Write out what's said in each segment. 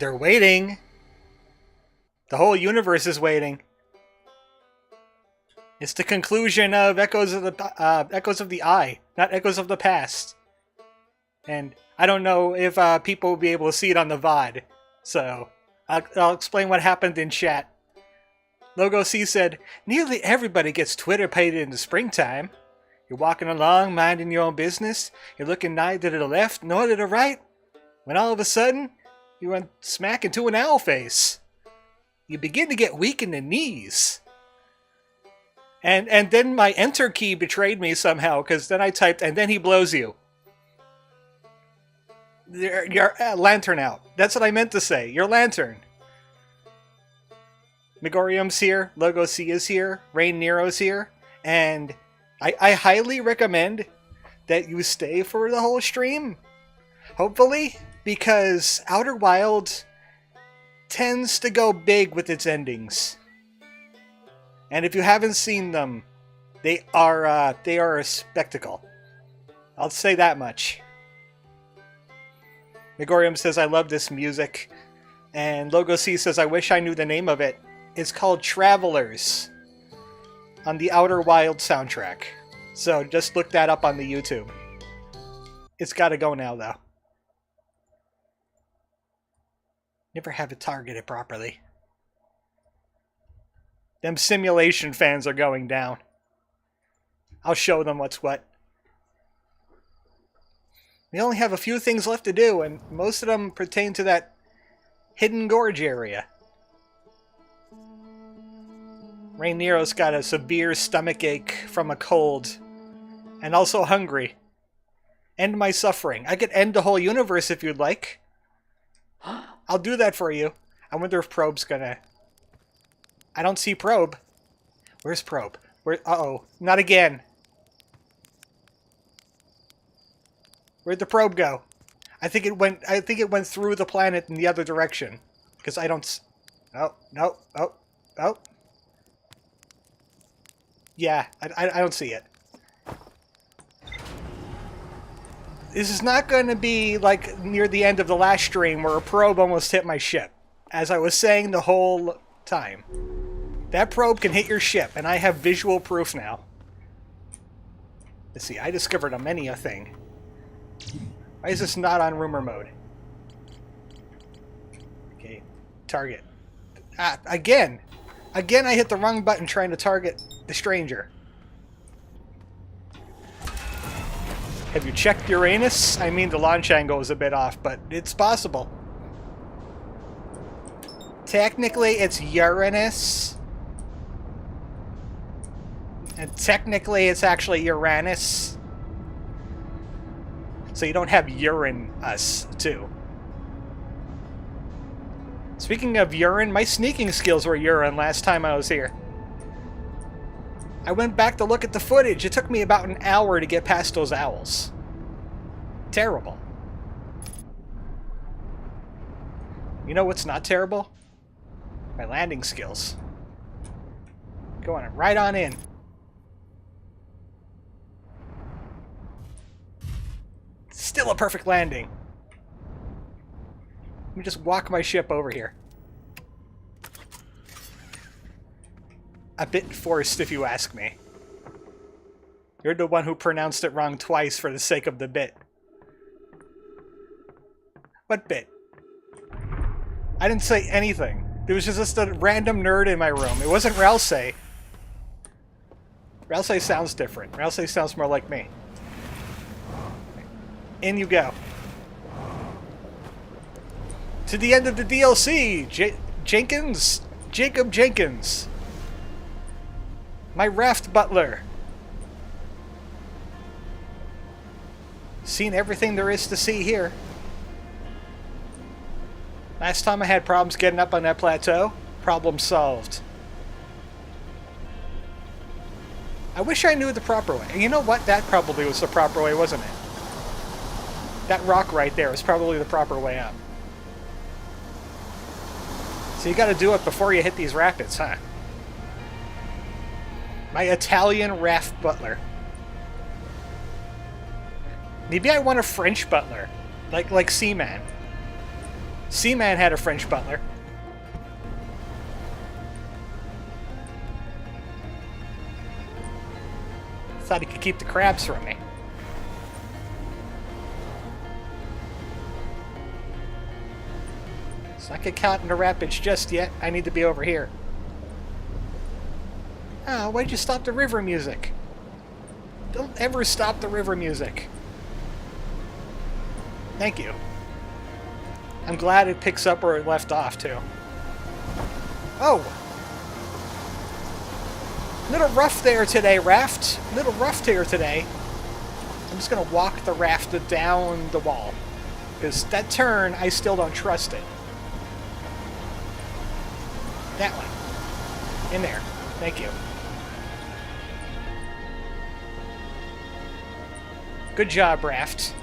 They're waiting. The whole universe is waiting. It's the conclusion of Echoes of the Eye, not Echoes of the Past. And I don't know if people will be able to see it on the VOD, so I'll explain what happened in chat. Logo C said, nearly everybody gets Twitter pated in the springtime. You're walking along, minding your own business. You're looking neither to the left nor to the right. When all of a sudden, you run smack into an owl face. You begin to get weak in the knees. And then my enter key betrayed me somehow, because then I typed, and then he blows you. Your lantern out. That's what I meant to say. Your lantern. Megorium's here. Logo C is here. Rain Nero's here. And I highly recommend that you stay for the whole stream. Hopefully. Because Outer Wild tends to go big with its endings. And if you haven't seen them, they are a spectacle. I'll say that much. Megorium says, I love this music. And Logo C says, I wish I knew the name of it. It's called Travelers on the Outer Wild soundtrack. So just look that up on the YouTube. It's gotta go now, though. Never have it targeted properly. Them simulation fans are going down. I'll show them what's what. We only have a few things left to do, and most of them pertain to that hidden gorge area. Rain Nero's got a severe stomachache from a cold, and also hungry. End my suffering. I could end the whole universe if you'd like. I'll do that for you. I wonder if Probe's gonna... I don't see Probe. Where's Probe? Uh-oh. Not again. Where'd the probe go? I think it went through the planet in the other direction. Because I don't... Oh, no. Oh. Yeah, I don't see it. This is not going to be like near the end of the last stream where a probe almost hit my ship. As I was saying the whole time. That probe can hit your ship, and I have visual proof now. Let's see, I discovered a thing. Why is this not on rumor mode? Okay, target. Ah, again! Again I hit the wrong button trying to target the stranger. Have you checked Uranus? I mean, the launch angle is a bit off, but it's possible. Technically, it's Uranus. And technically, it's actually Uranus. So you don't have Uranus, too. Speaking of urine, my sneaking skills were urine last time I was here. I went back to look at the footage. It took me about an hour to get past those owls. Terrible. You know what's not terrible? My landing skills. Going right on in. Still a perfect landing. Let me just walk my ship over here. A bit forced, if you ask me. You're the one who pronounced it wrong twice for the sake of the bit. What bit? I didn't say anything. There was just a random nerd in my room. It wasn't Ralsei. Ralsei sounds different. Ralsei sounds more like me. In you go. To the end of the DLC! Jacob Jenkins. My raft butler. Seen everything there is to see here. Last time I had problems getting up on that plateau. Problem solved. I wish I knew the proper way. You know what? That probably was the proper way, wasn't it? That rock right there is probably the proper way up. So you gotta do it before you hit these rapids, huh? My Italian raft butler. Maybe I want a French butler. Like Seaman. Seaman had a French butler. Thought he could keep the crabs from me. So I can't count in the rapids just yet. I need to be over here. Oh, why'd you stop the river music? Don't ever stop the river music. Thank you. I'm glad it picks up where it left off, too. Oh! Little rough there today, Raft. Little rough here today. I'm just gonna walk the raft down the wall. Because that turn, I still don't trust it. That one. In there. Thank you. Good job, Raft.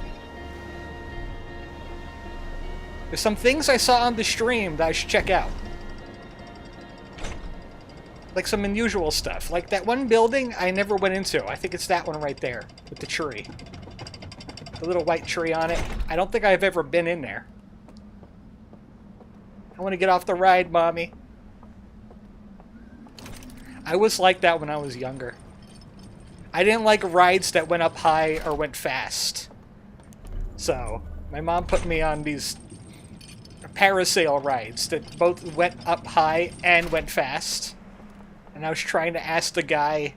There's some things I saw on the stream that I should check out. Like some unusual stuff. Like that one building I never went into. I think it's that one right there. With the tree. The little white tree on it. I don't think I've ever been in there. I want to get off the ride, Mommy. I was like that when I was younger. I didn't like rides that went up high or went fast. So, my mom put me on these parasail rides that both went up high and went fast. And I was trying to ask the guy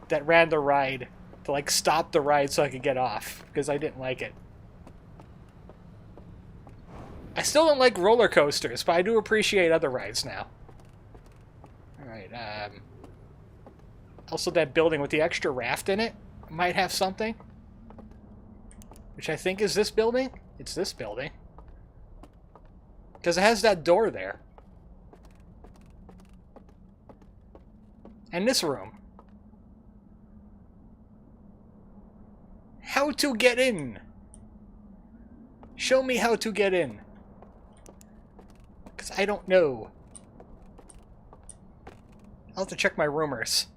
that ran the ride to, like, stop the ride so I could get off, because I didn't like it. I still don't like roller coasters, but I do appreciate other rides now. Alright, also that building with the extra raft in it might have something. Which I think is this building? It's this building. Because it has that door there. And this room. How to get in? Show me how to get in. Because I don't know. I'll have to check my rumors.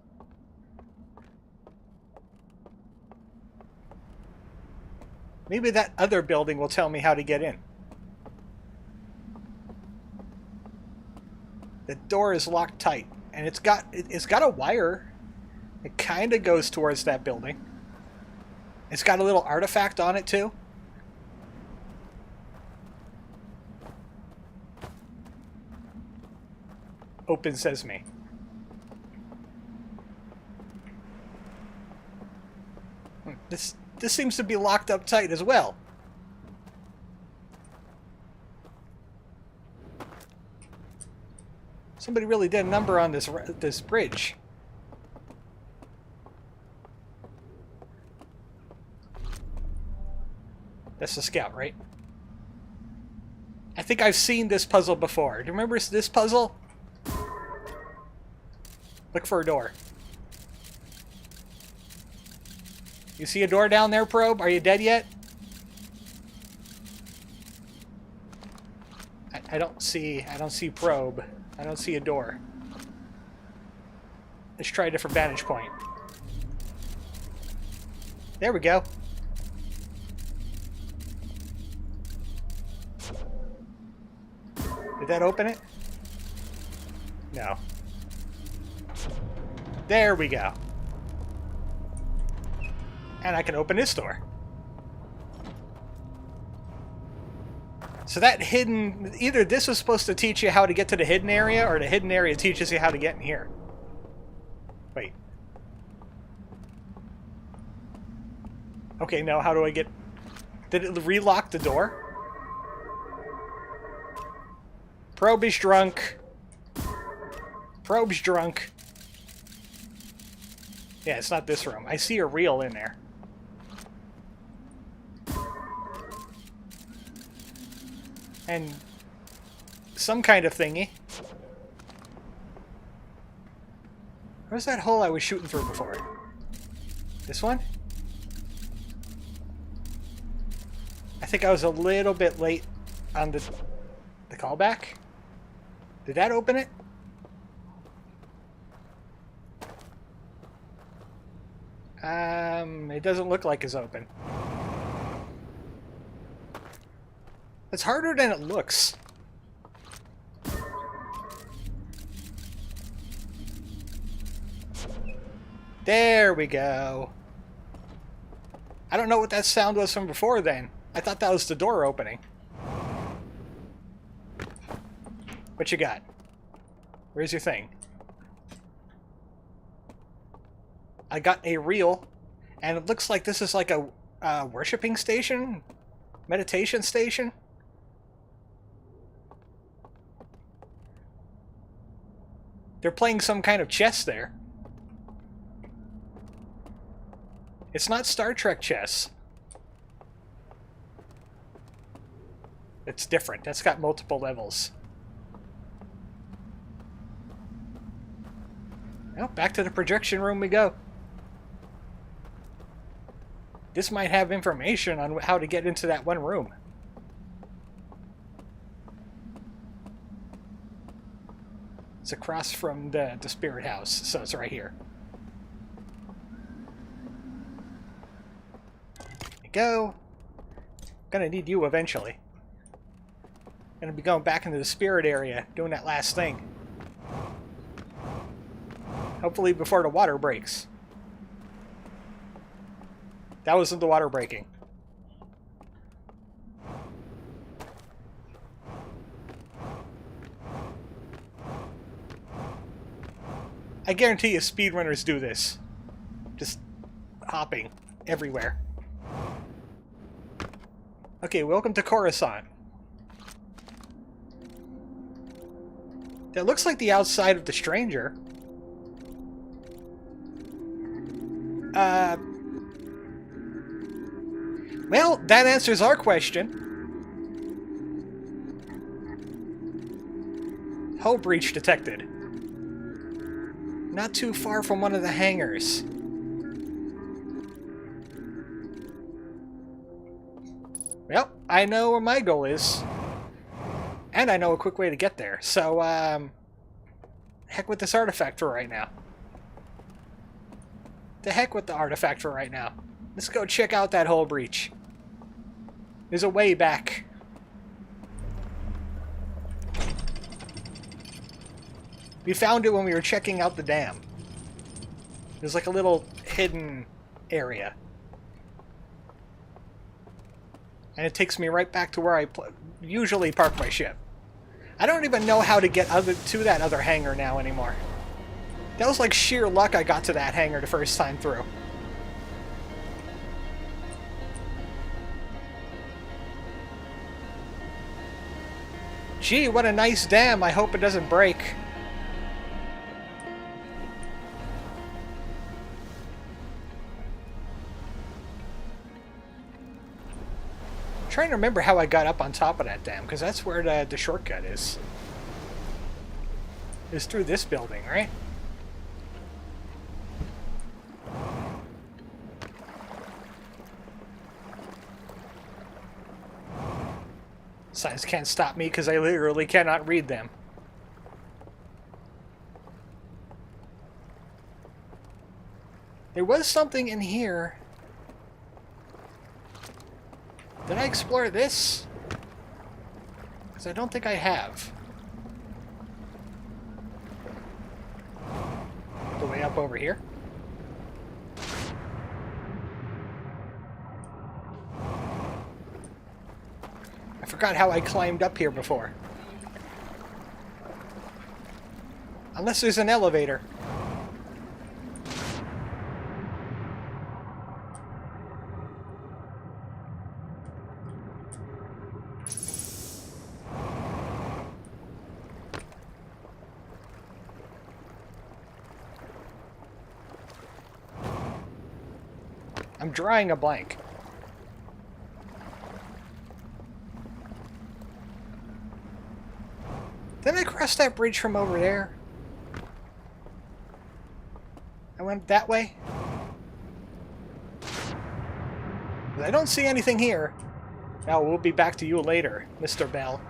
Maybe that other building will tell me how to get in. The door is locked tight. And it's got a wire. It kind of goes towards that building. It's got a little artifact on it too. Open sesame. This seems to be locked up tight as well. Somebody really did a number on this bridge. That's the scout, right? I think I've seen this puzzle before. Do you remember this puzzle? Look for a door. You see a door down there, Probe? Are you dead yet? I don't see Probe. I don't see a door. Let's try a different vantage point. There we go. Did that open it? No. There we go. And I can open this door. So that hidden... Either this was supposed to teach you how to get to the hidden area, or the hidden area teaches you how to get in here. Wait. Okay, no, how do I get... Did it relock the door? Probe is drunk. Probe's drunk. Yeah, it's not this room. I see a reel in there. And some kind of thingy. Where's that hole I was shooting through before? This one? I think I was a little bit late on the callback. Did that open it? It doesn't look like it's open. It's harder than it looks. There we go. I don't know what that sound was from before then. I thought that was the door opening. What you got? Where's your thing? I got a reel, and it looks like this is like a worshipping station? Meditation station? They're playing some kind of chess there. It's not Star Trek chess. It's different. That's got multiple levels. Well, back to the projection room we go. This might have information on how to get into that one room. It's across from the spirit house, so it's right here. There you go. Gonna need you eventually. Gonna be going back into the spirit area, doing that last thing. Hopefully before the water breaks. That wasn't the water breaking. I guarantee you speedrunners do this. Just hopping everywhere. Okay, welcome to Coruscant. That looks like the outside of the Stranger. Well, that answers our question. Hull breach detected. Not too far from one of the hangars. Well, I know where my goal is. And I know a quick way to get there. So, heck with this artifact for right now. The heck with the artifact for right now. Let's go check out that hull breach. There's a way back. We found it when we were checking out the dam. There's like a little hidden area. And it takes me right back to where I usually park my ship. I don't even know how to get to that other hangar now anymore. That was like sheer luck I got to that hangar the first time through. Gee, what a nice dam. I hope it doesn't break. I'm trying to remember how I got up on top of that dam, because that's where the shortcut is. It's through this building, right? Signs can't stop me because I literally cannot read them. There was something in here. Did I explore this? Because I don't think I have. The way up over here. I forgot how I climbed up here before. Unless there's an elevator. I'm drawing a blank. Didn't I cross that bridge from over there? I went that way? But I don't see anything here. Now we'll be back to you later, Mr. Bell.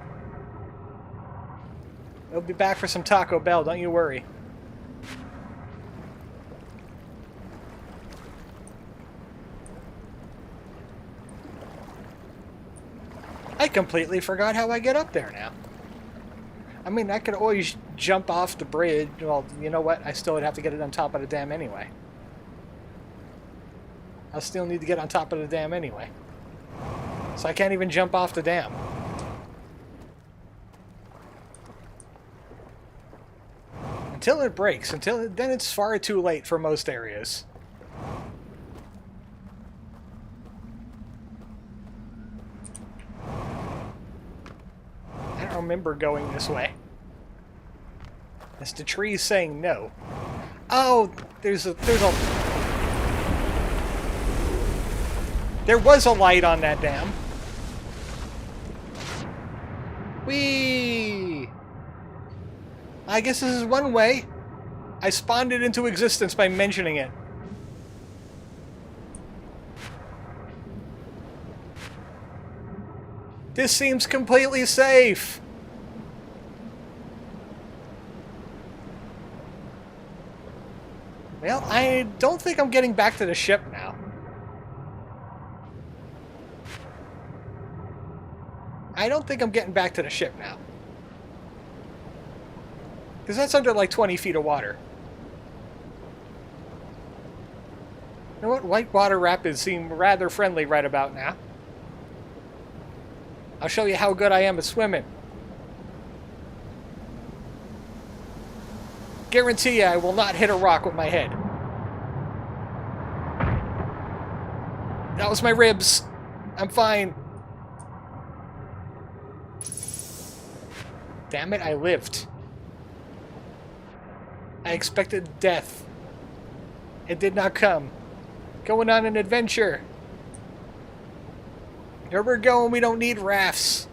We'll be back for some Taco Bell, don't you worry. I completely forgot how I get up there now. I mean, I could always jump off the bridge. Well, you know what? I still would have to get it on top of the dam anyway. I'll still need to get on top of the dam anyway. So I can't even jump off the dam. Until it breaks. Then it's far too late for most areas. I don't remember going this way. It's the trees saying no. Oh, there was a light on that dam. Whee! I guess this is one way. I spawned it into existence by mentioning it. This seems completely safe. Well, I don't think I'm getting back to the ship now. I don't think I'm getting back to the ship now. Because that's under like 20 feet of water. You know what? Whitewater Rapids seem rather friendly right about now. I'll show you how good I am at swimming. Guarantee you I will not hit a rock with my head. That was my ribs. I'm fine. Damn it, I lived. I expected death. It did not come. Going on an adventure. Where we're going, we don't need rafts.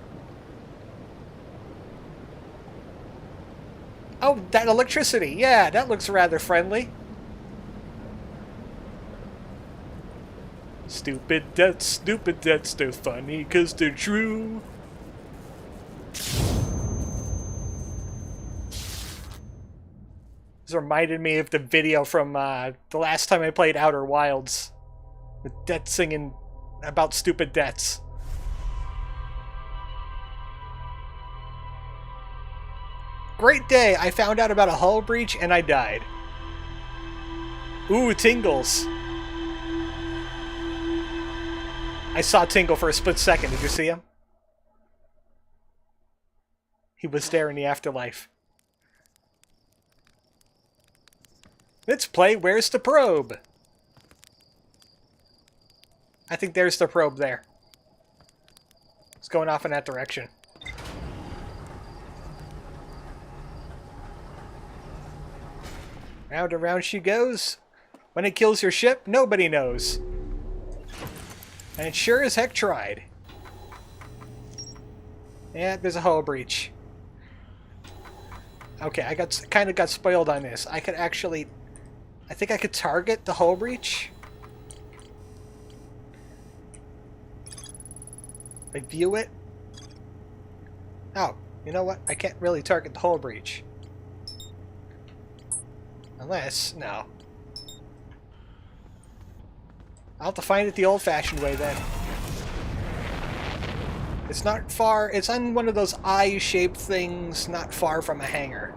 Oh, that electricity. Yeah, that looks rather friendly. Stupid deaths, they're funny 'cause they're true. This reminded me of the video from the last time I played Outer Wilds. With Death singing about stupid deaths. Great day! I found out about a hull breach and I died. Ooh, tingles. I saw Tingle for a split second. Did you see him? He was there in the afterlife. Let's play Where's the Probe? I think there's the probe there. It's going off in that direction. Round and round she goes. When it kills your ship, nobody knows. And it sure as heck tried. Yeah, there's a hull breach. Okay, I kind of got spoiled on this. I could actually... I think I could target the hull breach. I view it. Oh, you know what? I can't really target the hull breach. Unless, no. I'll have to find it the old-fashioned way then. It's not far. It's on one of those eye-shaped things not far from a hangar.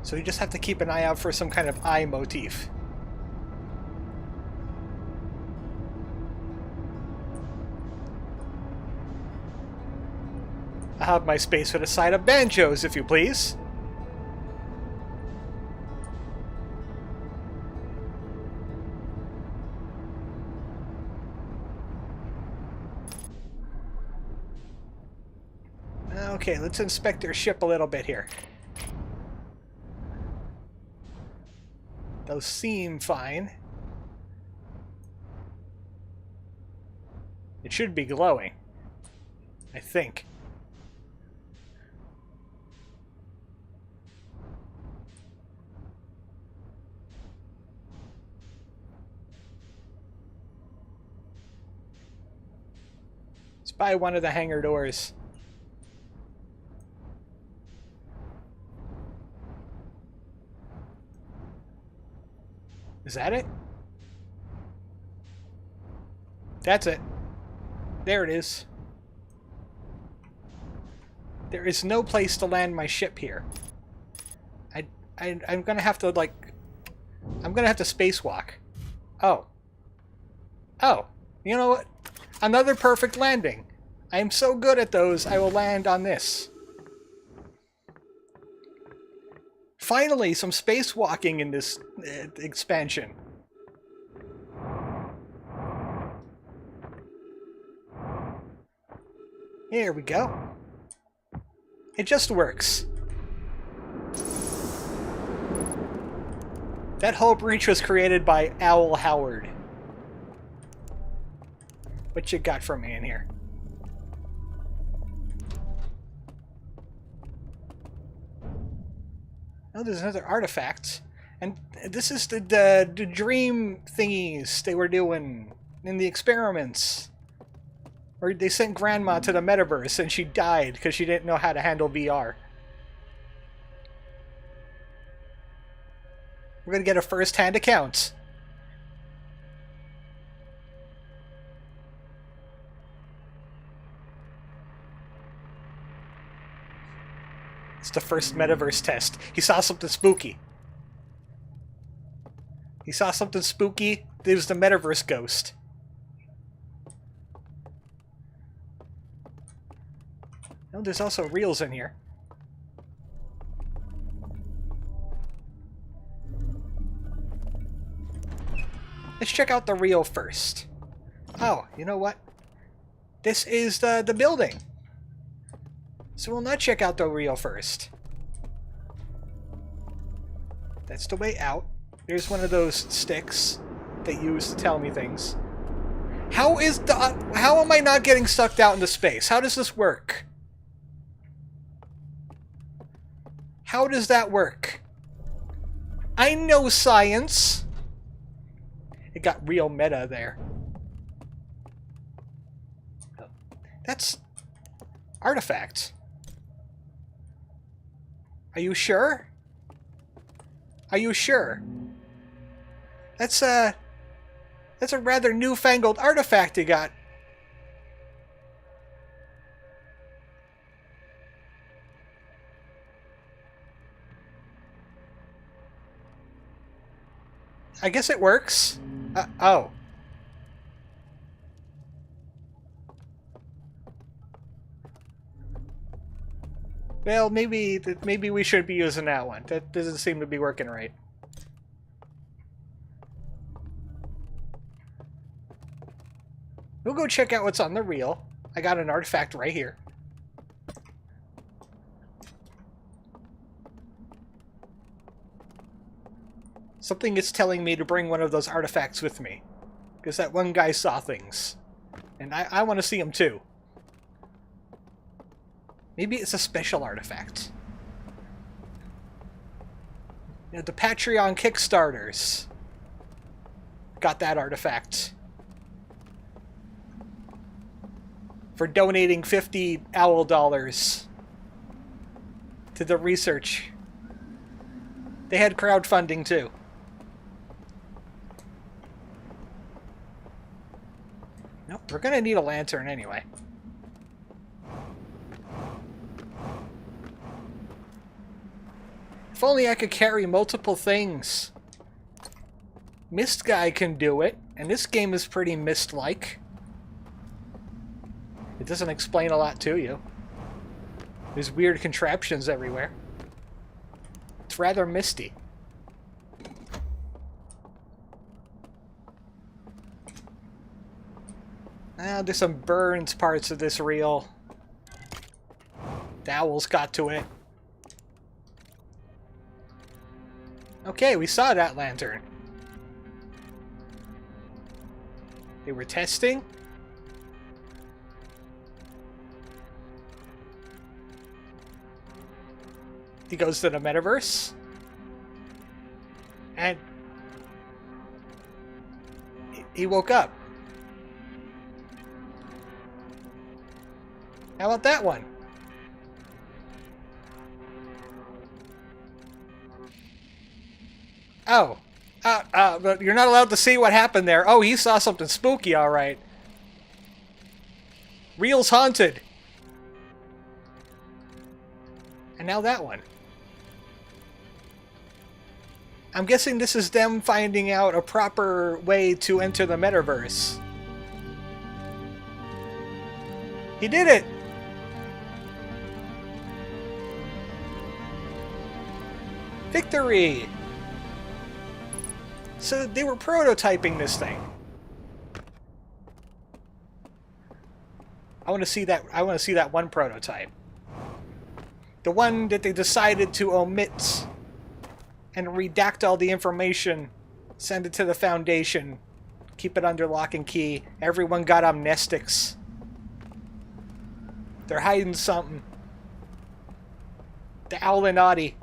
So you just have to keep an eye out for some kind of eye motif. I'll have my space for the side of banjos, if you please. Okay, let's inspect their ship a little bit here. Those seem fine. It should be glowing, I think. Let's buy one of the hangar doors. Is that it? That's it. There it is. There is no place to land my ship here. I'm gonna have to, like... I'm gonna have to spacewalk. Oh. Oh. You know what? Another perfect landing. I am so good at those, I will land on this. Finally, some spacewalking in this expansion. Here we go. It just works. That whole breach was created by Owl Howard. What you got for me in here? Oh, there's another artifact. And this is the dream thingies they were doing in the experiments. Where they sent Grandma to the metaverse and she died because she didn't know how to handle VR. We're gonna get a first-hand account. It's the first metaverse test. He saw something spooky. He saw something spooky. It was the metaverse ghost. Oh, there's also reels in here. Let's check out the reel first. Oh, you know what? This is the building. So we'll not check out the reel first. That's the way out. There's one of those sticks that you use to tell me things. How am I not getting sucked out into space? How does this work? How does that work? I know science. It got real meta there. That's artifact. Are you sure? Are you sure? That's a rather newfangled artifact you got. I guess it works. Oh. Well, maybe we should be using that one. That doesn't seem to be working right. We'll go check out what's on the reel. I got an artifact right here. Something is telling me to bring one of those artifacts with me. Because that one guy saw things. And I want to see them too. Maybe it's a special artifact. You know, the Patreon Kickstarters got that artifact. For donating 50 owl dollars to the research. They had crowdfunding too. Nope, we're gonna need a lantern anyway. If only I could carry multiple things. Mist Guy can do it, and this game is pretty Mist-like. It doesn't explain a lot to you. There's weird contraptions everywhere. It's rather misty. There's some burns parts of this reel. The owls got to it. Okay, we saw that lantern. They were testing. He goes to the metaverse. And he woke up. How about that one? Oh. But you're not allowed to see what happened there. Oh, he saw something spooky, all right. Reel's haunted! And now that one. I'm guessing this is them finding out a proper way to enter the metaverse. He did it! Victory! So they were prototyping this thing. I want to see that one prototype. The one that they decided to omit and redact all the information, send it to the Foundation, keep it under lock and key. Everyone got amnestics. They're hiding something. The Owlinati.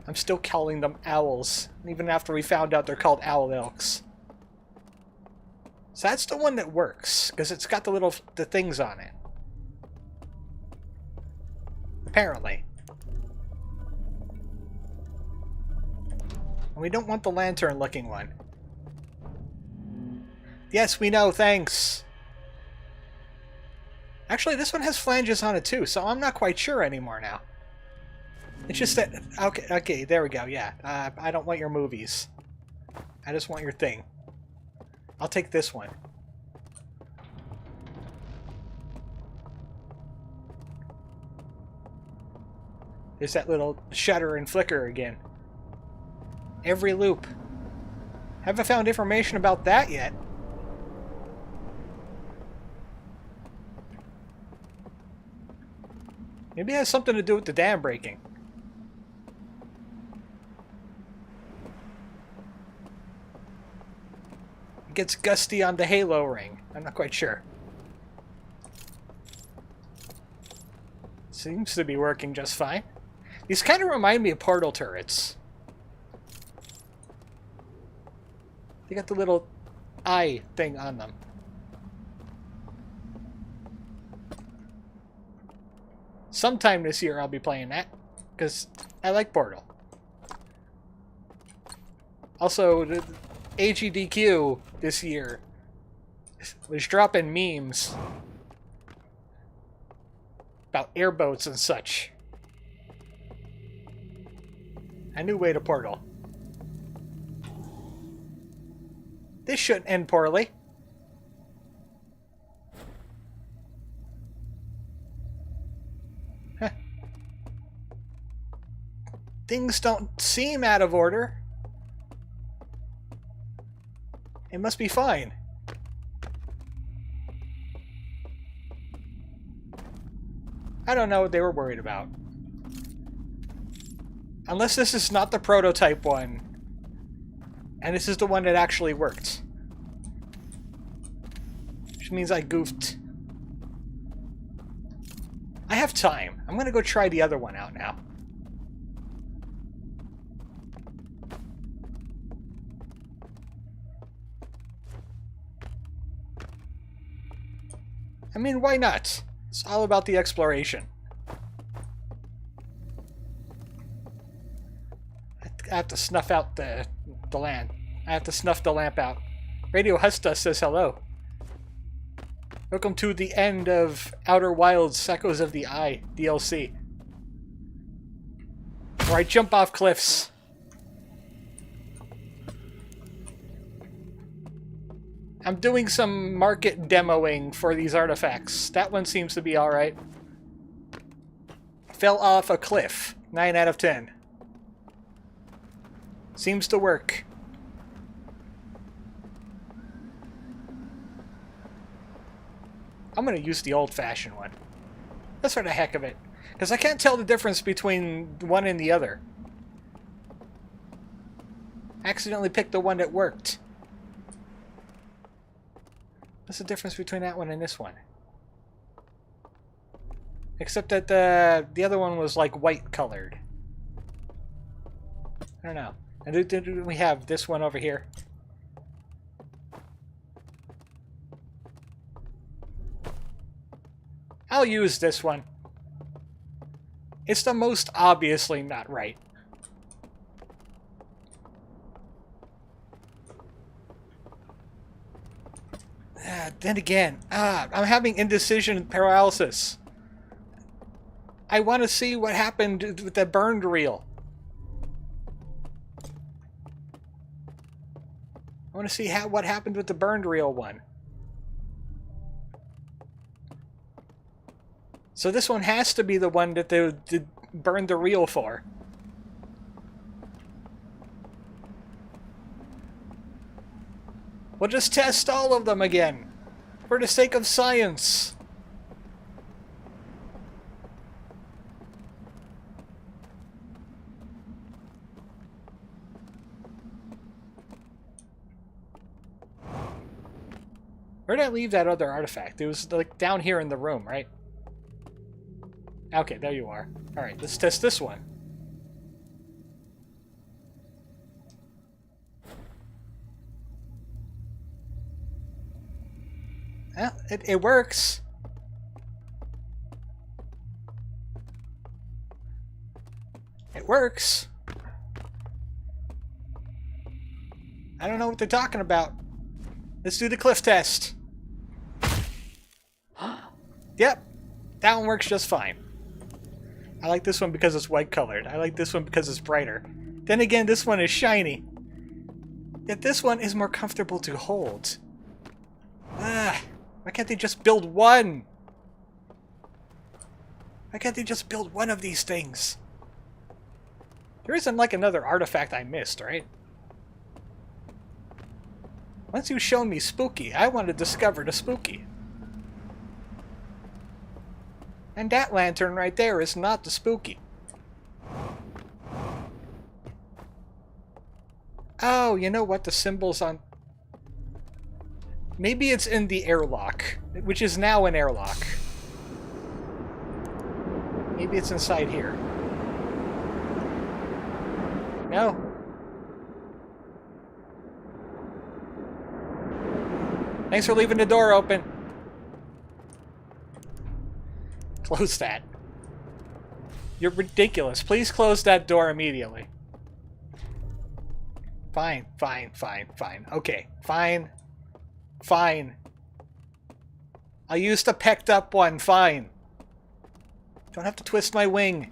I'm still calling them owls, even after we found out they're called owl elks. So that's the one that works, because it's got the things on it. Apparently. And we don't want the lantern-looking one. Yes, we know, thanks. Actually, this one has flanges on it too, so I'm not quite sure anymore now. It's just that... Okay, there we go, yeah. I don't want your movies. I just want your thing. I'll take this one. There's that little shutter and flicker again. Every loop. Haven't found information about that yet. Maybe it has something to do with the dam breaking. It gets gusty on the halo ring. I'm not quite sure. Seems to be working just fine. These kind of remind me of portal turrets. They got the little eye thing on them. Sometime this year I'll be playing that, because I like Portal. Also, the AGDQ this year was dropping memes about airboats and such. A new way to Portal. This shouldn't end poorly. Huh. Things don't seem out of order. It must be fine. I don't know what they were worried about. Unless this is not the prototype one. And this is the one that actually worked. Which means I goofed. I have time. I'm gonna go try the other one out now. I mean, why not? It's all about the exploration. I have to snuff out the land. I have to snuff the lamp out. Radio Husta says hello. Welcome to the end of Outer Wilds Echoes of the Eye DLC. Where I jump off cliffs. I'm doing some market demoing for these artifacts. That one seems to be alright. Fell off a cliff. 9 out of 10. Seems to work. I'm going to use the old-fashioned one. Just for the heck of it. Because I can't tell the difference between one and the other. I accidentally picked the one that worked. What's the difference between that one and this one? Except that the other one was like white colored. I don't know. And we have this one over here. I'll use this one. It's the most obviously not right. Then again, I'm having indecision paralysis. I want to see what happened with the burned reel. I want to see what happened with the burned reel one. So this one has to be the one that they burned the reel for. We'll just test all of them again, for the sake of science. Where did I leave that other artifact? It was like down here in the room, right? Okay, there you are. Alright, let's test this one. Well, it works. It works. I don't know what they're talking about. Let's do the cliff test. Yep, that one works just fine. I like this one because it's white colored. I like this one because it's brighter. Then again, this one is shiny. Yet this one is more comfortable to hold. Why can't they just build one? Why can't they just build one of these things? There isn't like another artifact I missed, right? Once you've shown me spooky, I want to discover the spooky. And that lantern right there is not the spooky. Oh, you know what? The symbol's on... Maybe it's in the airlock, which is now an airlock. Maybe it's inside here. No. Thanks for leaving the door open. Close that. You're ridiculous. Please close that door immediately. Fine, fine, fine, fine. Okay, fine. Fine. I'll use the pecked up one, fine. Don't have to twist my wing.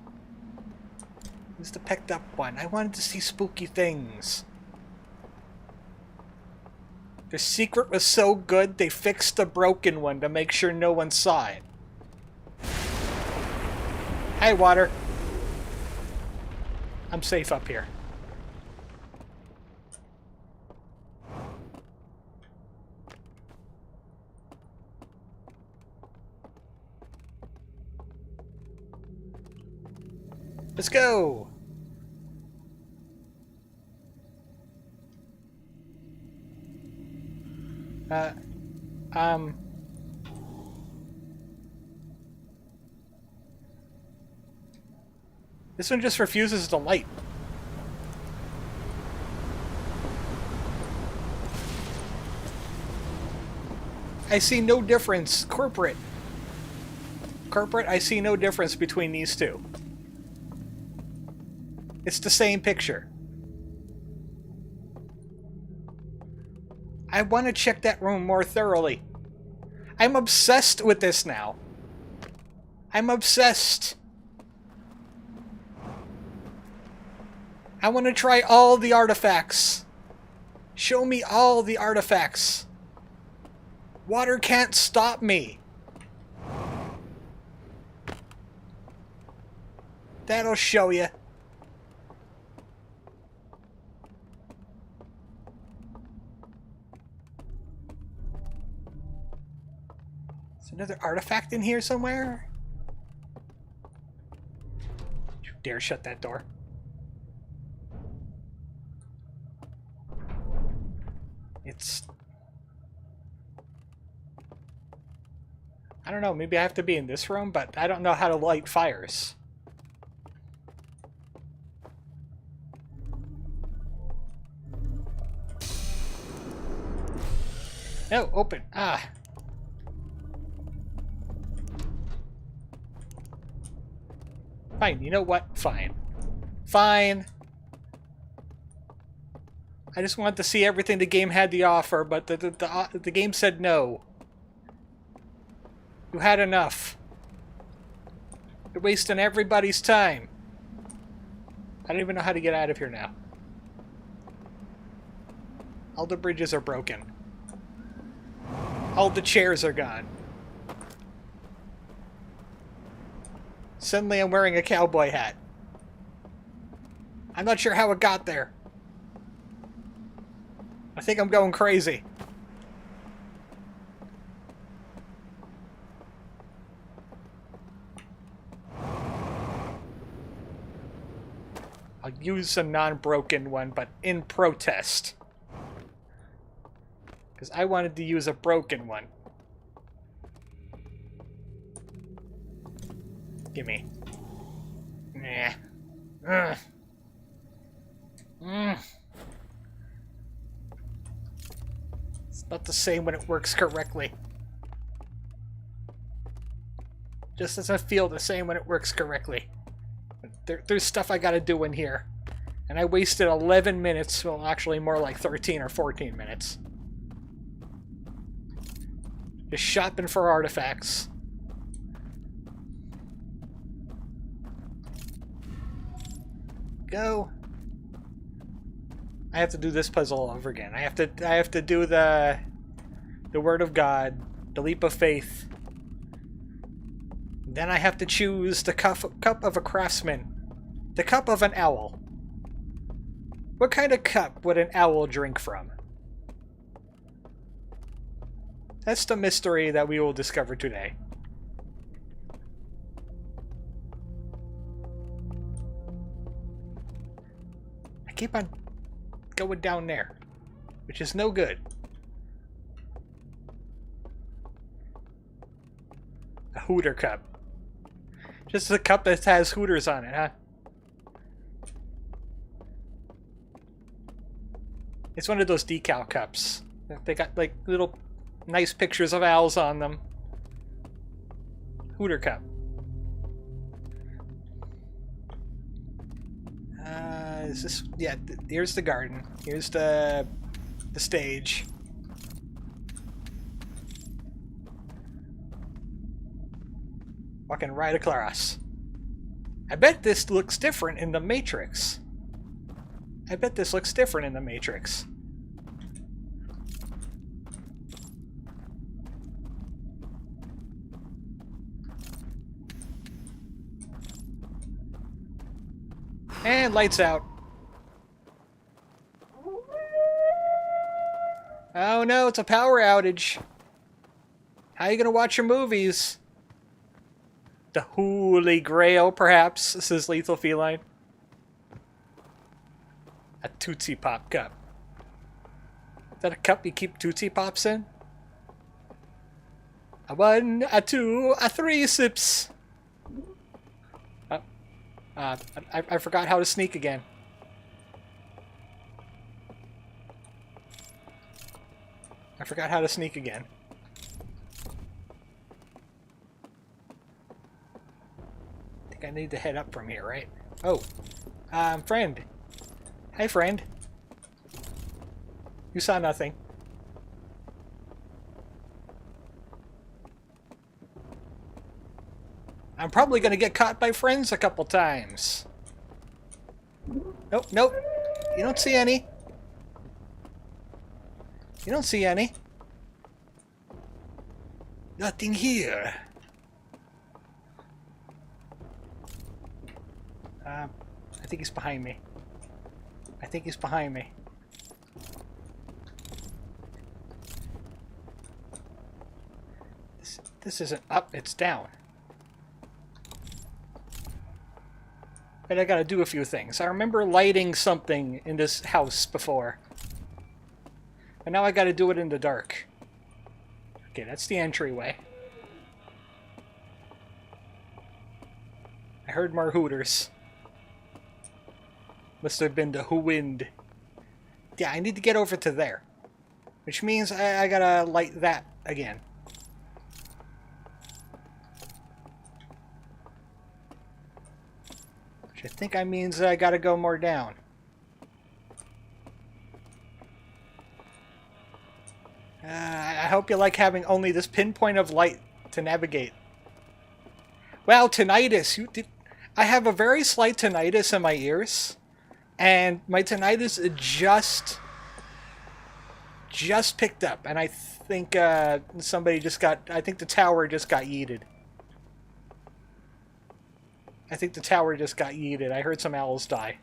Use the pecked up one. I wanted to see spooky things. The secret was so good, they fixed the broken one to make sure no one saw it. Hey, water. I'm safe up here. Let's go! This one just refuses the light. I see no difference. Corporate, I see no difference between these two. It's the same picture. I want to check that room more thoroughly. I'm obsessed with this now. I'm obsessed. I want to try all the artifacts. Show me all the artifacts. Water can't stop me. That'll show you. Is another artifact in here somewhere? You dare shut that door. It's... I don't know, maybe I have to be in this room, but I don't know how to light fires. No, open. Ah. Fine, you know what? Fine. Fine. I just wanted to see everything the game had to offer, but the game said no. You had enough. You're wasting everybody's time. I don't even know how to get out of here now. All the bridges are broken. All the chairs are gone. Suddenly I'm wearing a cowboy hat. I'm not sure how it got there. I think I'm going crazy. I'll use a non-broken one, but in protest. Because I wanted to use a broken one. Gimme. Nah. Ugh. It's not the same when it works correctly. Just doesn't feel the same when it works correctly. There's stuff I gotta do in here. And I wasted 11 minutes, well actually more like 13 or 14 minutes. Just shopping for artifacts. Go. I have to do this puzzle all over again. I have to do the Word of God, the Leap of Faith. Then I have to choose the cup of a craftsman. The cup of an owl. What kind of cup would an owl drink from? That's the mystery that we will discover today. I keep on going down there, which is no good. A Hooter cup. Just a cup that has Hooters on it, huh? It's one of those decal cups. They got like little nice pictures of owls on them. Hooter cup. Is this... Yeah, here's the garden. Here's the stage. Walking right across. I bet this looks different in the Matrix. I bet this looks different in the Matrix. And lights out. Oh no, it's a power outage. How are you gonna watch your movies? The Holy Grail, perhaps, says Lethal Feline. A Tootsie Pop cup. Is that a cup you keep Tootsie Pops in? A 1, a 2, a 3 sips. I forgot how to sneak again. I forgot how to sneak again. I think I need to head up from here, right? Oh, friend. Hi, friend. You saw nothing. I'm probably going to get caught by friends a couple times. Nope, nope. You don't see any. You don't see any. Nothing here. I think he's behind me. I think he's behind me. This isn't up, it's down. But I gotta do a few things. I remember lighting something in this house before. And now I gotta do it in the dark. Okay, that's the entryway. I heard more Hooters. Must have been the wind. Yeah, I need to get over to there. Which means I gotta light that again. Which I think means I gotta go more down. hope you like having only this pinpoint of light to navigate. Wow, tinnitus. I have a very slight tinnitus in my ears. And my tinnitus just picked up. And I think somebody just got... I think the tower just got yeeted. I think the tower just got yeeted. I heard some owls die.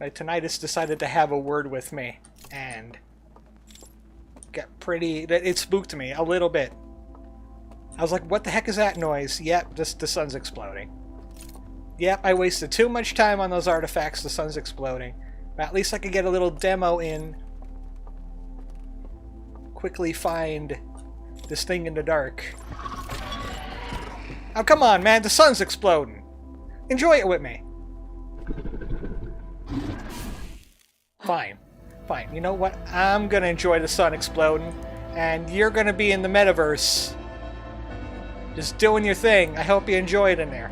My tinnitus decided to have a word with me, and got pretty... It spooked me a little bit. I was like, what the heck is that noise? Yep, just the sun's exploding. Yep, I wasted too much time on those artifacts, the sun's exploding. But at least I could get a little demo in. Quickly find this thing in the dark. Oh, come on, man, the sun's exploding. Enjoy it with me. Fine. Fine. You know what? I'm gonna enjoy the sun exploding, and you're gonna be in the metaverse. Just doing your thing. I hope you enjoy it in there.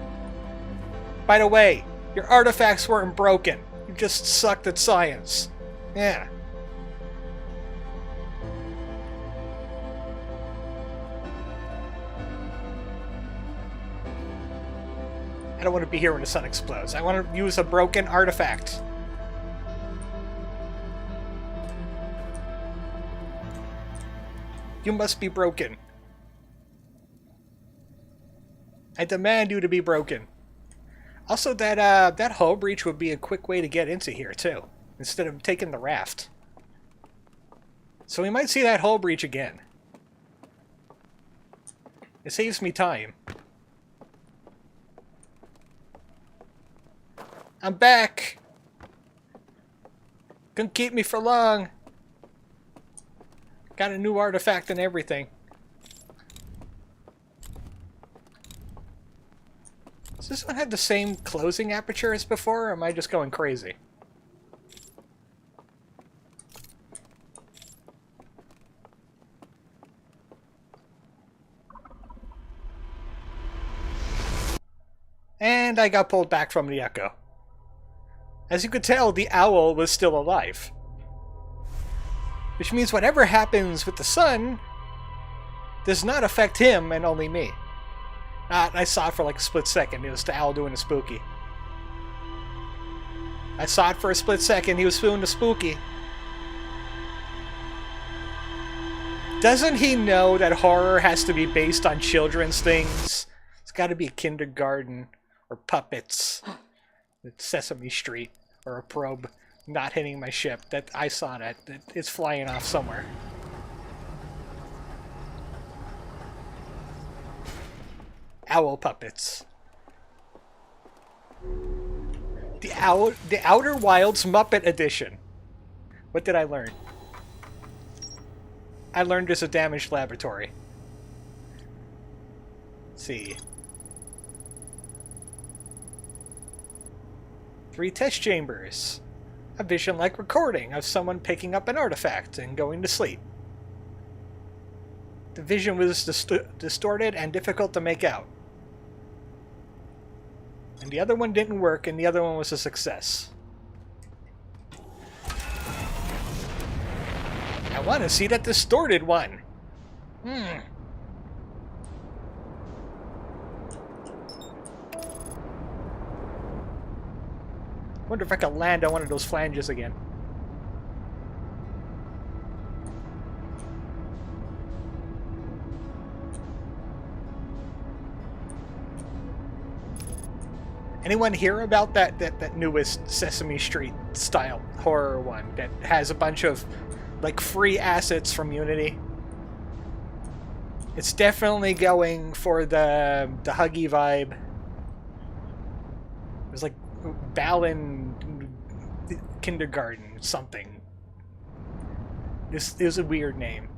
By the way, your artifacts weren't broken. You just sucked at science. Yeah. I don't want to be here when the sun explodes. I want to use a broken artifact. You must be broken. I demand you to be broken. Also, that hull breach would be a quick way to get into here, too. Instead of taking the raft. So we might see that hull breach again. It saves me time. I'm back! Couldn't keep me for long. Got a new artifact and everything. Does this one have the same closing aperture as before, or am I just going crazy? And I got pulled back from the echo. As you could tell, the owl was still alive. Which means whatever happens with the sun does not affect him and only me. I saw it for like a split second. It was the owl doing a spooky. I saw it for a split second. He was doing the spooky. Doesn't he know that horror has to be based on children's things? It's got to be a kindergarten or puppets. Sesame Street or a probe not hitting my ship. That I saw that. It's flying off somewhere. Owl puppets. The Outer Wilds Muppet Edition. What did I learn? I learned there's a damaged laboratory. Let's see. 3 test chambers. A vision-like recording of someone picking up an artifact and going to sleep. The vision was distorted and difficult to make out. And the other one didn't work, and the other one was a success. I want to see that distorted one. Wonder if I can land on one of those flanges again. Anyone hear about that newest Sesame Street style horror one that has a bunch of like free assets from Unity? It's definitely going for the Huggy vibe. It was like Balin Kindergarten something. This is a weird name.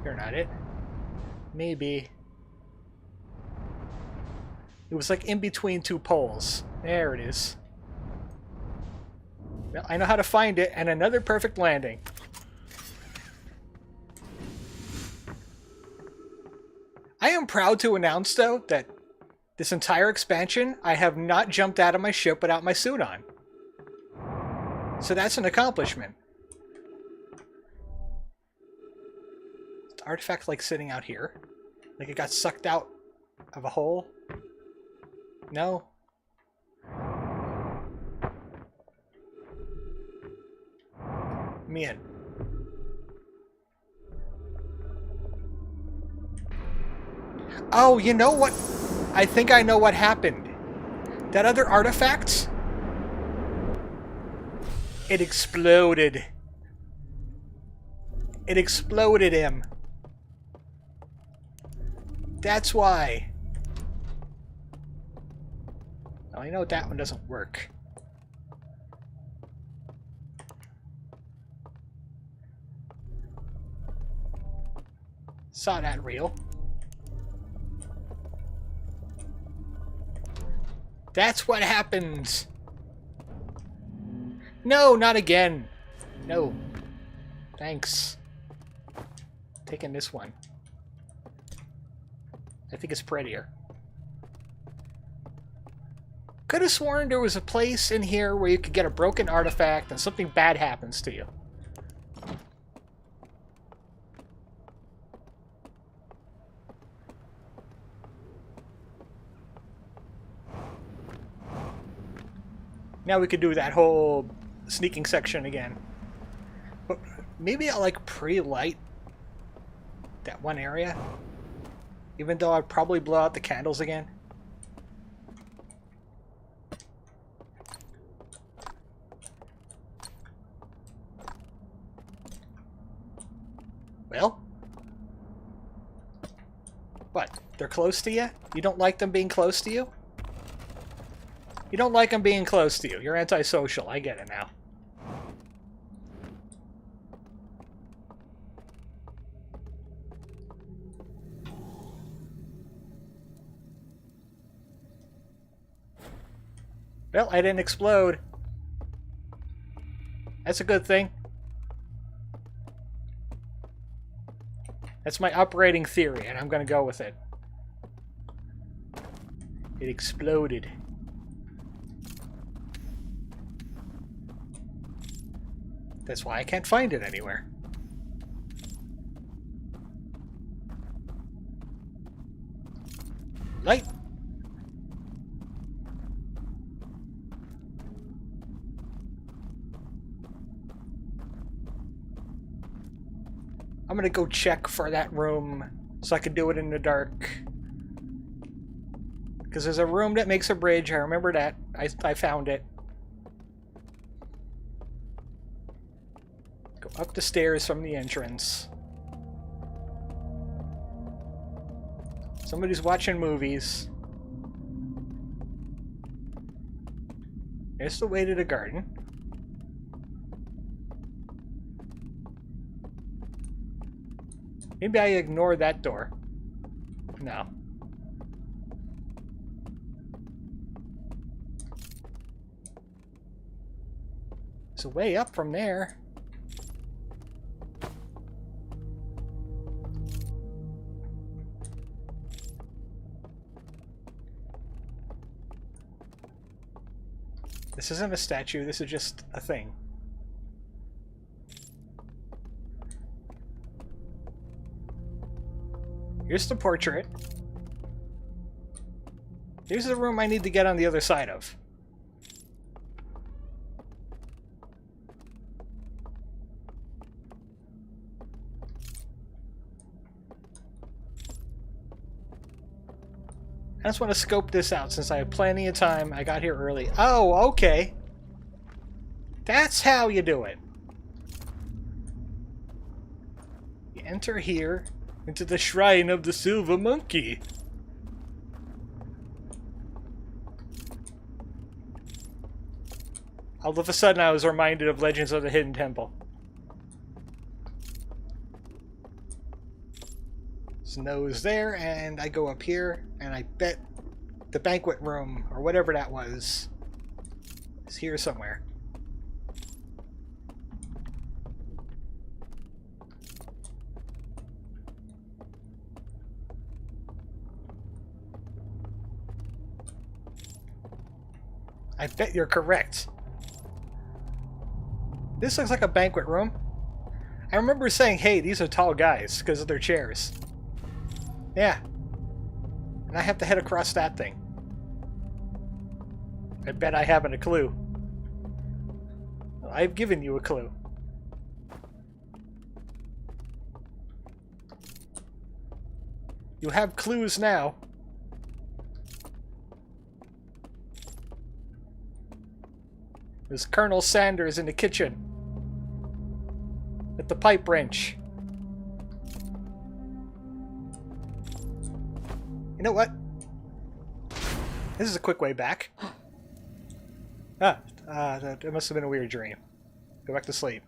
You're not it. Maybe. It was like in between 2 poles. There it is. Well, I know how to find it, and another perfect landing. I am proud to announce, though, that This entire expansion, I have not jumped out of my ship without my suit on. So that's an accomplishment. The artifact like sitting out here. Like it got sucked out of a hole. No. Me in. Oh, you know what? I think I know what happened. That other artifact? It exploded. It exploded him. That's why. Now I know that one doesn't work. Saw that reel. That's what happens. No, not again. No. Thanks. Taking this one. I think it's prettier. Could have sworn there was a place in here where you could get a broken artifact and something bad happens to you. Now we could do that whole sneaking section again. But maybe I'll like pre-light that one area. Even though I'd probably blow out the candles again. Well? What? They're close to you? You don't like them being close to you? You don't like them being close to you. You're antisocial. I get it now. Well, I didn't explode. That's a good thing. That's my operating theory, and I'm going to go with it. It exploded. That's why I can't find it anywhere. Light! I'm gonna go check for that room so I can do it in the dark. Because there's a room that makes a bridge. I remember that. I found it. Go up the stairs from the entrance. Somebody's watching movies. There's the way to the garden. Maybe I ignore that door. No. There's a way up from there. This isn't a statue, this is just a thing. Here's the portrait. Here's the room I need to get on the other side of. I just want to scope this out since I have plenty of time. I got here early. Oh, okay. That's how you do it. You enter here into the shrine of the Silver Monkey. All of a sudden I was reminded of Legends of the Hidden Temple. Snow is there, and I go up here, and I bet the banquet room, or whatever that was, is here somewhere. I bet you're correct. This looks like a banquet room. I remember saying, hey, these are tall guys because of their chairs. Yeah. And I have to head across that thing. I bet I haven't a clue. Well, I've given you a clue. You have clues now. There's Colonel Sanders in the kitchen with the pipe wrench. You know what? This is a quick way back. It must have been a weird dream. Go back to sleep.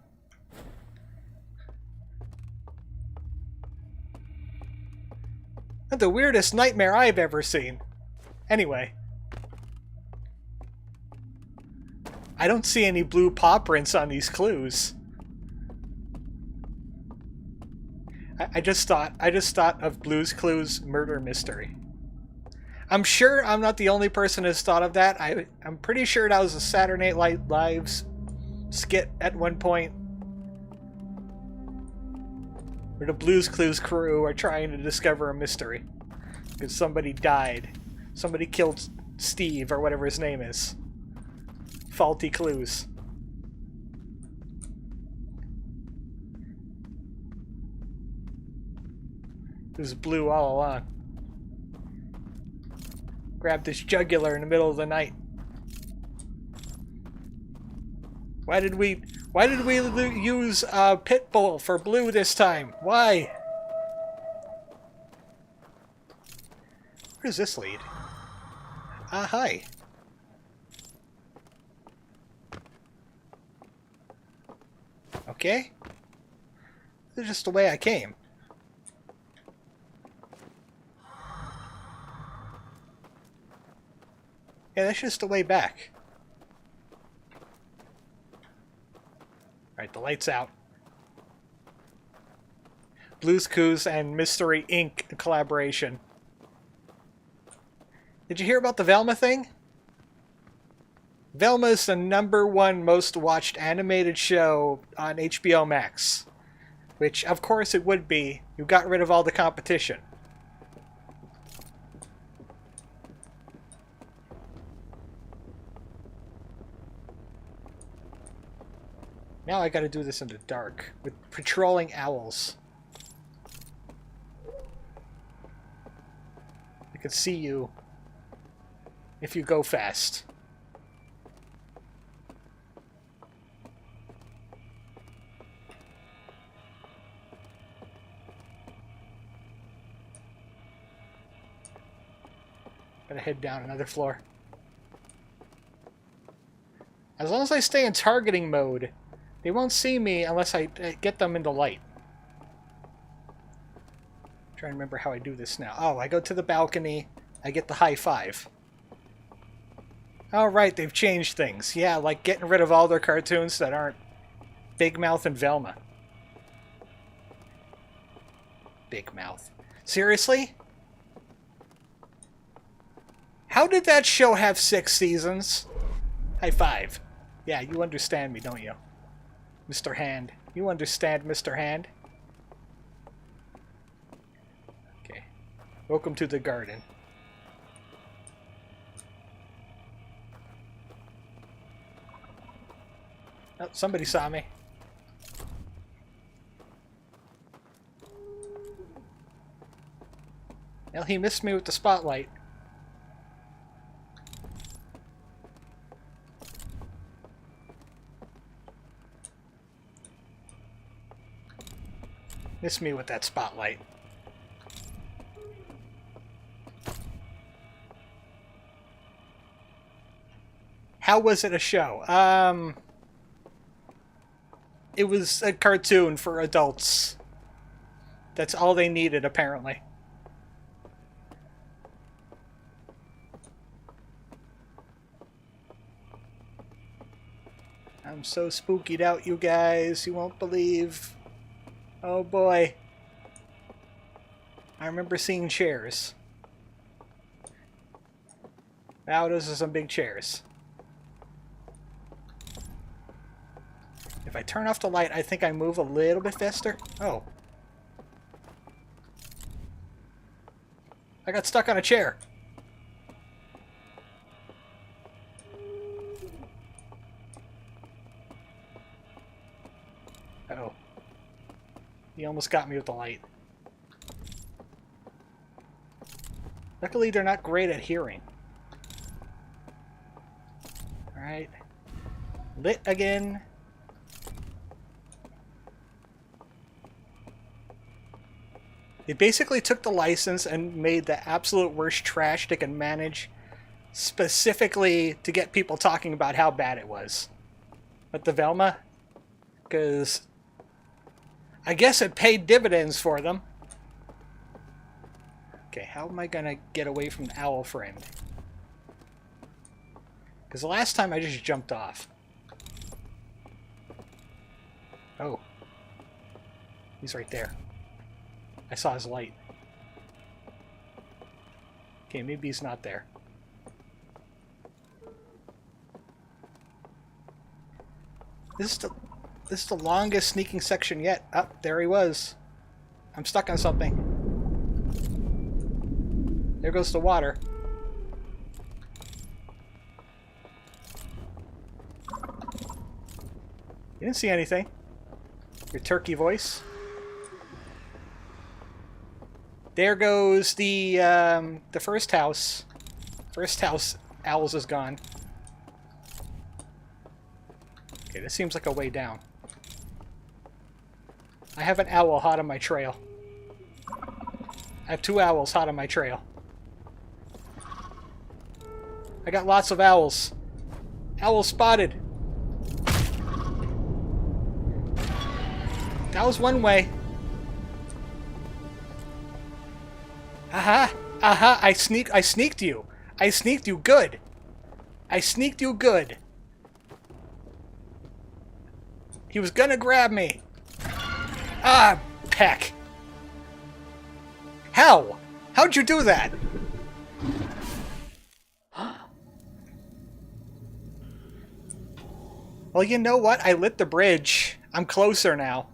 The weirdest nightmare I've ever seen. Anyway. I don't see any blue paw prints on these clues. I just thought of Blue's Clues murder mystery. I'm sure I'm not the only person who's thought of that. I'm pretty sure that was a Saturday Night Live's skit at one point. Where the Blue's Clues crew are trying to discover a mystery. Because somebody died. Somebody killed Steve, or whatever his name is. Faulty clues. It was Blue all along. Grabbed his jugular in the middle of the night. Why did we use Pitbull for Blue this time? Why? Where does this lead? Hi. Okay. This is just the way I came. Yeah, that's just the way back. Alright, the light's out. Blue's Clues and Mystery Inc. collaboration. Did you hear about the Velma thing? Velma is the #1 most watched animated show on HBO Max. Which, of course it would be. You got rid of all the competition. Now I gotta do this in the dark, with patrolling owls. I can see you if you go fast. Gotta head down another floor. As long as I stay in targeting mode, they won't see me unless I get them in the light. I'm trying to remember how I do this now. Oh, I go to the balcony, I get the high five. Oh, right, they've changed things. Yeah, like getting rid of all their cartoons that aren't Big Mouth and Velma. Big Mouth. Seriously? How did that show have 6 seasons? High five. Yeah, you understand me, don't you? Mr. Hand. You understand, Mr. Hand? Okay. Welcome to the garden. Oh, somebody saw me. Well, he missed me with the spotlight. Missed me with that spotlight. How was it a show? It was a cartoon for adults. That's all they needed, apparently. I'm so spookied out, you guys. You won't believe. Oh boy. I remember seeing chairs. Wow, those are some big chairs. If I turn off the light, I think I move a little bit faster. Oh. I got stuck on a chair. Uh-oh. He almost got me with the light. Luckily, they're not great at hearing. Alright. Lit again. They basically took the license and made the absolute worst trash they can manage, specifically to get people talking about how bad it was. But the Velma, because I guess it paid dividends for them. Okay, how am I gonna get away from the owl friend? Because the last time I just jumped off. Oh. He's right there. I saw his light. Okay, maybe he's not there. This is the longest sneaking section yet. Oh, there he was. I'm stuck on something. There goes the water. You didn't see anything. Your turkey voice. There goes the first house. First house, owls is gone. Okay, this seems like a way down. I have an owl hot on my trail. I have 2 owls hot on my trail. I got lots of owls. Owl spotted. That was one way. Aha! Aha! I sneaked you. I sneaked you good. I sneaked you good. He was gonna grab me. Ah, peck. How? How'd you do that? Well, you know what? I lit the bridge. I'm closer now.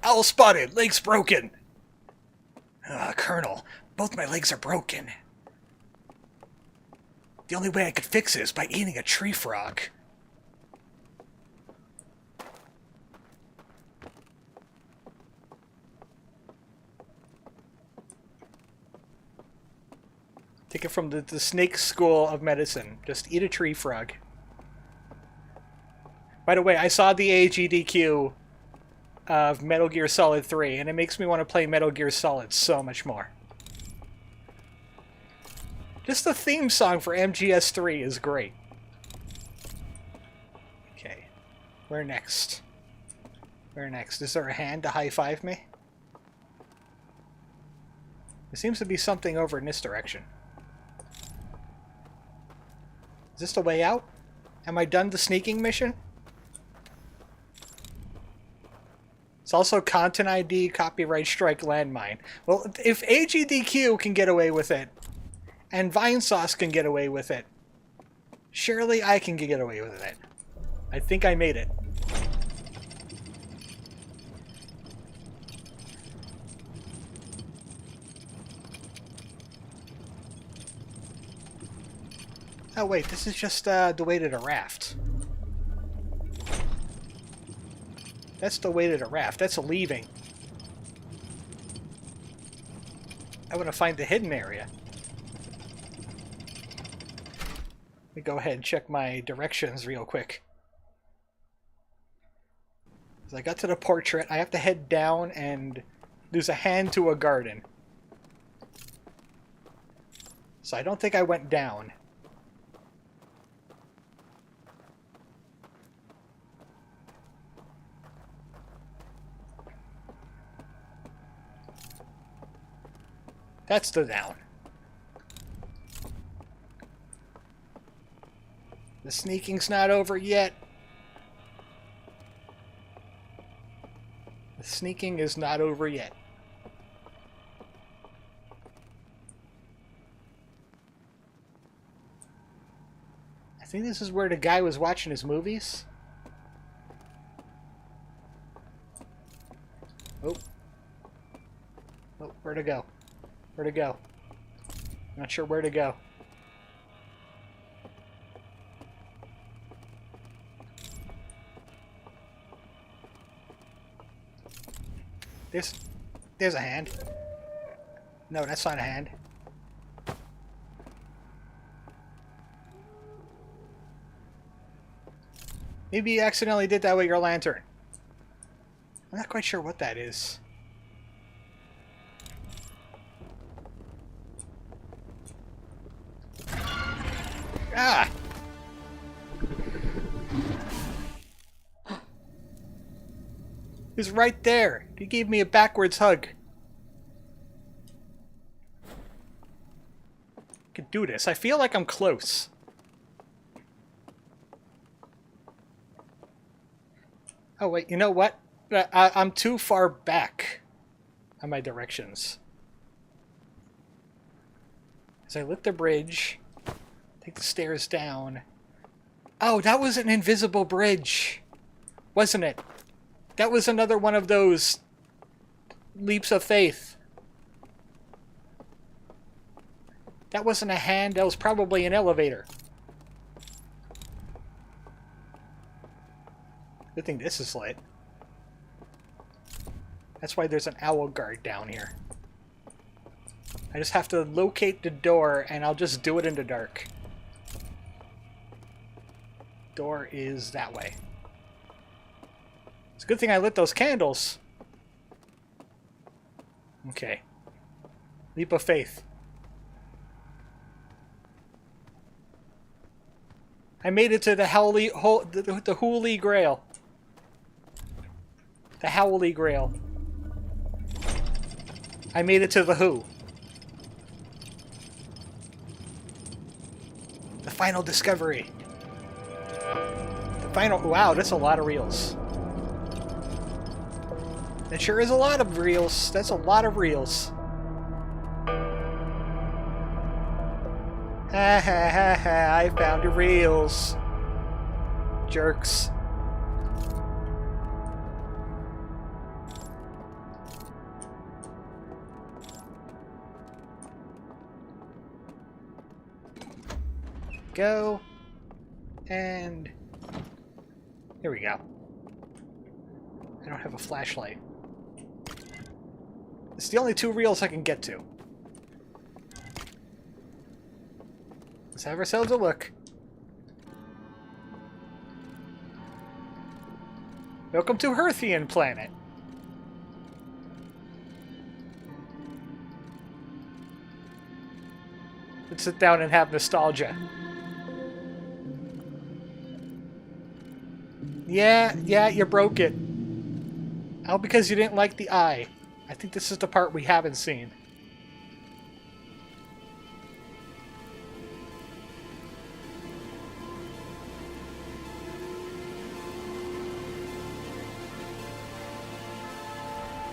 Owl spotted. Legs broken. Colonel, both my legs are broken. The only way I could fix it is by eating a tree frog. Take it from the snake school of medicine. Just eat a tree frog. By the way, I saw the AGDQ of Metal Gear Solid 3, and it makes me want to play Metal Gear Solid so much more. Just the theme song for MGS3 is great. Okay, where next? Where next? Is there a hand to high-five me? There seems to be something over in this direction. Is this the way out? Am I done the sneaking mission? It's also Content ID, Copyright Strike, Landmine. Well, if AGDQ can get away with it, and Vinesauce can get away with it, surely I can get away with it. I think I made it. Oh wait, this is just the way to the raft. That's the way to the raft. That's a leaving. I want to find the hidden area. Let me go ahead and check my directions real quick. As I got to the portrait, I have to head down and there's a hand to a garden. So I don't think I went down. That's the down. The sneaking's not over yet. The sneaking is not over yet. I think this is where the guy was watching his movies. Oh. Oh, where to go? Where to go? Not sure where to go. There's a hand. No, that's not a hand. Maybe you accidentally did that with your lantern. I'm not quite sure what that is. Ah! He's right there. He gave me a backwards hug. I could do this. I feel like I'm close. Oh wait, you know what? I'm too far back on my directions. As I lift the bridge, take the stairs down. Oh, that was an invisible bridge, wasn't it? That was another one of those leaps of faith. That wasn't a hand, that was probably an elevator. Good thing this is lit. That's why there's an owl guard down here. I just have to locate the door and I'll just do it in the dark. Door is that way. It's a good thing I lit those candles. Okay. Leap of faith. I made it to the Holy Grail. The Holy Grail. I made it to the Who. The final discovery. The final... Wow, that's a lot of reels. It sure is a lot of reels. That's a lot of reels. Ha ha ha ha, I found your reels. Jerks. Go. And... here we go. I don't have a flashlight. It's the only two reels I can get to. Let's have ourselves a look. Welcome to Hearthian Planet. Let's sit down and have nostalgia. Yeah, you broke it. All because you didn't like the eye. I think this is the part we haven't seen.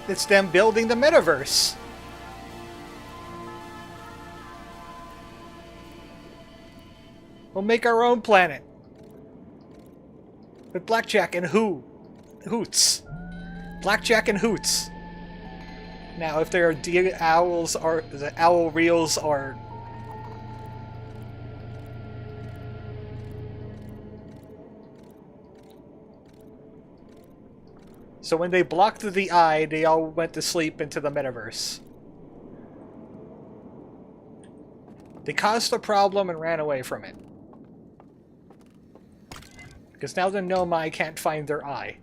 It's them building the metaverse. We'll make our own planet. With Blackjack and Hoots. Blackjack and Hoots. Now, if there are owls or the owl reels or... So when they blocked the eye, they all went to sleep into the metaverse. They caused a problem and ran away from it. Because now the Nomai can't find their eye.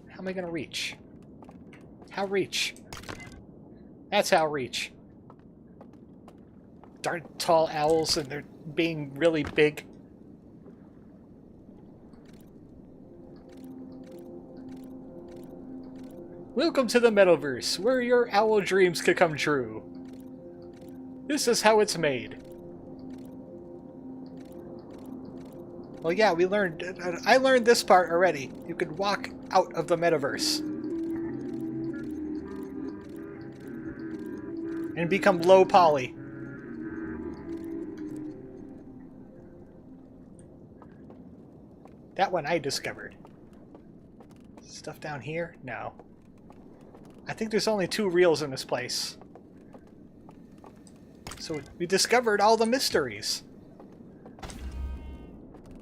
How am I gonna reach? How reach? That's how reach. Darn tall owls and they're being really big. Welcome to the Metaverse, where your owl dreams could come true. This is how it's made. Well, yeah, I learned this part already. You could walk out of the metaverse. And become low poly. That one I discovered. Stuff down here? No. I think there's only 2 reels in this place. So we discovered all the mysteries.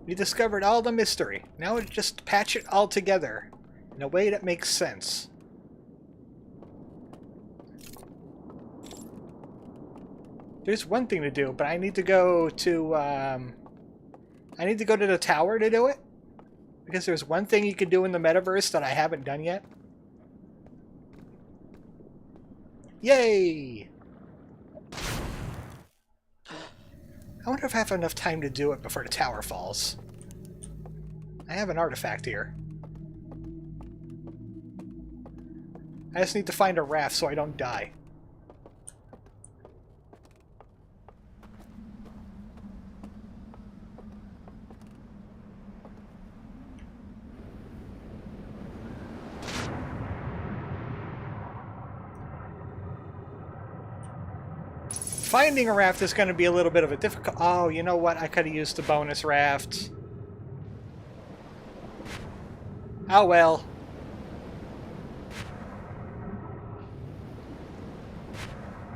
We discovered all the mystery. Now we just patch it all together in a way that makes sense. There's one thing to do, but I need to go to the tower to do it. Because there's one thing you can do in the metaverse that I haven't done yet. Yay! I wonder if I have enough time to do it before the tower falls. I have an artifact here. I just need to find a raft so I don't die. Finding a raft is going to be a little bit of a difficult... Oh, you know what? I could have used the bonus raft. Oh well.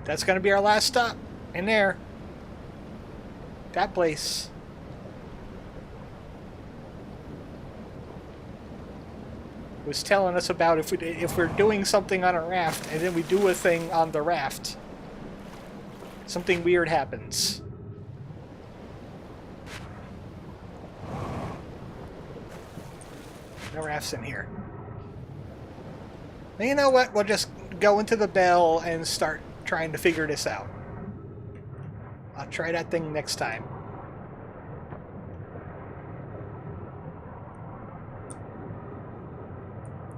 That's going to be our last stop. In there. That place. It was telling us about if we're doing something on a raft and then we do a thing on the raft. Something weird happens. No rafts in here. Now, you know what? We'll just go into the bell and start trying to figure this out. I'll try that thing next time.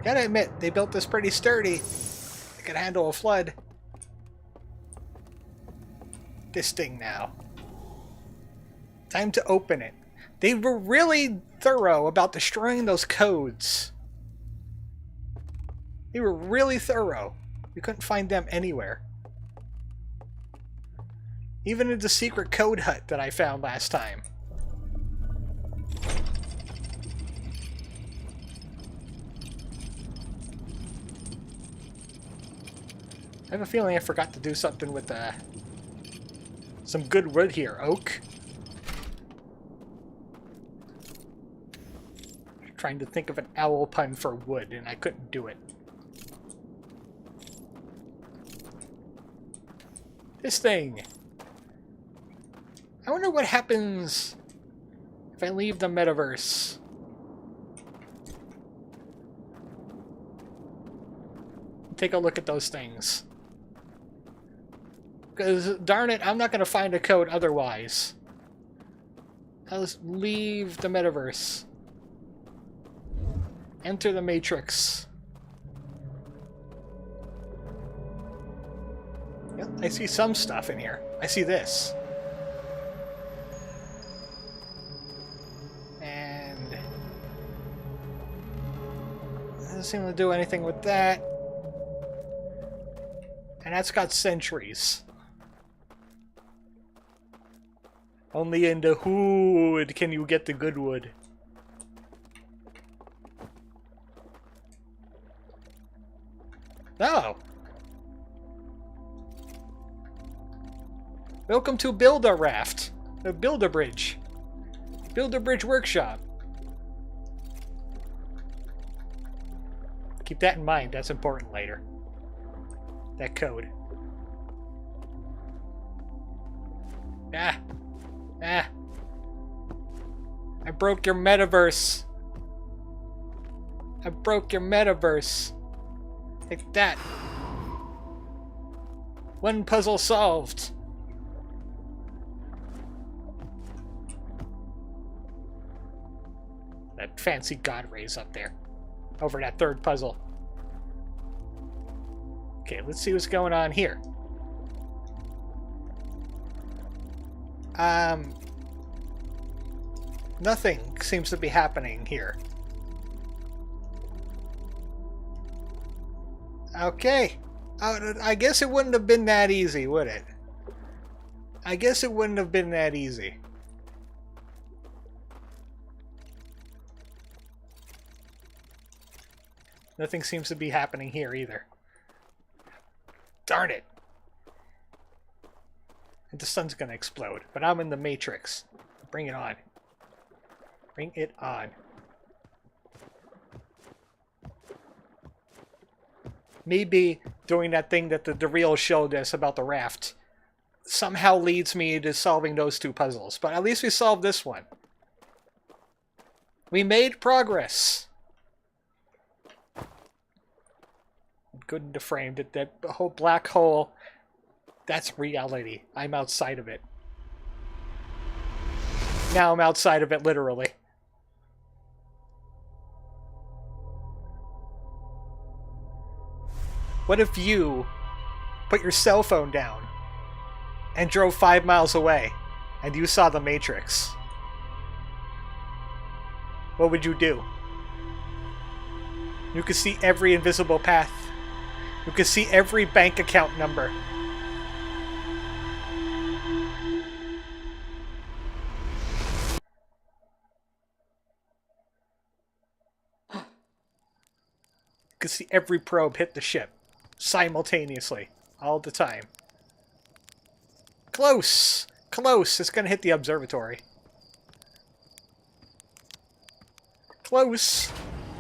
Gotta admit, they built this pretty sturdy. It could handle a flood. This thing now. Time to open it. They were really thorough about destroying those codes. They were really thorough. You couldn't find them anywhere. Even in the secret code hut that I found last time. I have a feeling I forgot to do something with some good wood here. Oak. Trying to think of an owl pun for wood, and I couldn't do it. This thing. I wonder what happens if I leave the metaverse. Take a look at those things. Because, darn it, I'm not going to find a code otherwise. I'll just leave the metaverse. Enter the matrix. Yep, I see some stuff in here. I see this. And... doesn't seem to do anything with that. And that's got sentries. Only in the hood can you get the good wood. Oh. Welcome to Build a Raft. Build a Bridge. Build a Bridge Workshop. Keep that in mind. That's important later. That code. Ah. Ah. I broke your metaverse. I broke your metaverse. Take that. One puzzle solved. That fancy god rays up there. Over that third puzzle. Okay, let's see what's going on here. Nothing seems to be happening here. Okay. I guess it wouldn't have been that easy, would it? I guess it wouldn't have been that easy. Nothing seems to be happening here either. Darn it! And the sun's gonna explode, but I'm in the Matrix. Bring it on. Bring it on. Maybe doing that thing that the reel showed us about the raft somehow leads me to solving those two puzzles. But at least we solved this one. We made progress. Good in the frame. That whole black hole, that's reality. I'm outside of it. Now I'm outside of it, literally. What if you put your cell phone down and drove 5 miles away and you saw the Matrix? What would you do? You could see every invisible path. You could see every bank account number. You could see every probe hit the ship. Simultaneously. All the time. Close! Close! It's gonna hit the observatory. Close!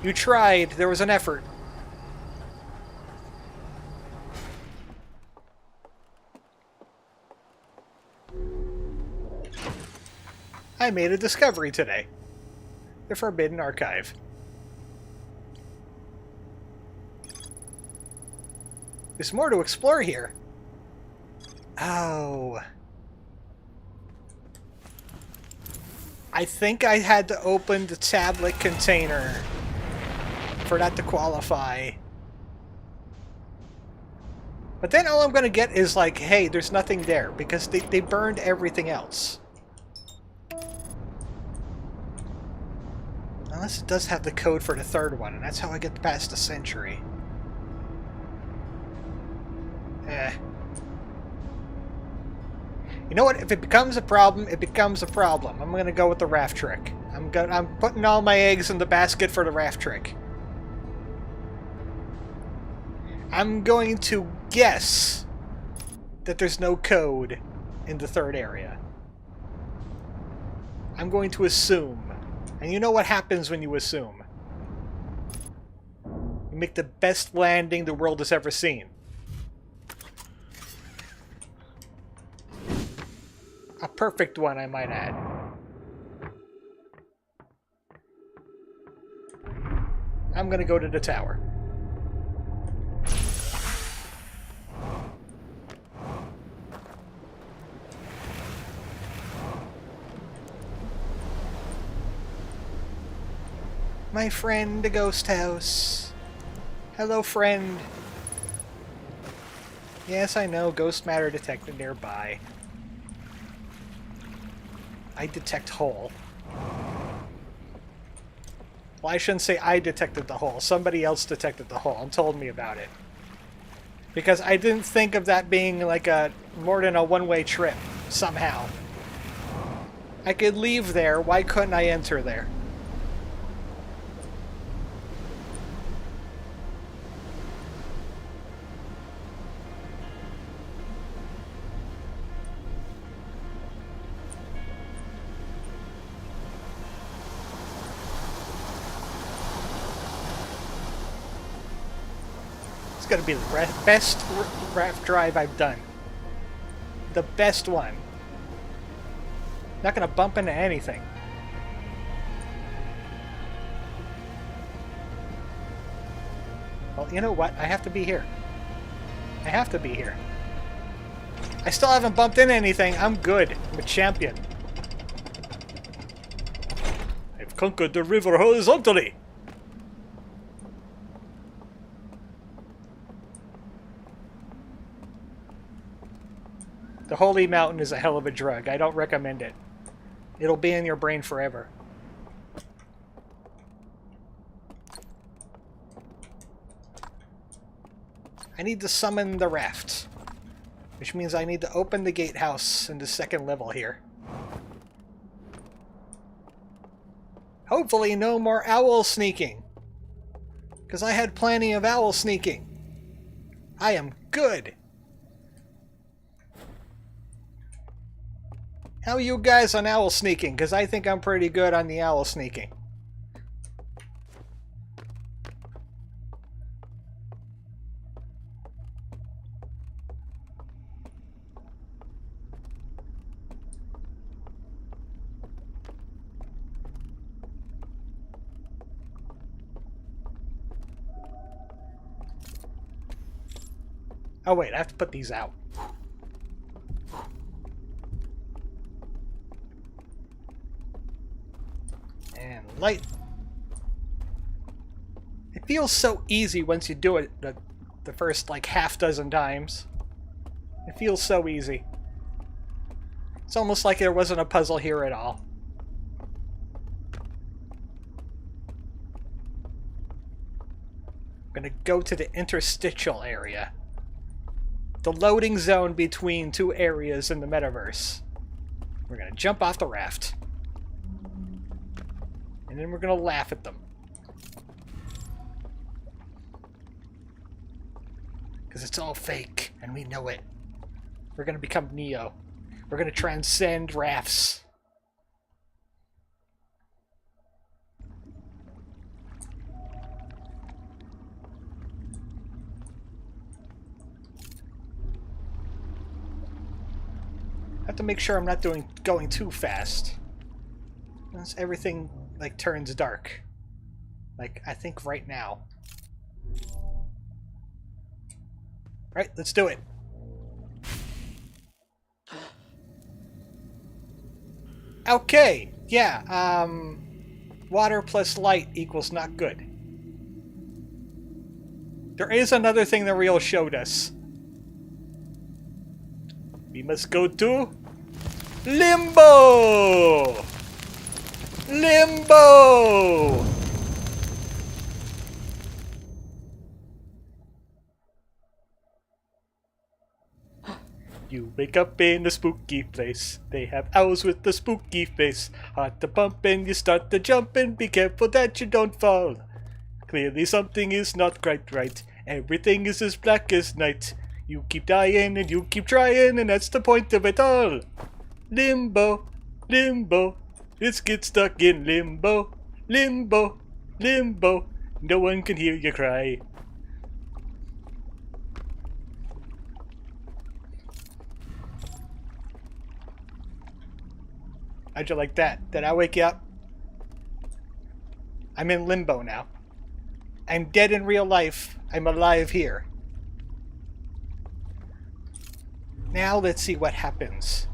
You tried. There was an effort. I made a discovery today. The Forbidden Archive. There's more to explore here. Oh. I think I had to open the tablet container for that to qualify. But then all I'm going to get is like, hey, there's nothing there because they burned everything else. Unless it does have the code for the third one, and that's how I get past the century. You know what? If it becomes a problem, it becomes a problem. I'm gonna go with the raft trick. I'm putting all my eggs in the basket for the raft trick. I'm going to guess that there's no code in the third area. I'm going to assume. And you know what happens when you assume. You make the best landing the world has ever seen. A perfect one, I might add. I'm gonna go to the tower. My friend, the ghost house. Hello, friend. Yes, I know, ghost matter detected nearby. I detect hole. Well, I shouldn't say I detected the hole. Somebody else detected the hole and told me about it. Because I didn't think of that being like a more than a one-way trip, somehow. I could leave there, why couldn't I enter there? Gonna be the best raft drive I've done. The best one. Not gonna bump into anything. Well, you know what? I have to be here. I have to be here. I still haven't bumped into anything. I'm good. I'm a champion. I've conquered the river horizontally. The Holy Mountain is a hell of a drug. I don't recommend it. It'll be in your brain forever. I need to summon the raft. Which means I need to open the gatehouse in the second level here. Hopefully no more owl sneaking. Because I had plenty of owl sneaking. I am good. How are you guys on owl sneaking? Because I think I'm pretty good on the owl sneaking. Oh wait, I have to put these out. And light. It feels so easy once you do it the first like half dozen times. It feels so easy. It's almost like there wasn't a puzzle here at all. I'm gonna go to the interstitial area. The loading zone between two areas in the metaverse. We're gonna jump off the raft. And then we're gonna laugh at them. Because it's all fake, and we know it. We're gonna become Neo. We're gonna transcend rafts. I have to make sure I'm not going too fast. Once everything like turns dark. Like I think right now. Right, let's do it. Okay, yeah, water plus light equals not good. There is another thing the reel showed us. We must go to Limbo! Limbo! You wake up in a spooky place. They have owls with a spooky face. Heart to pump and you start to jump and be careful that you don't fall. Clearly something is not quite right. Everything is as black as night. You keep dying and you keep trying and that's the point of it all. Limbo, limbo, let's get stuck in limbo. Limbo, limbo, no one can hear you cry. How'd you like that? Did I wake you up? I'm in limbo now. I'm dead in real life. I'm alive here. Now let's see what happens.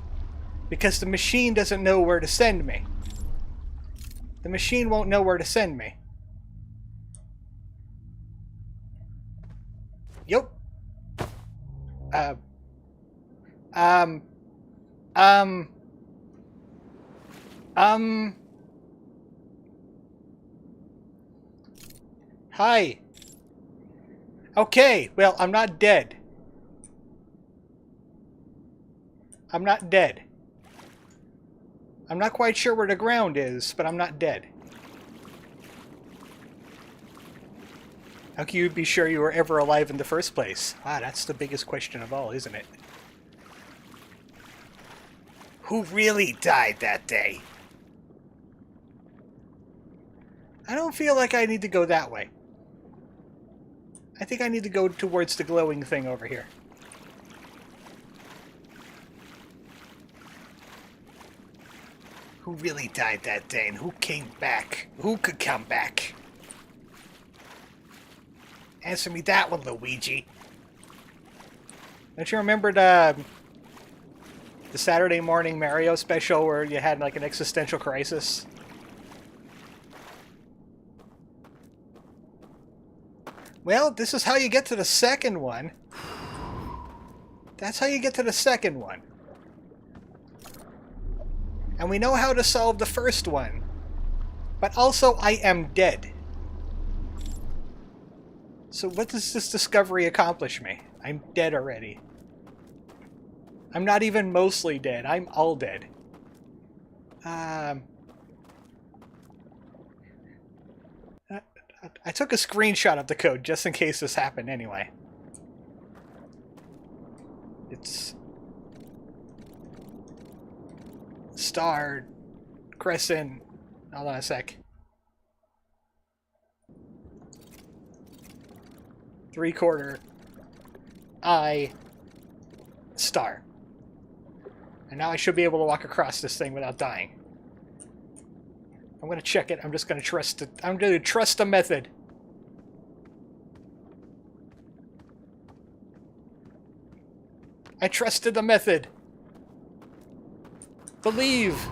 Because the machine doesn't know where to send me. The machine won't know where to send me. Yup. Hi. Okay, well, I'm not dead. I'm not dead. I'm not quite sure where the ground is, but I'm not dead. How can you be sure you were ever alive in the first place? Ah, that's the biggest question of all, isn't it? Who really died that day? I don't feel like I need to go that way. I think I need to go towards the glowing thing over here. Who really died that day and who came back? Who could come back? Answer me that one, Luigi. Don't you remember the Saturday morning Mario special where you had like an existential crisis? Well, this is how you get to the second one. That's how you get to the second one. And we know how to solve the first one. But also, I am dead. So what does this discovery accomplish me? I'm dead already. I'm not even mostly dead. I'm all dead. I took a screenshot of the code just in case this happened anyway. It's star, crescent, hold on a sec. 3/4 I star. And now I should be able to walk across this thing without dying. I'm gonna check it. I'm just gonna trust it. I'm gonna trust the method. I trusted the method. Believe.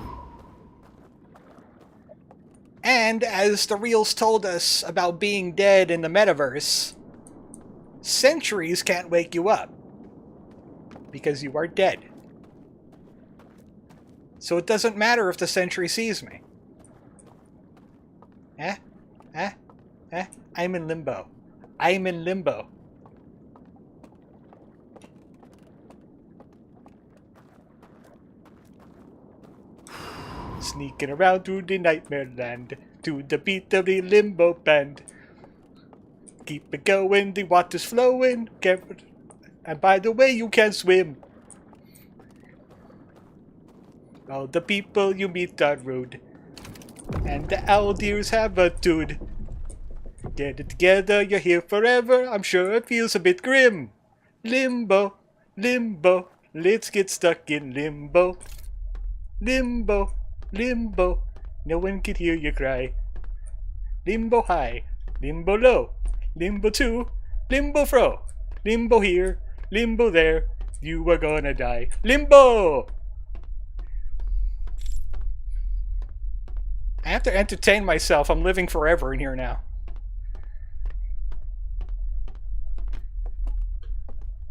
And as the reels told us about being dead in the metaverse, sentries can't wake you up because you are dead. So it doesn't matter if the sentry sees me. I'm in limbo. I'm in limbo. Sneaking around through the nightmare land to the beat of the limbo band. Keep it going, the water's flowing. And by the way, you can swim. All the people you meet are rude. And the Owldeers have a dude. Get it together, you're here forever. I'm sure it feels a bit grim. Limbo, limbo, let's get stuck in limbo. Limbo, limbo, no one can hear you cry. Limbo high, limbo low, limbo to, limbo fro, limbo here, limbo there, you are gonna die. Limbo! I have to entertain myself. I'm living forever in here now.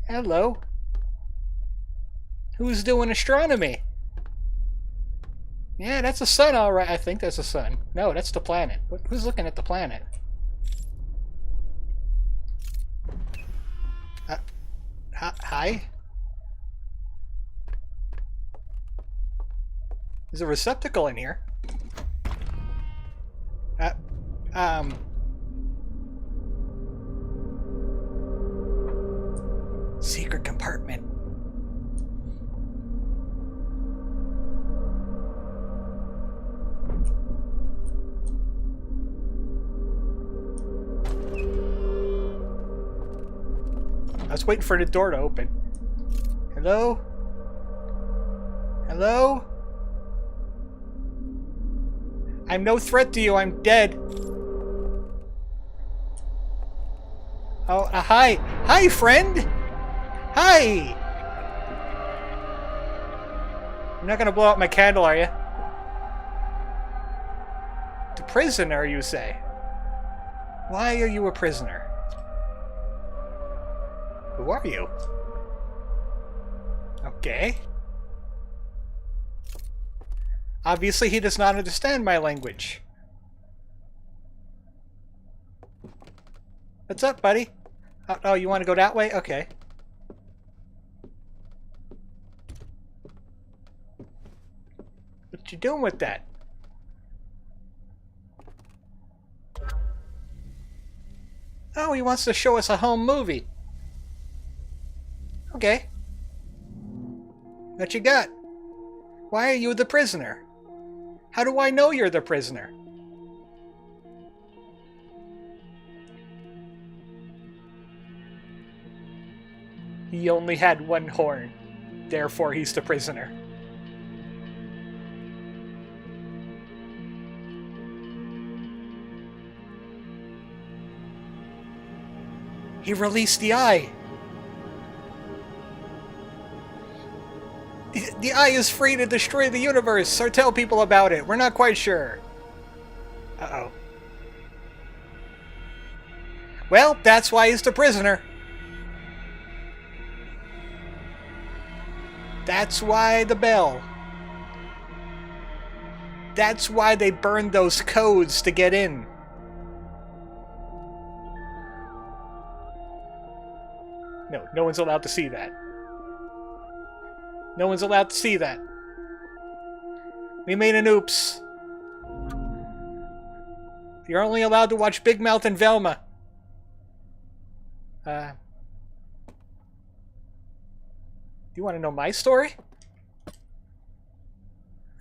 Hello? Who's doing astronomy? Yeah, that's the sun, alright. I think that's the sun. No, that's the planet. Who's looking at the planet? Hi? There's a receptacle in here. Secret compartment. I was waiting for the door to open. Hello? Hello? I'm no threat to you, I'm dead. Oh, hi. Hi, friend! Hi! You're not gonna blow out my candle, are you? The prisoner, you say? Why are you a prisoner? Who are you? Okay. Obviously, he does not understand my language. What's up, buddy? Oh, you want to go that way? Okay. What you doing with that? Oh, he wants to show us a home movie. Okay. What you got? Why are you the prisoner? How do I know you're the prisoner? He only had one horn. Therefore, he's the prisoner. He released the eye. The eye is free to destroy the universe, or tell people about it. We're not quite sure. Uh-oh. Well, that's why he's the prisoner. That's why the bell. That's why they burned those codes to get in. No, no one's allowed to see that. No one's allowed to see that. We made an oops. You're only allowed to watch Big Mouth and Velma. Do you want to know my story?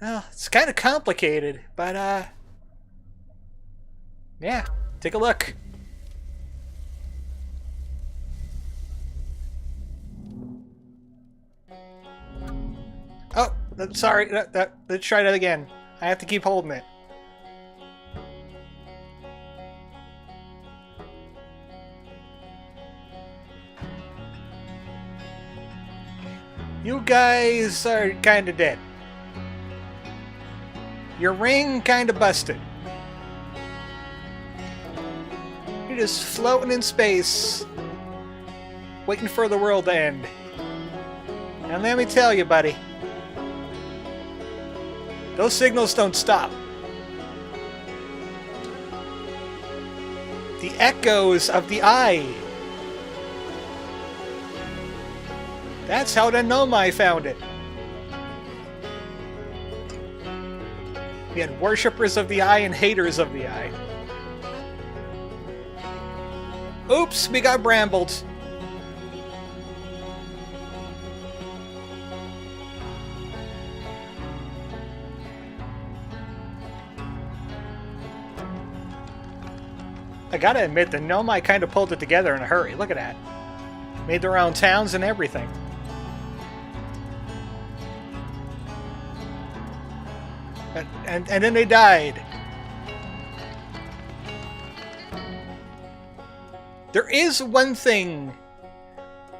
Well, it's kind of complicated, but, yeah, take a look. Oh, sorry, let's try that again. I have to keep holding it. You guys are kinda dead. Your ring kinda busted. You're just floating in space, waiting for the world to end. And let me tell you, buddy, those signals don't stop. The echoes of the eye. That's how the Nomai found it. We had worshippers of the eye and haters of the eye. Oops, we got brambled. I gotta admit, the Nomai kind of pulled it together in a hurry. Look at that. Made their own towns and everything. And then they died. There is one thing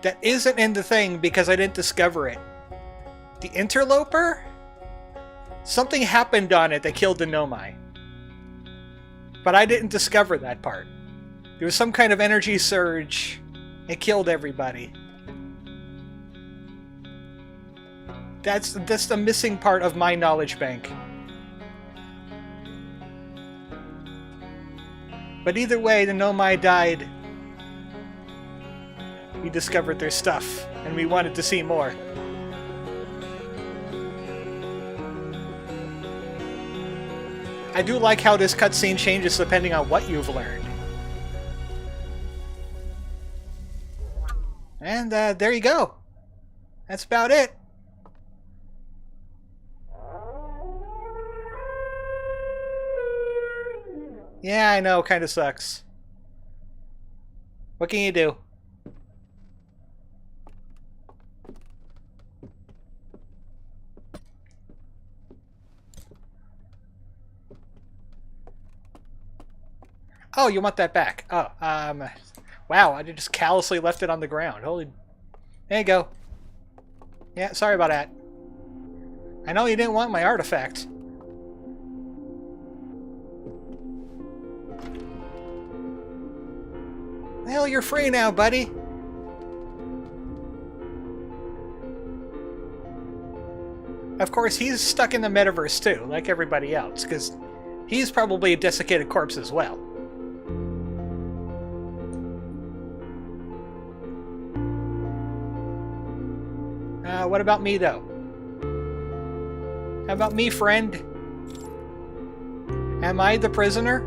that isn't in the thing because I didn't discover it. The interloper? Something happened on it that killed the Nomai. But I didn't discover that part. There was some kind of energy surge. It killed everybody. That's the missing part of my knowledge bank. But either way, the Nomai died. We discovered their stuff, and we wanted to see more. I do like how this cutscene changes depending on what you've learned. And there you go. That's about it. Yeah, I know, kinda sucks. What can you do? Oh, you want that back. Oh, wow, I just callously left it on the ground. Holy... There you go. Yeah, sorry about that. I know you didn't want my artifact. Well, you're free now, buddy. Of course, he's stuck in the metaverse too, like everybody else, because he's probably a desiccated corpse as well. What about me, though? How about me, friend? Am I the prisoner?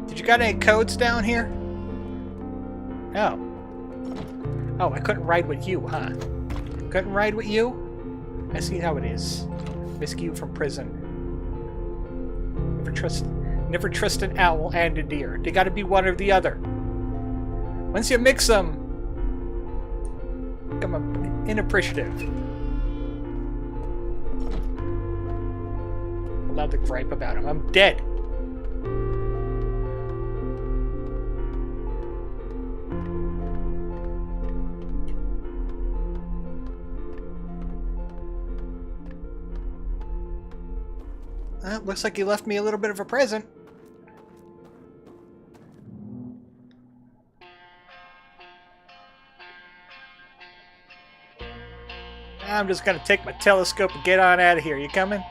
Did you got any codes down here? Oh. Oh, I couldn't ride with you, huh? Couldn't ride with you? I see how it is. Rescue from prison. Never trust an owl and a deer. They gotta be one or the other. Once you mix them, become inappreciative. Allowed to gripe about him. I'm dead. Looks like you left me a little bit of a present. I'm just gonna take my telescope and get on out of here. You coming?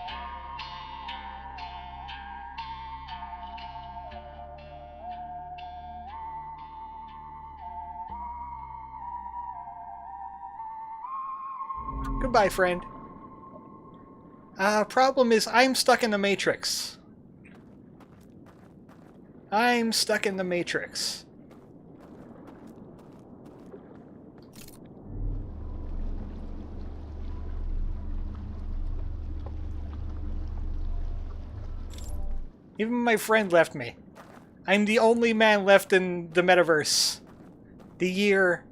Goodbye, friend. Problem is, I'm stuck in the Matrix. I'm stuck in the Matrix. Even my friend left me. I'm the only man left in the metaverse. The year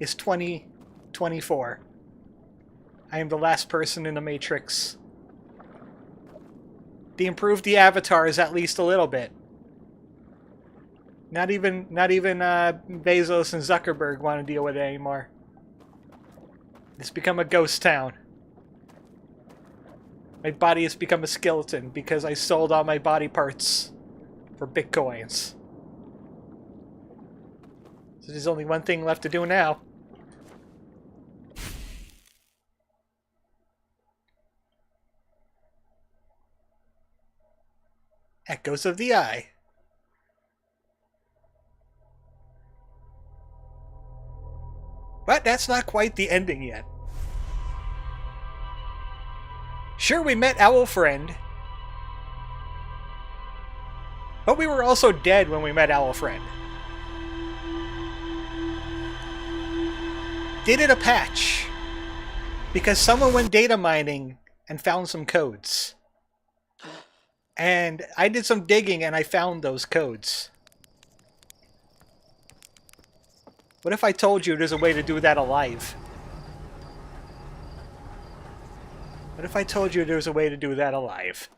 is 2024. I am the last person in the Matrix. They improved the avatars at least a little bit. Not even Bezos and Zuckerberg want to deal with it anymore. It's become a ghost town. My body has become a skeleton because I sold all my body parts for bitcoins. So there's only one thing left to do now. Echoes of the Eye. But that's not quite the ending yet. Sure, we met Owl Friend. But we were also dead when we met Owl Friend. They did a patch. Because someone went data mining and found some codes. And I did some digging and I found those codes. What if I told you there's a way to do that alive? What if I told you there's a way to do that alive?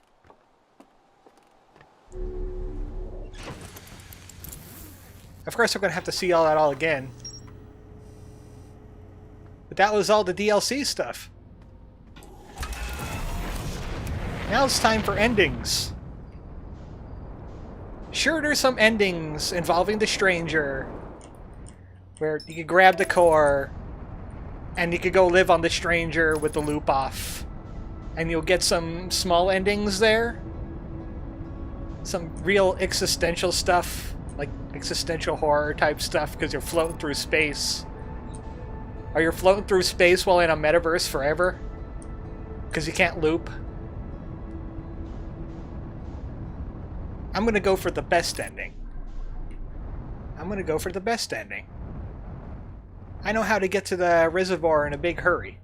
Of course I'm going to have to see all that all again. But that was all the DLC stuff. Now it's time for endings. Sure, there's some endings involving the stranger, where you could grab the core, and you could go live on the stranger with the loop off. And you'll get some small endings there. Some real existential stuff, like existential horror type stuff, because you're floating through space. Or you're floating through space while in a metaverse forever, because you can't loop. I'm gonna go for the best ending. I'm gonna go for the best ending. I know how to get to the reservoir in a big hurry.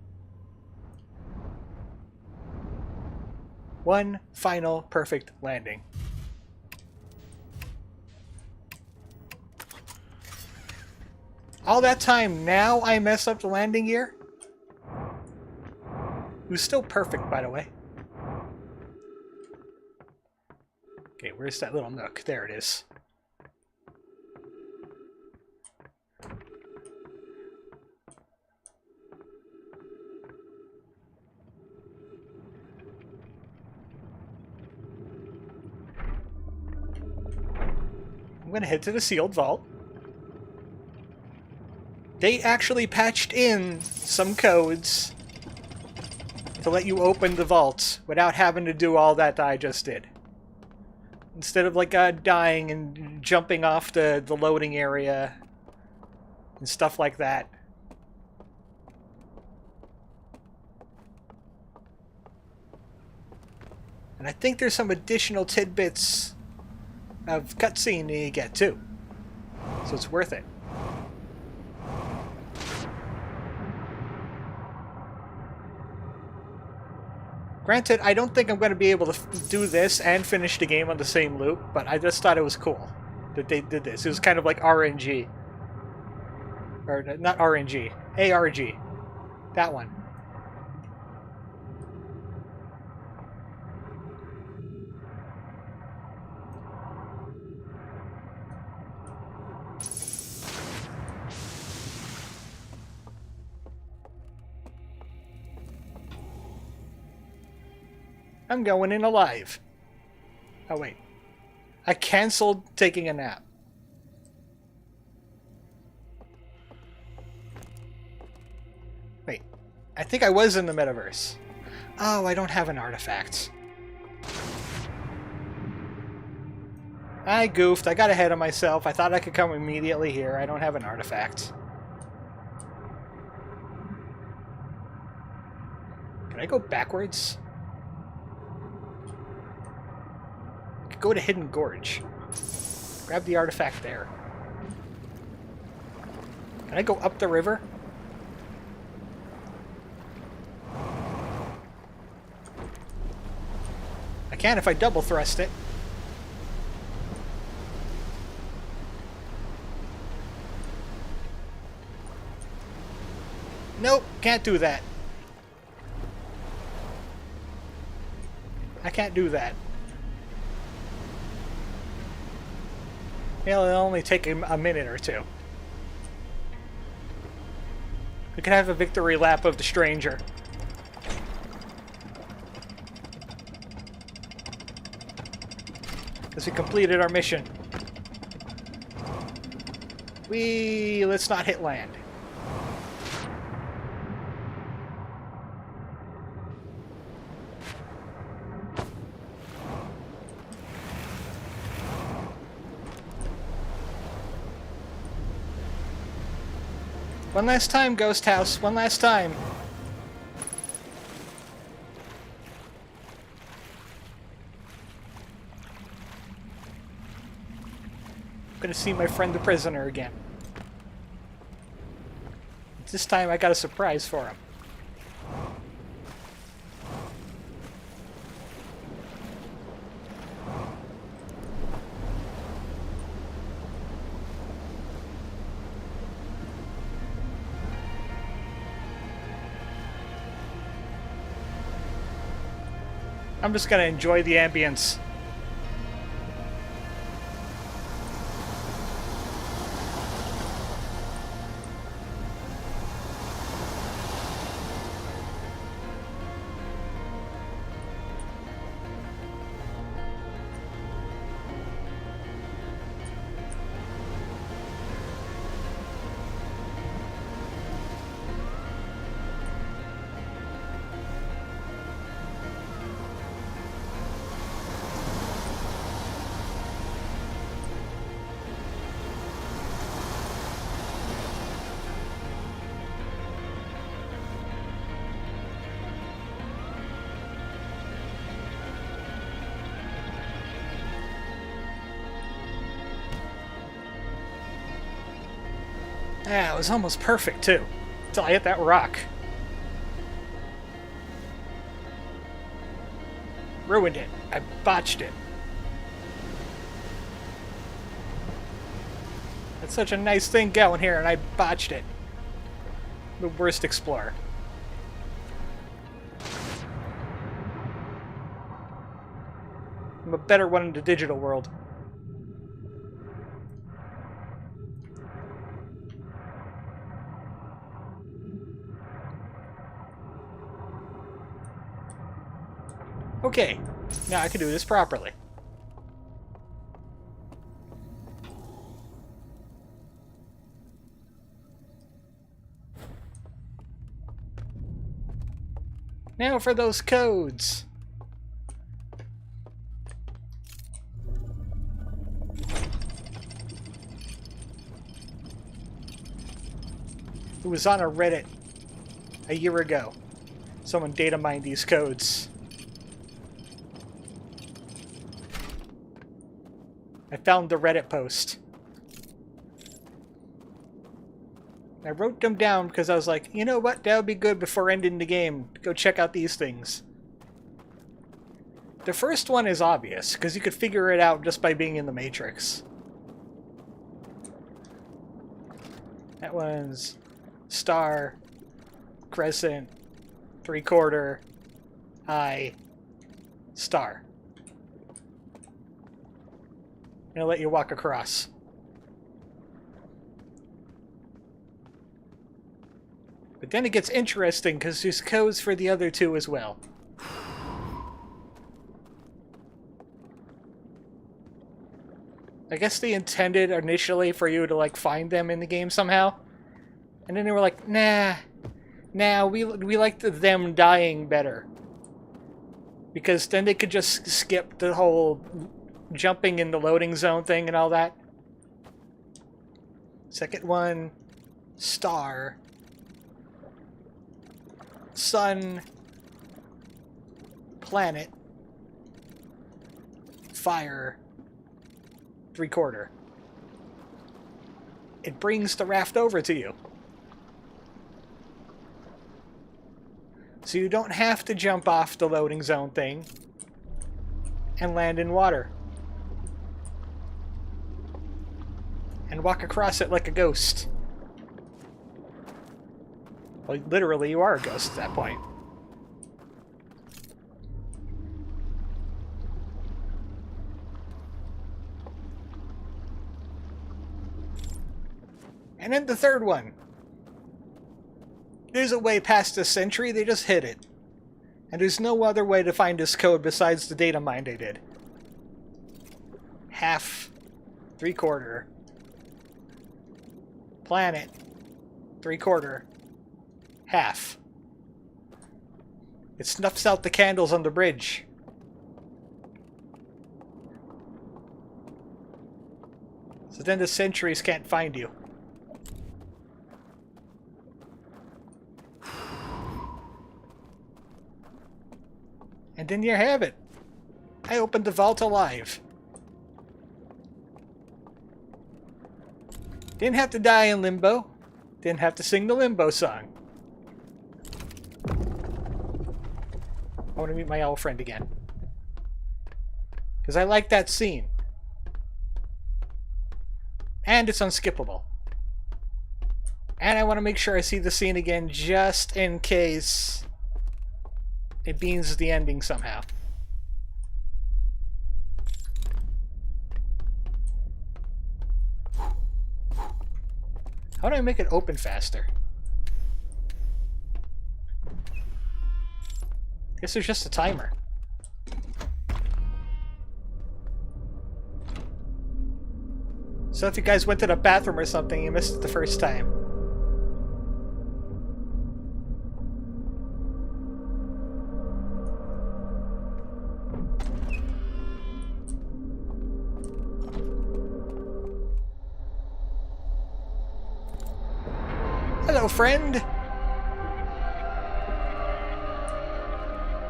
One final perfect landing. All that time, now I mess up the landing gear? It was still perfect, by the way. Okay, where's that little nook? There it is. I'm gonna head to the sealed vault. They actually patched in some codes to let you open the vault without having to do all that I just did. Instead of like dying and jumping off the loading area and stuff like that. And I think there's some additional tidbits of cutscene you get too. So it's worth it. Granted, I don't think I'm going to be able to do this and finish the game on the same loop, but I just thought it was cool that they did this. It was kind of like RNG. Or, not RNG. ARG. That one. I'm going in alive. Oh, wait. I canceled taking a nap. Wait. I think I was in the metaverse. Oh, I don't have an artifact. I goofed. I got ahead of myself. I thought I could come immediately here. I don't have an artifact. Can I go backwards? could go to Hidden Gorge. Grab the artifact there. Can I go up the river? I can if I double thrust it. Nope, can't do that. I can't do that. It'll only take a minute or two. We can have a victory lap of the stranger. Because we completed our mission. Let's not hit land. One last time, Ghost House. One last time. I'm gonna see my friend the prisoner again. This time I got a surprise for him. I'm just gonna enjoy the ambience. Ah, it was almost perfect, too. Until I hit that rock. Ruined it. I botched it. That's such a nice thing going here, and I botched it. The worst explorer. I'm a better one in the digital world. Okay, now I can do this properly. Now for those codes. It was on a Reddit a year ago. Someone data mined these codes. I found the Reddit post. I wrote them down because I was like, you know what, that would be good before ending the game. Go check out these things. The first one is obvious, because you could figure it out just by being in the Matrix. That one's star, crescent, three-quarter, eye, star. I'm gonna let you walk across. But then it gets interesting because there's codes for the other two as well. I guess they intended initially for you to like find them in the game somehow. And then they were like, nah, we like them dying better. Because then they could just skip the whole jumping in the loading zone thing and all that. Second one, star, sun, planet, fire 3/4. It brings the raft over to you. So you don't have to jump off the loading zone thing and land in water. And walk across it like a ghost. Well, literally, you are a ghost at that point. And then the third one. There's a way past this sentry, they just hid it. And there's no other way to find this code besides the data mine they did. Half, 3/4. Planet, 3/4. Half. It snuffs out the candles on the bridge. So then the sentries can't find you. And then you have it. I opened the vault alive. Didn't have to die in Limbo. Didn't have to sing the Limbo song. I want to meet my owl friend again. Because I like that scene. And it's unskippable. And I want to make sure I see the scene again just in case it means the ending somehow. How do I make it open faster? Guess there's just a timer. So if you guys went to the bathroom or something, you missed it the first time. Hello, friend!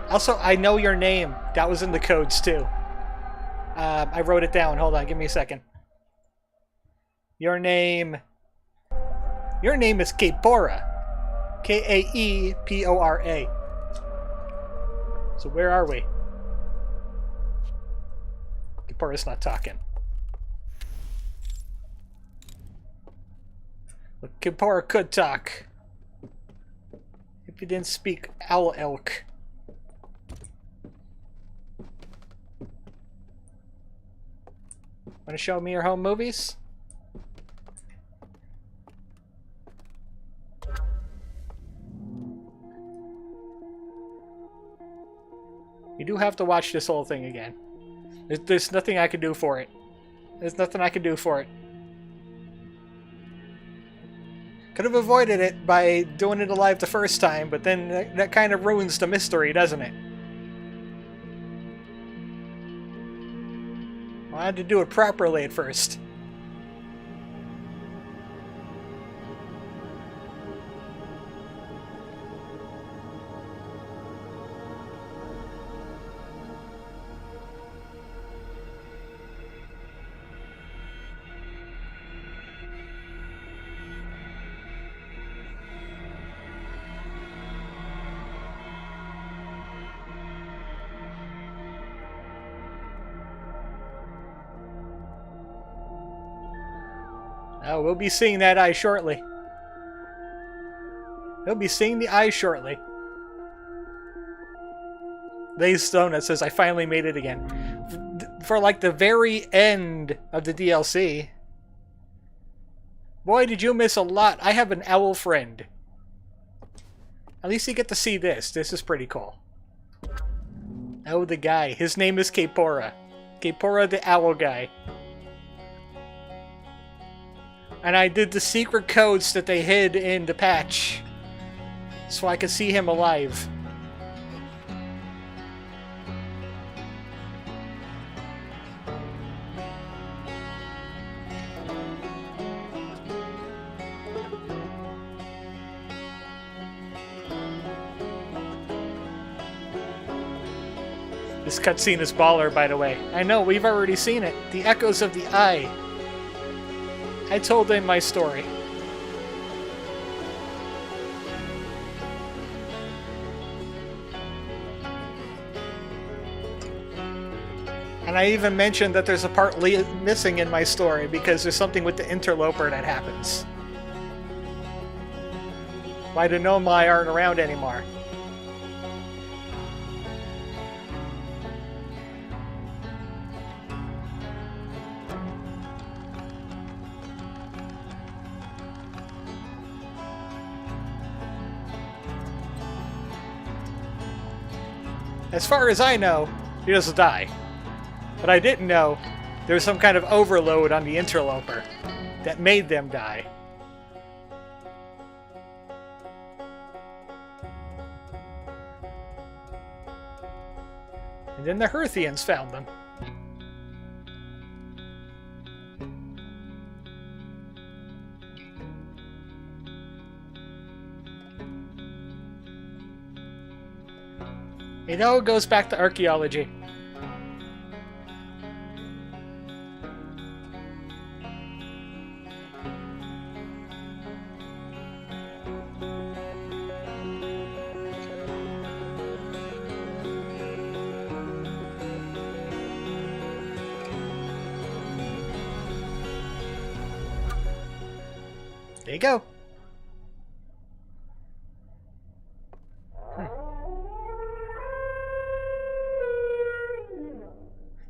Also, I know your name. That was in the codes, too. I wrote it down. Hold on, give me a second. Your name... Your name is Kaepora. K-A-E-P-O-R-A. So where are we? Kaepora's not talking. Look, Kaepora could talk. If you didn't speak owl elk. Want to show me your home movies? You do have to watch this whole thing again. There's nothing I can do for it. There's nothing I can do for it. Could have avoided it by doing it alive the first time, but then that kind of ruins the mystery, doesn't it? I had to do it properly at first. Oh, we'll be seeing that eye shortly. We'll be seeing the eye shortly. Lays Stone that says, I finally made it again. For like the very end of the DLC. Boy, did you miss a lot. I have an owl friend. At least you get to see this. This is pretty cool. Oh, the guy. His name is Kaepora. Kaepora the owl guy. And I did the secret codes that they hid in the patch. So I could see him alive. This cutscene is baller, by the way. I know, we've already seen it. The Echoes of the Eye. I told them my story. And I even mentioned that there's a part missing in my story because there's something with the interloper that happens. Why the Nomai aren't around anymore. As far as I know, he doesn't die. But I didn't know there was some kind of overload on the interloper that made them die. And then the Herthians found them. It all goes back to archaeology. There you go.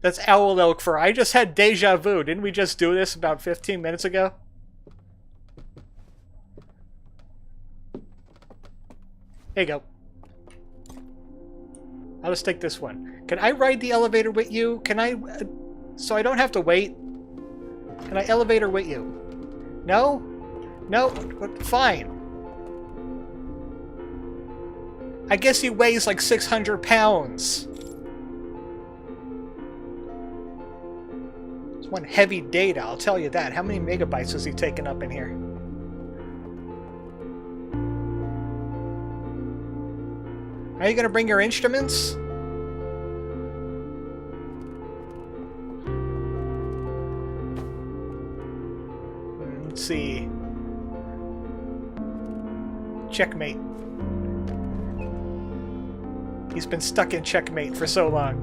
That's Owl Elk Fur. I just had deja vu. Didn't we just do this about 15 minutes ago? There you go. I'll just take this one. Can I ride the elevator with you? Can I... so I don't have to wait? Can I elevator with you? No? No? Fine. I guess he weighs like 600 pounds. It's one heavy data, I'll tell you that. How many megabytes has he taken up in here? Are you going to bring your instruments? Let's see. Checkmate. He's been stuck in checkmate for so long.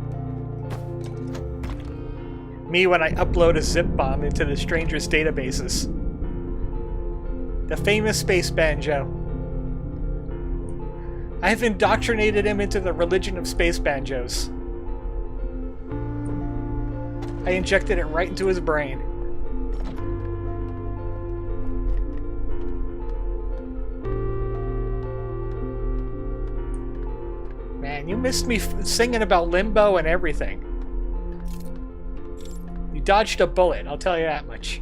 Me when I upload a zip bomb into the stranger's databases. The famous space banjo. I've indoctrinated him into the religion of space banjos. I injected it right into his brain. Man, you missed me singing about Limbo and everything. You dodged a bullet, I'll tell you that much.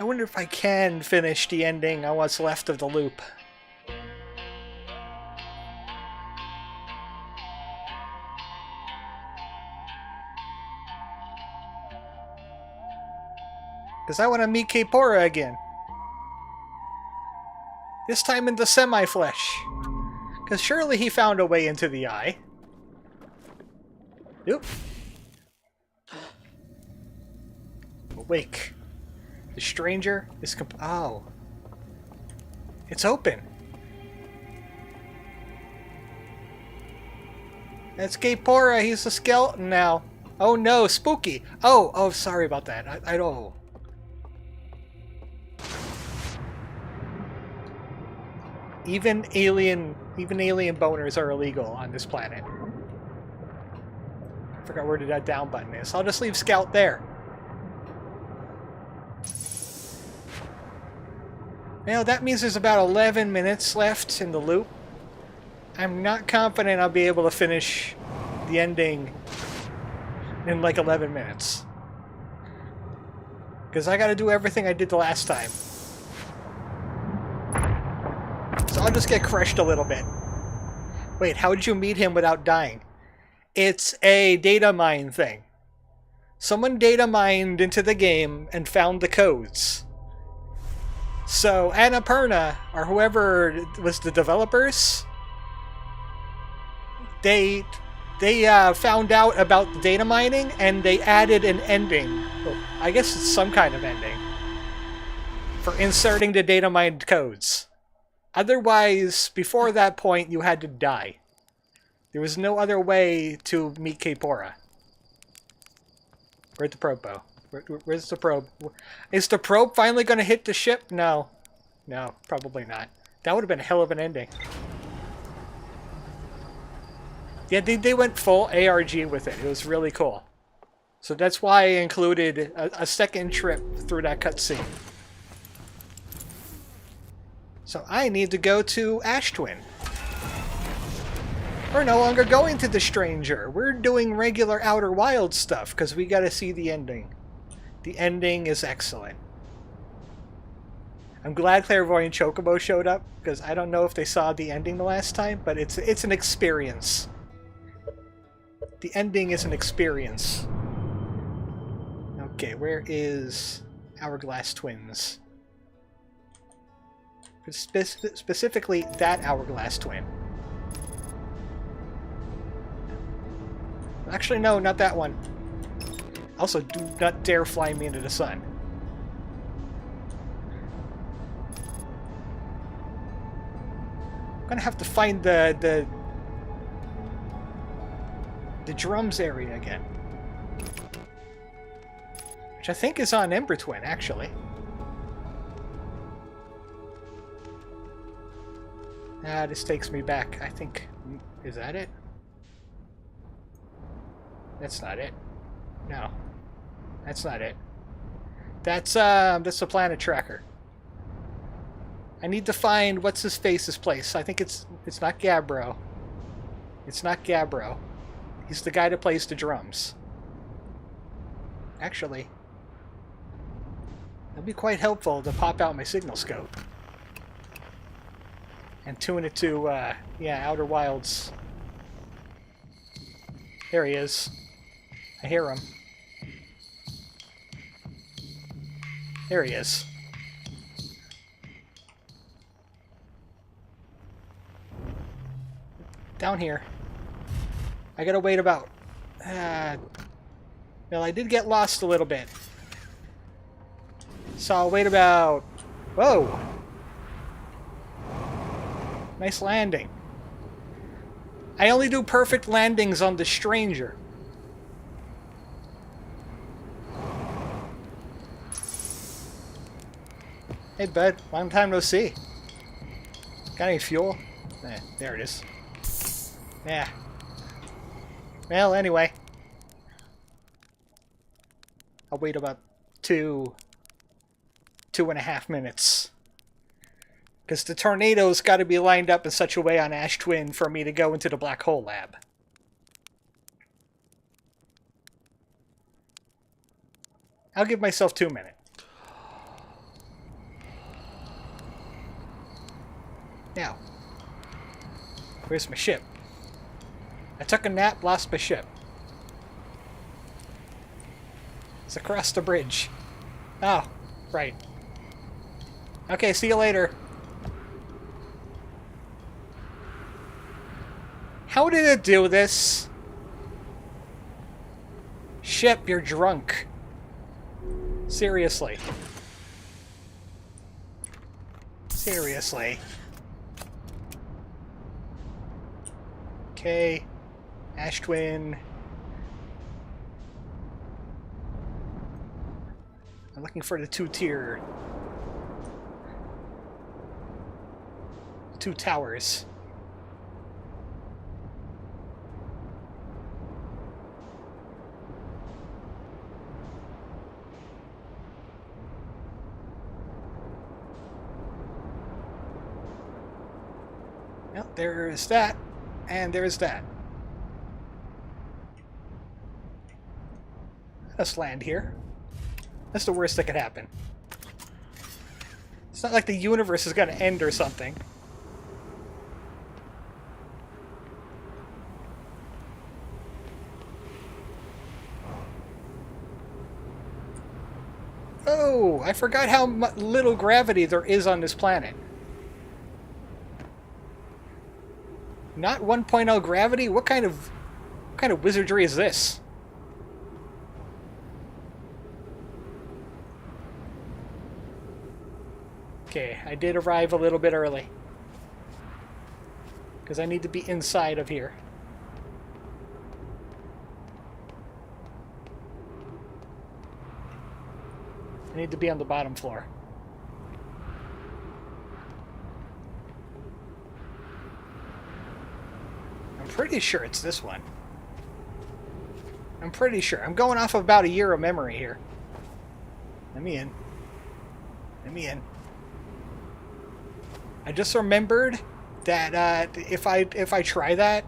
I wonder if I can finish the ending on what's left of the loop. Because I want to meet Kapora again. This time in the semi-flesh. Because surely he found a way into the eye. Oop. Awake. The stranger is oh. It's open. That's Kapora. He's a skeleton now. Oh no, spooky. Oh, sorry about that. I don't. Even alien boners are illegal on this planet. I forgot where that down button is. I'll just leave Scout there. Well, that means there's about 11 minutes left in the loop. I'm not confident I'll be able to finish the ending in like 11 minutes. Because I gotta do everything I did the last time. So I'll just get crushed a little bit. Wait, how did you meet him without dying? It's a data mine thing. Someone data mined into the game and found the codes. So Annapurna, or whoever was the developers, they found out about the data mining and they added an ending. Well, I guess it's some kind of ending for inserting the data mined codes. Otherwise, before that point, you had to die. There was no other way to meet Kapora. Where'd the probe go? Where's the probe? Is the probe finally going to hit the ship? No. No, probably not. That would have been a hell of an ending. Yeah, they went full ARG with it. It was really cool. So that's why I included a second trip through that cutscene. So I need to go to Ash Twin. We're no longer going to the Stranger. We're doing regular Outer Wilds stuff because we got to see the ending. The ending is excellent. I'm glad Clairvoyant Chocobo showed up because I don't know if they saw the ending the last time, but it's an experience. The ending is an experience. Okay, where is Hourglass Twins? Specifically, that Hourglass Twin. Actually, no, not that one. Also, do not dare fly me into the sun. I'm gonna have to find the drums area again. Which I think is on Ember Twin, actually. Ah, this takes me back. I think... Is that it? That's not it. No. That's not it. That's the planet tracker. I need to find what's his face's place. I think it's not Gabbro. It's not Gabbro. He's the guy that plays the drums. Actually, that'd be quite helpful to pop out my signal scope and tune it to yeah, Outer Wilds. There he is. I hear him. There he is. Down here. I gotta wait about... well, I did get lost a little bit. So I'll wait about... Whoa! Nice landing. I only do perfect landings on the Stranger. Hey, bud. Long time no see. Got any fuel? There it is. Yeah. Well, anyway. I'll wait about 2.5 minutes. Because the tornado's got to be lined up in such a way on Ash Twin for me to go into the black hole lab. I'll give myself 2 minutes. Now, where's my ship? I took a nap, lost my ship. It's across the bridge. Oh, right. Okay, see you later. How did it do this? Ship, you're drunk. Seriously. Seriously. Okay. Ash Twin. I'm looking for the 2-tier. 2 towers. Well, there's that. And there's that. Let's land here. That's the worst that could happen. It's not like the universe is going to end or something. Oh! Oh, I forgot how little gravity there is on this planet. Not 1.0 gravity? What kind of wizardry is this? Okay, I did arrive a little bit early. Because I need to be inside of here. I need to be on the bottom floor. I'm pretty sure it's this one. I'm pretty sure. I'm going off of about a year of memory here. Let me in. Let me in. I just remembered that if I try that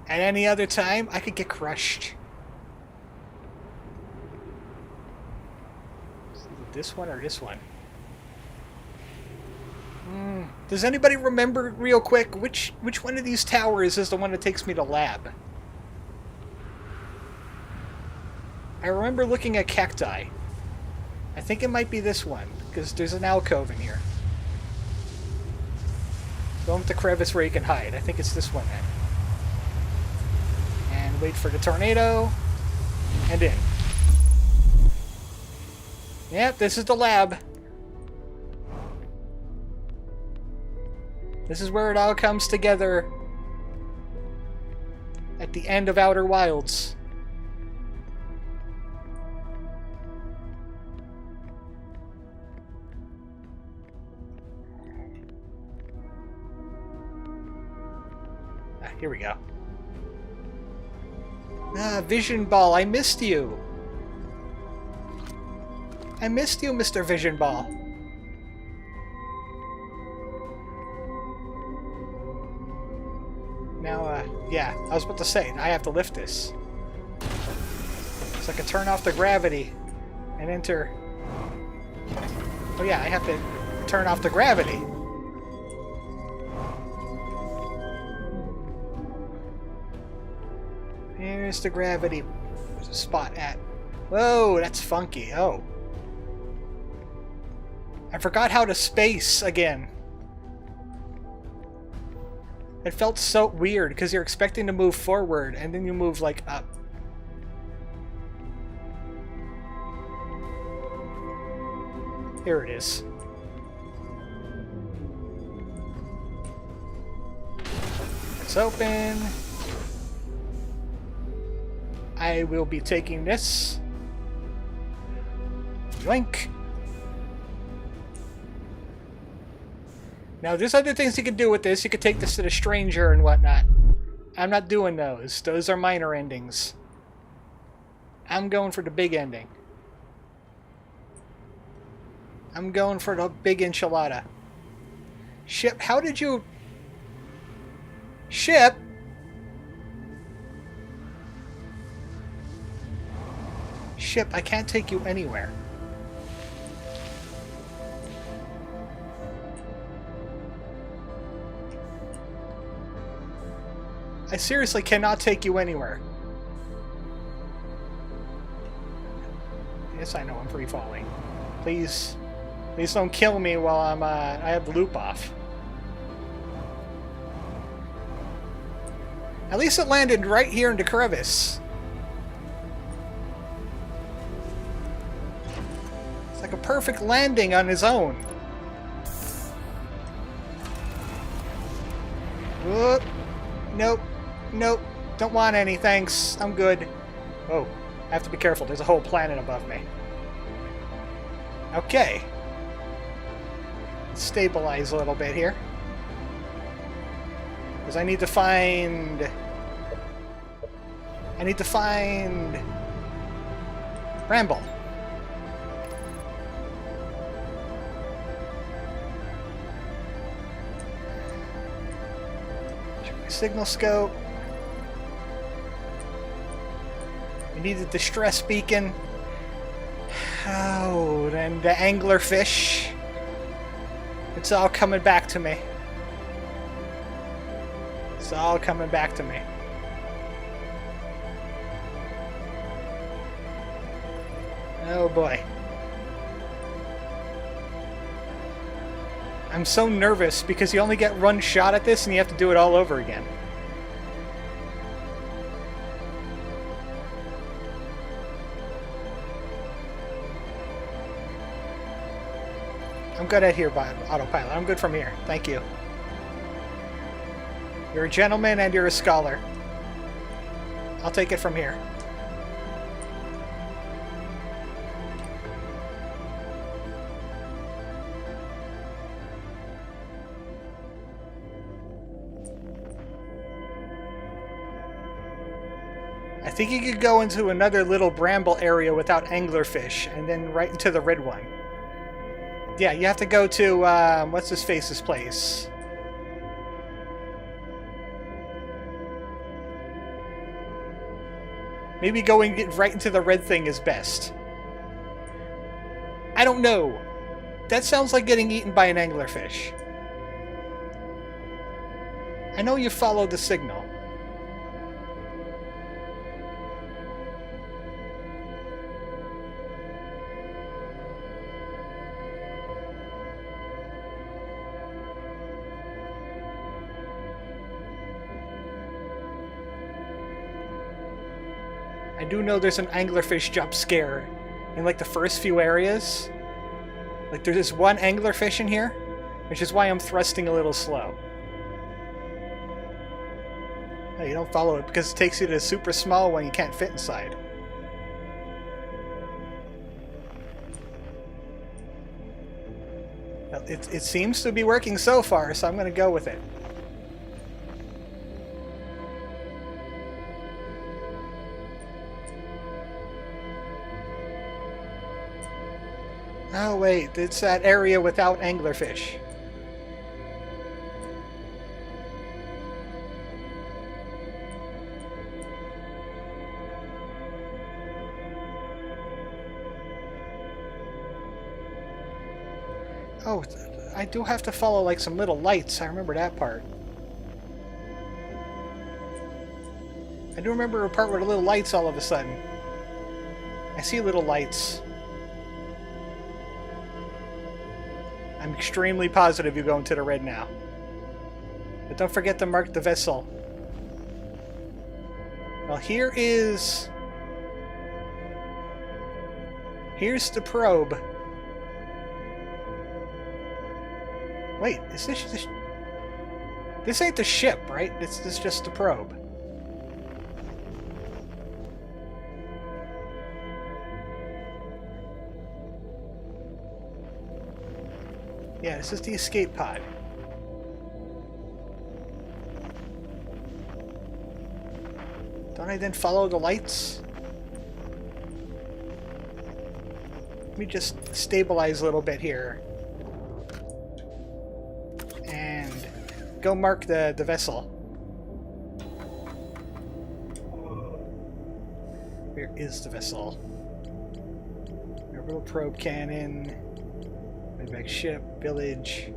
at any other time, I could get crushed. This one or this one? Does anybody remember real quick which one of these towers is the one that takes me to lab? I remember looking at cacti. I think it might be this one because there's an alcove in here. Go with the crevice where you can hide. I think it's this one then. And wait for the tornado. And in. Yep, this is the lab. This is where it all comes together at the end of Outer Wilds. Here we go. Vision Ball, I missed you. I missed you, Mr. Vision Ball. Now, yeah, I was about to say, I have to lift this. So I can turn off the gravity and enter... Oh yeah, I have to turn off the gravity. Here's the gravity. Where's the spot at? Whoa, that's funky. Oh. I forgot how to space again. It felt so weird because you're expecting to move forward and then you move like up. Here it is. It's open. I will be taking this. Yoink. Now, there's other things you can do with this. You could take this to the stranger and whatnot. I'm not doing those. Those are minor endings. I'm going for the big ending. I'm going for the big enchilada. Ship, how did you... Ship? Ship, I can't take you anywhere. I seriously cannot take you anywhere. Yes, I know I'm free falling. Please don't kill me while I have the loop off. At least it landed right here in the crevice. It's like a perfect landing on his own. Whoop. Nope. Nope. Don't want any, thanks. I'm good. Oh, I have to be careful. There's a whole planet above me. Okay. Let's stabilize a little bit here. Because I need to find... Bramble. Check my signal scope. We need the distress beacon. Oh, and the anglerfish. It's all coming back to me. It's all coming back to me. Oh boy. I'm so nervous because you only get one shot at this and you have to do it all over again. I'm good at here by autopilot. I'm good from here. Thank you. You're a gentleman and you're a scholar. I'll take it from here. I think you could go into another little bramble area without anglerfish, and then right into the red one. Yeah, you have to go to, what's his face's place? Maybe going right into the red thing is best. I don't know. That sounds like getting eaten by an anglerfish. I know you followed the signal. I do know there's an anglerfish jump scare in like the first few areas. Like there's one anglerfish in here, which is why I'm thrusting a little slow. No, you don't follow it because it takes you to a super small one you can't fit inside. Well, it seems to be working so far, so I'm going to go with it. Oh wait, it's that area without anglerfish. Oh, I do have to follow like some little lights. I remember that part. I do remember a part with the little lights all of a sudden. I see little lights. I'm extremely positive you go into the red now. But don't forget to mark the vessel. Well, here's the probe. Wait, is this this ain't the ship, right? This is just the probe. Yeah, this is the escape pod. Don't I then follow the lights? Let me just stabilize a little bit here. And go mark the vessel. Where is the vessel? Orbital probe cannon. Back ship, village,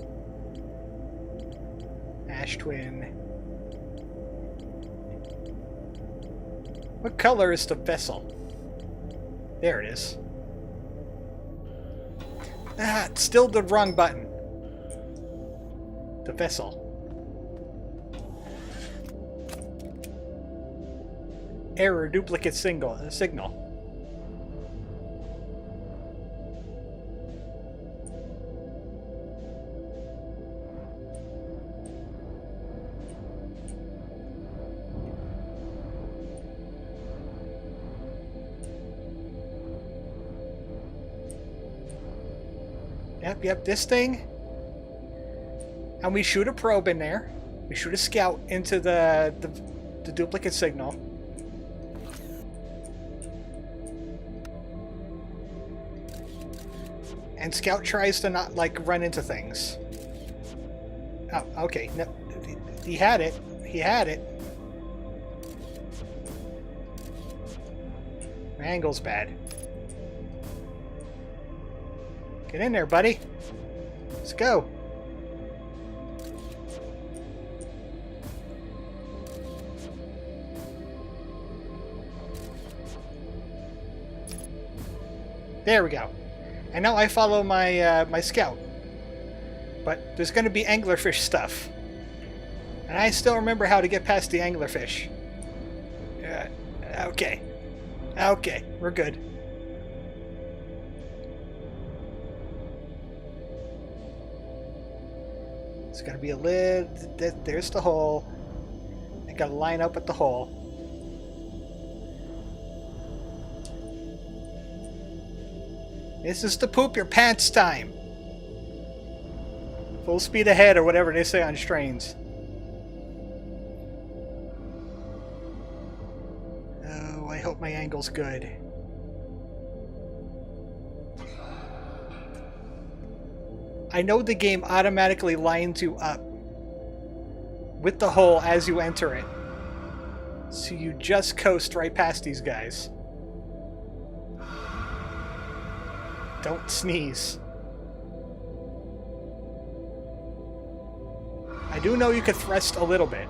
ash twin. What color is the vessel? There it is. Ah, it's still the wrong button. The vessel. Error, duplicate signal. Yep, this thing. And we shoot a probe in there. We shoot a scout into the duplicate signal. And Scout tries to not, like, run into things. Oh, okay. No, he had it. He had it. My angle's bad. Get in there, buddy. Let's go. There we go. And now I follow my my scout. But there's going to be anglerfish stuff. And I still remember how to get past the anglerfish. Okay. Okay, we're good. It's going to be a lid. There's the hole. I got to line up at the hole. This is the poop your pants time. Full speed ahead or whatever they say on trains. Oh, I hope my angle's good. I know the game automatically lines you up with the hole as you enter it. So you just coast right past these guys. Don't sneeze. I do know you could thrust a little bit.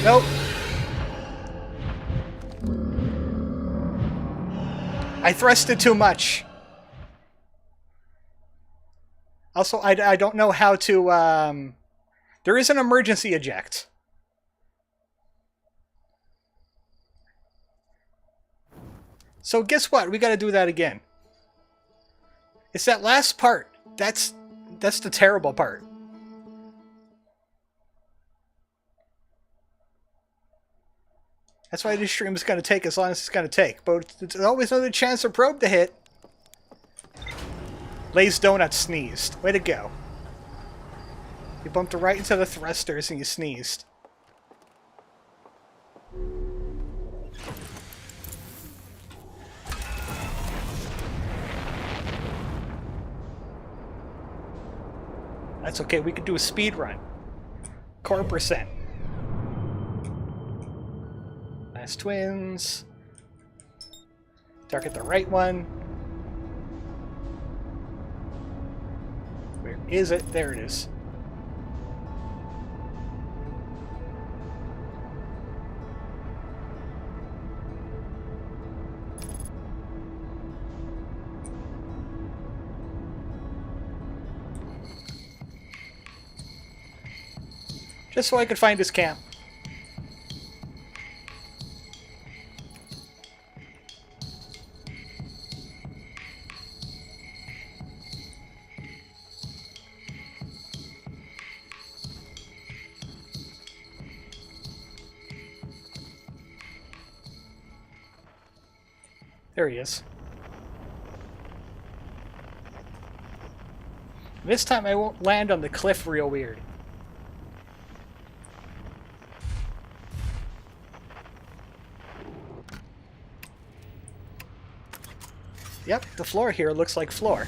Nope. I thrusted too much. Also, I don't know how to... there is an emergency eject. So guess what? We gotta do that again. It's that last part. That's the terrible part. That's why this stream is gonna take as long as it's gonna take. But there's always another chance for probe to hit. Lay's Donut sneezed. Way to go. You bumped right into the thrusters and you sneezed. That's okay, we could do a speed run. Core percent. Last twins. Target the right one. Where is it? There it is. Just so I could find his camp. There he is. This time I won't land on the cliff real weird. Yep, the floor here looks like floor.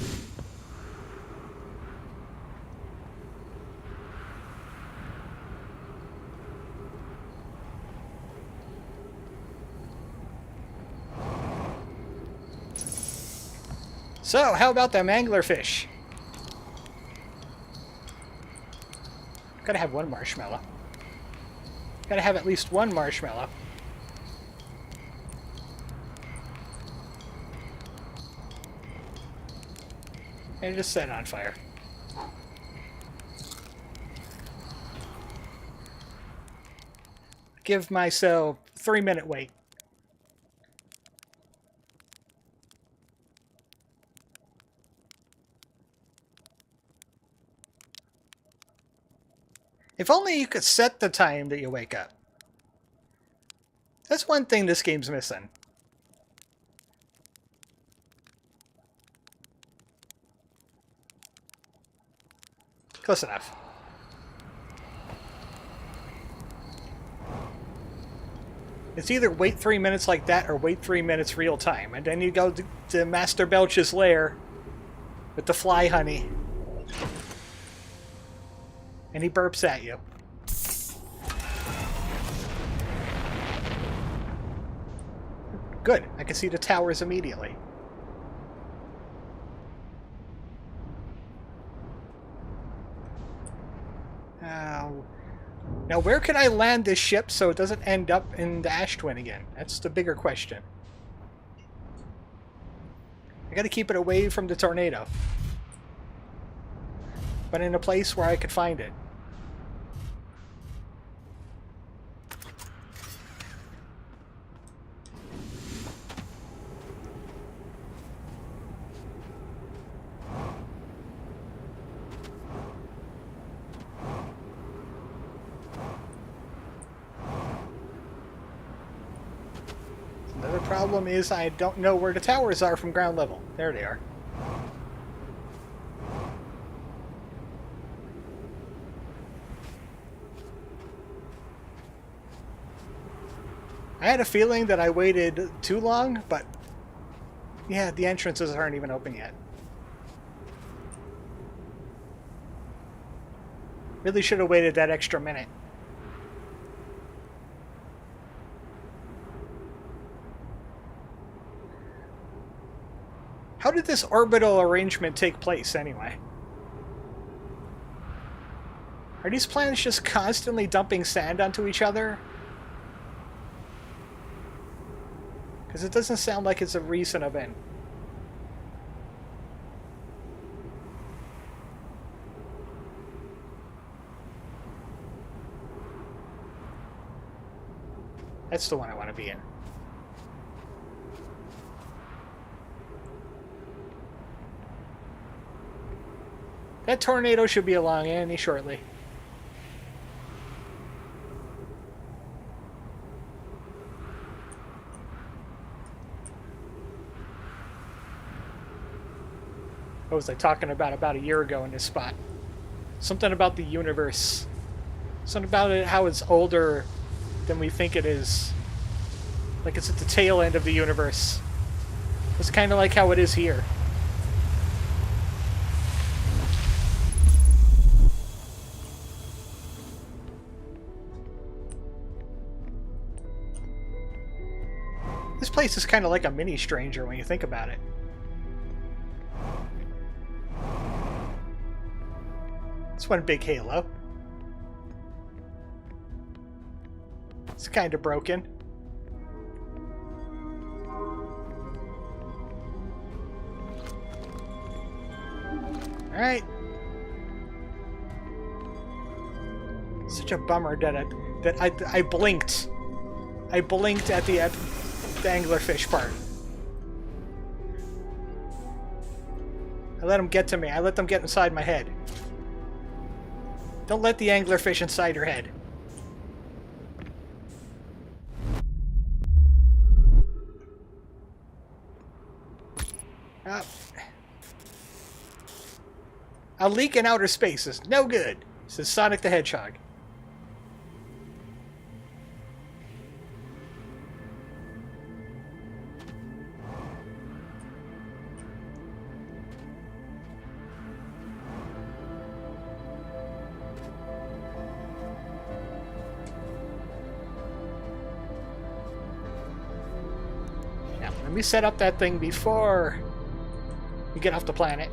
So, how about them anglerfish? Gotta have one marshmallow. Gotta have at least one marshmallow. And just set it on fire. Give myself 3-minute wait. If only you could set the time that you wake up. That's one thing this game's missing. Close enough. It's either wait 3 minutes like that or wait 3 minutes real time. And then you go to Master Belch's lair with the fly honey. And he burps at you. Good. I can see the towers immediately. Now, where can I land this ship so it doesn't end up in the ash twin again? That's the bigger question. I gotta keep it away from the tornado. but in a place where I could find it. Another problem is I don't know where the towers are from ground level. There they are. I had a feeling that I waited too long, but yeah, the entrances aren't even open yet. Really should have waited that extra minute. How did this orbital arrangement take place, anyway? Are these planets just constantly dumping sand onto each other? Because it doesn't sound like it's a recent event. That's the one I want to be in. That tornado should be along any shortly. What was I talking about a year ago in this spot? Something about the universe. Something about it, how it's older than we think it is. Like it's at the tail end of the universe. It's kind of like how it is here. This place is kind of like a mini Stranger when you think about it. It's one big halo. It's kind of broken. Alright. Such a bummer that I blinked. I blinked at the anglerfish part. I let them get to me. I let them get inside my head. Don't let the anglerfish inside your head. A leak in outer space is no good, says Sonic the Hedgehog. Now, let me set up that thing before we get off the planet.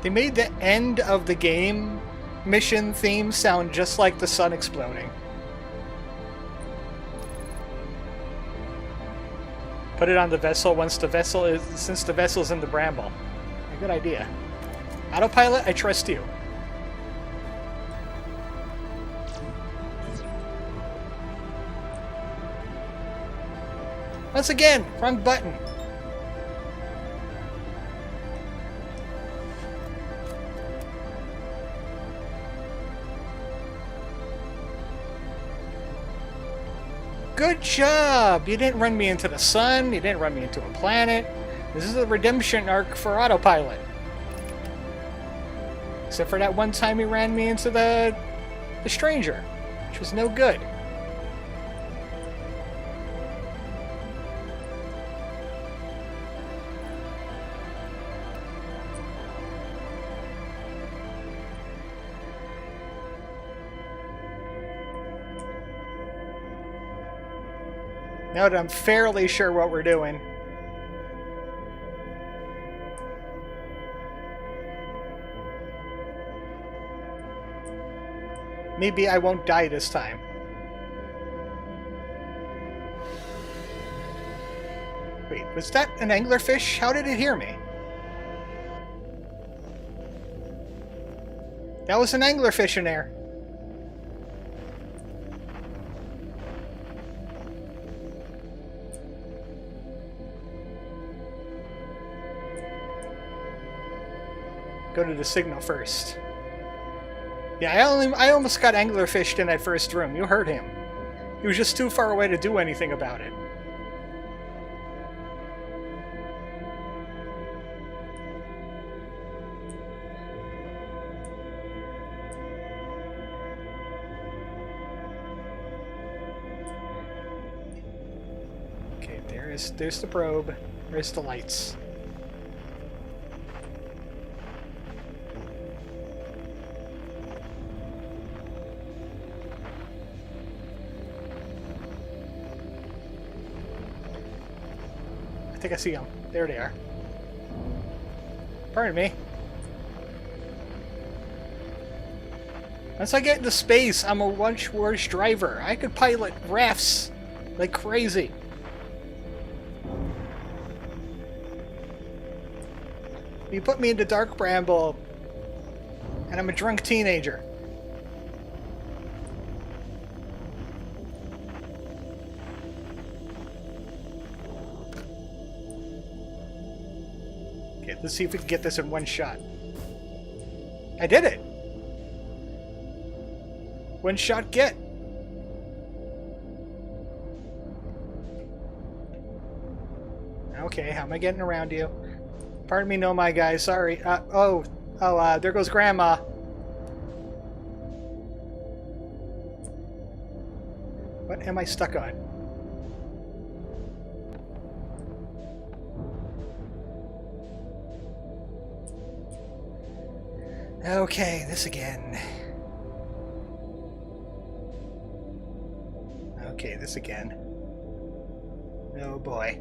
They made the end of the game mission theme sound just like the sun exploding. Put it on the vessel since the vessel's in the bramble. A good idea. Autopilot, I trust you. Once again, wrong button. Good job! You didn't run me into the sun, you didn't run me into a planet. This is a redemption arc for Autopilot. Except for that one time he ran me into the Stranger, which was no good. Now that I'm fairly sure what we're doing. Maybe I won't die this time. Wait, was that an anglerfish? How did it hear me? That was an anglerfish in there. Go to the signal first. Yeah, I almost got anglerfished in that first room. You heard him. He was just too far away to do anything about it. Okay, there's the probe. There's the lights. I think I see them. There they are. Pardon me. Once I get into space, I'm a much worse driver. I could pilot rafts like crazy. You put me into Dark Bramble, and I'm a drunk teenager. Let's see if we can get this in one shot. I did it! One shot get. Okay, how am I getting around you? Pardon me, no, my guy, sorry. There goes Grandma. What am I stuck on? Okay, this again. Okay, this again. Oh boy.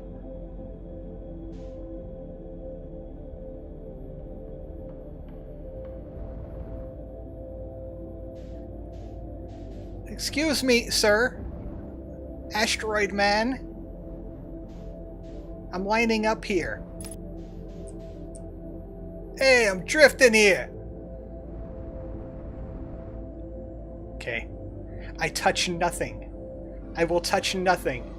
Excuse me, sir. Asteroid man. I'm lining up here. Hey, I'm drifting here. Okay. I touch nothing. I will touch nothing.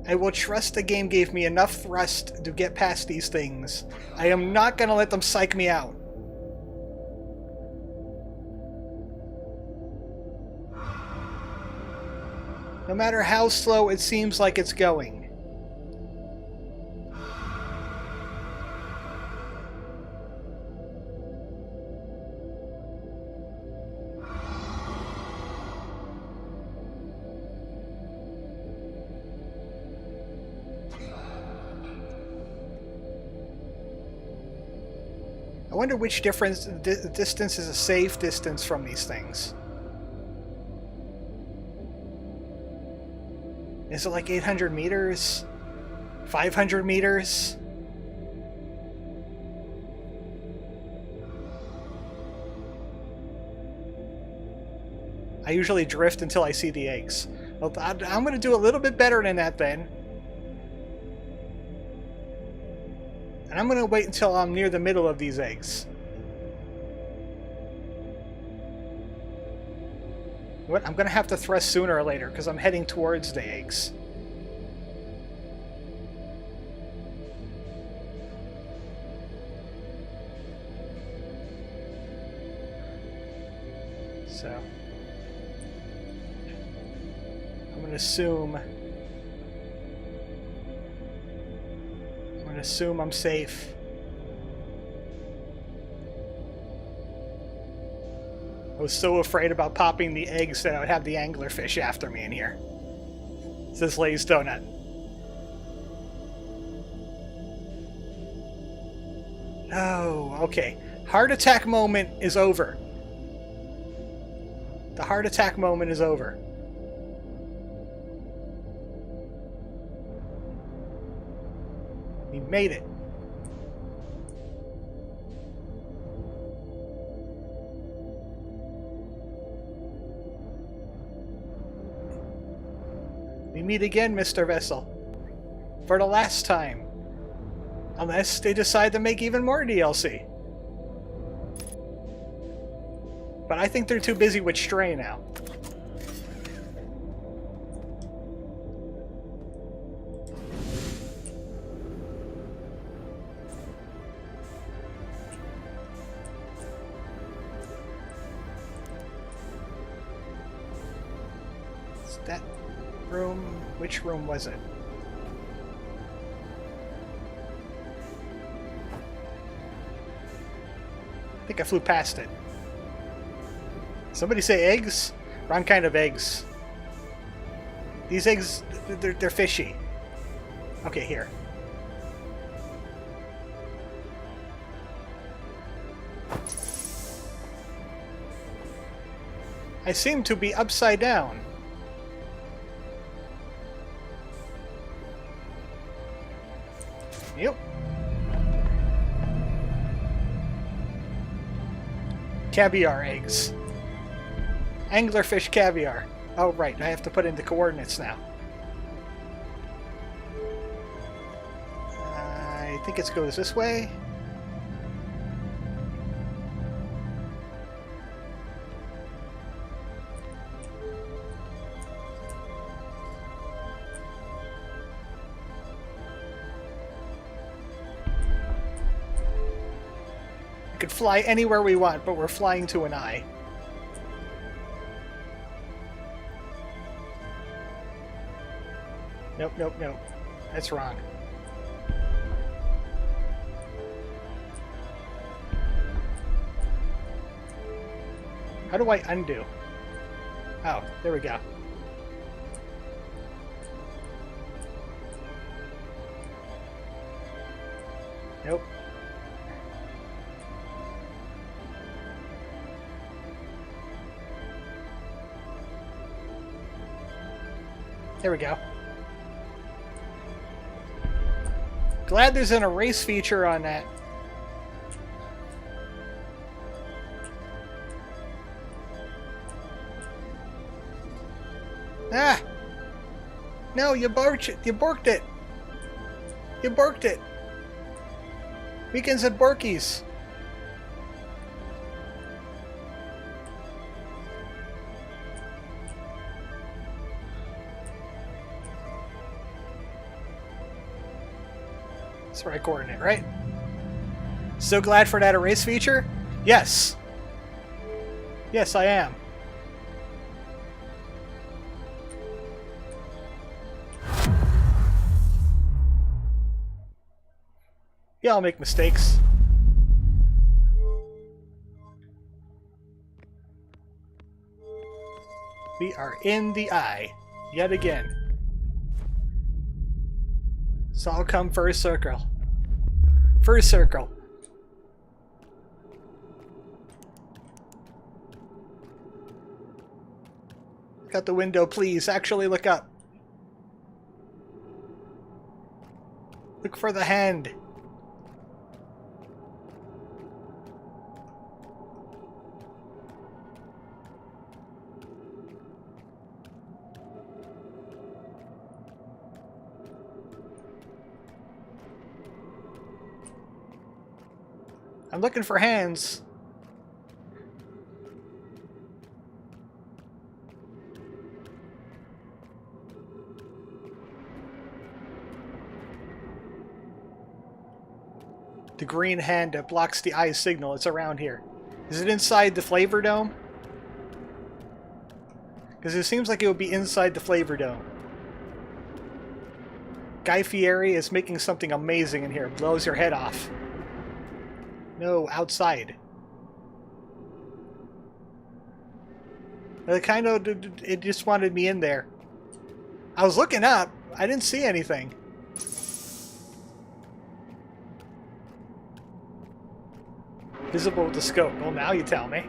I will trust the game gave me enough thrust to get past these things. I am not gonna let them psych me out. No matter how slow it seems like it's going. I wonder which distance is a safe distance from these things. Is it like 800 meters? 500 meters? I usually drift until I see the eggs. Well, I'm going to do a little bit better than that then. And I'm going to wait until I'm near the middle of these eggs. What? I'm going to have to thrust sooner or later because I'm heading towards the eggs. So I'm going to assume I'm safe. I was so afraid about popping the eggs that I would have the anglerfish after me in here. Says Lay's Donut. Oh, okay. Heart attack moment is over. The heart attack moment is over. We made it. We meet again, Mr. Vessel. For the last time. Unless they decide to make even more DLC. But I think they're too busy with Stray now. Is that room? Which room was it? I think I flew past it. Somebody say eggs? Wrong kind of eggs. These eggs, they're fishy. Okay, here. I seem to be upside down. Yep. Caviar eggs. Anglerfish caviar. Oh, right. I have to put in the coordinates now. I think it goes this way. We could fly anywhere we want, but we're flying to an eye. Nope, nope, nope. That's wrong. How do I undo? Oh, there we go. Nope. There we go. Glad there's an erase feature on that. Ah! No, you borked it. You borked it. You borked it. Weekends at Borkies. That's the right coordinate, right? So glad for that erase feature? Yes. Yes, I am. Yeah, I'll make mistakes. We are in the eye, yet again. So I'll come first circle. First circle. Look out the window, please. Actually look up. Look for the hand. I'm looking for hands. The green hand that blocks the eye signal. It's around here. Is it inside the flavor dome? Because it seems like it would be inside the flavor dome. Guy Fieri is making something amazing in here. Blows your head off. No, outside. It just wanted me in there. I was looking up. I didn't see anything. Visible with the scope. Well, now you tell me.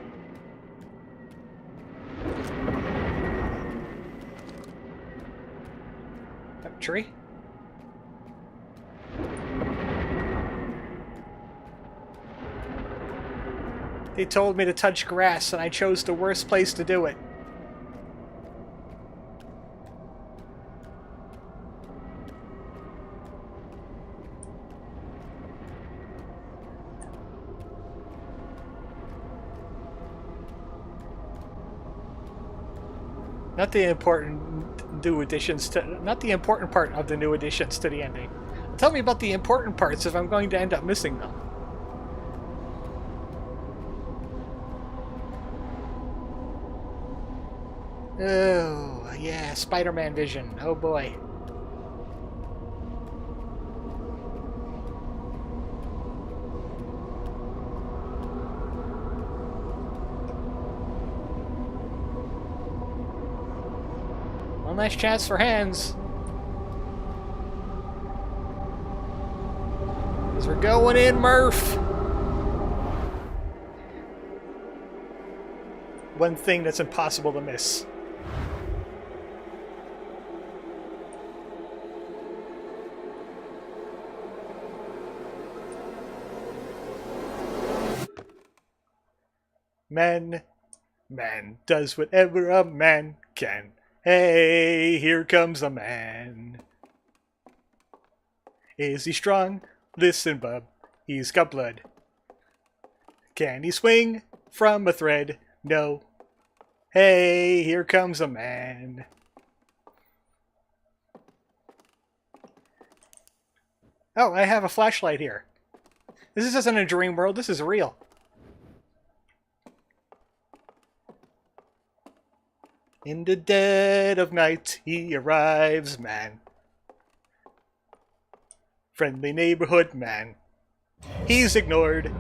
Tree? They told me to touch grass, and I chose the worst place to do it. Not the important new additions to, not the important part of the new additions to the ending. Tell me about the important parts if I'm going to end up missing them. Oh, yeah, Spider-Man vision. Oh boy. One last chance for hands. As we're going in, Murph. One thing that's impossible to miss. Man does whatever a man can. Hey, here comes a man. Is he strong? Listen, bub, he's got blood. Can he swing from a thread? No. Hey, here comes a man. Oh, I have a flashlight here. This isn't a dream world, this is real. In the dead of night, he arrives, man. Friendly neighborhood man. He's ignored.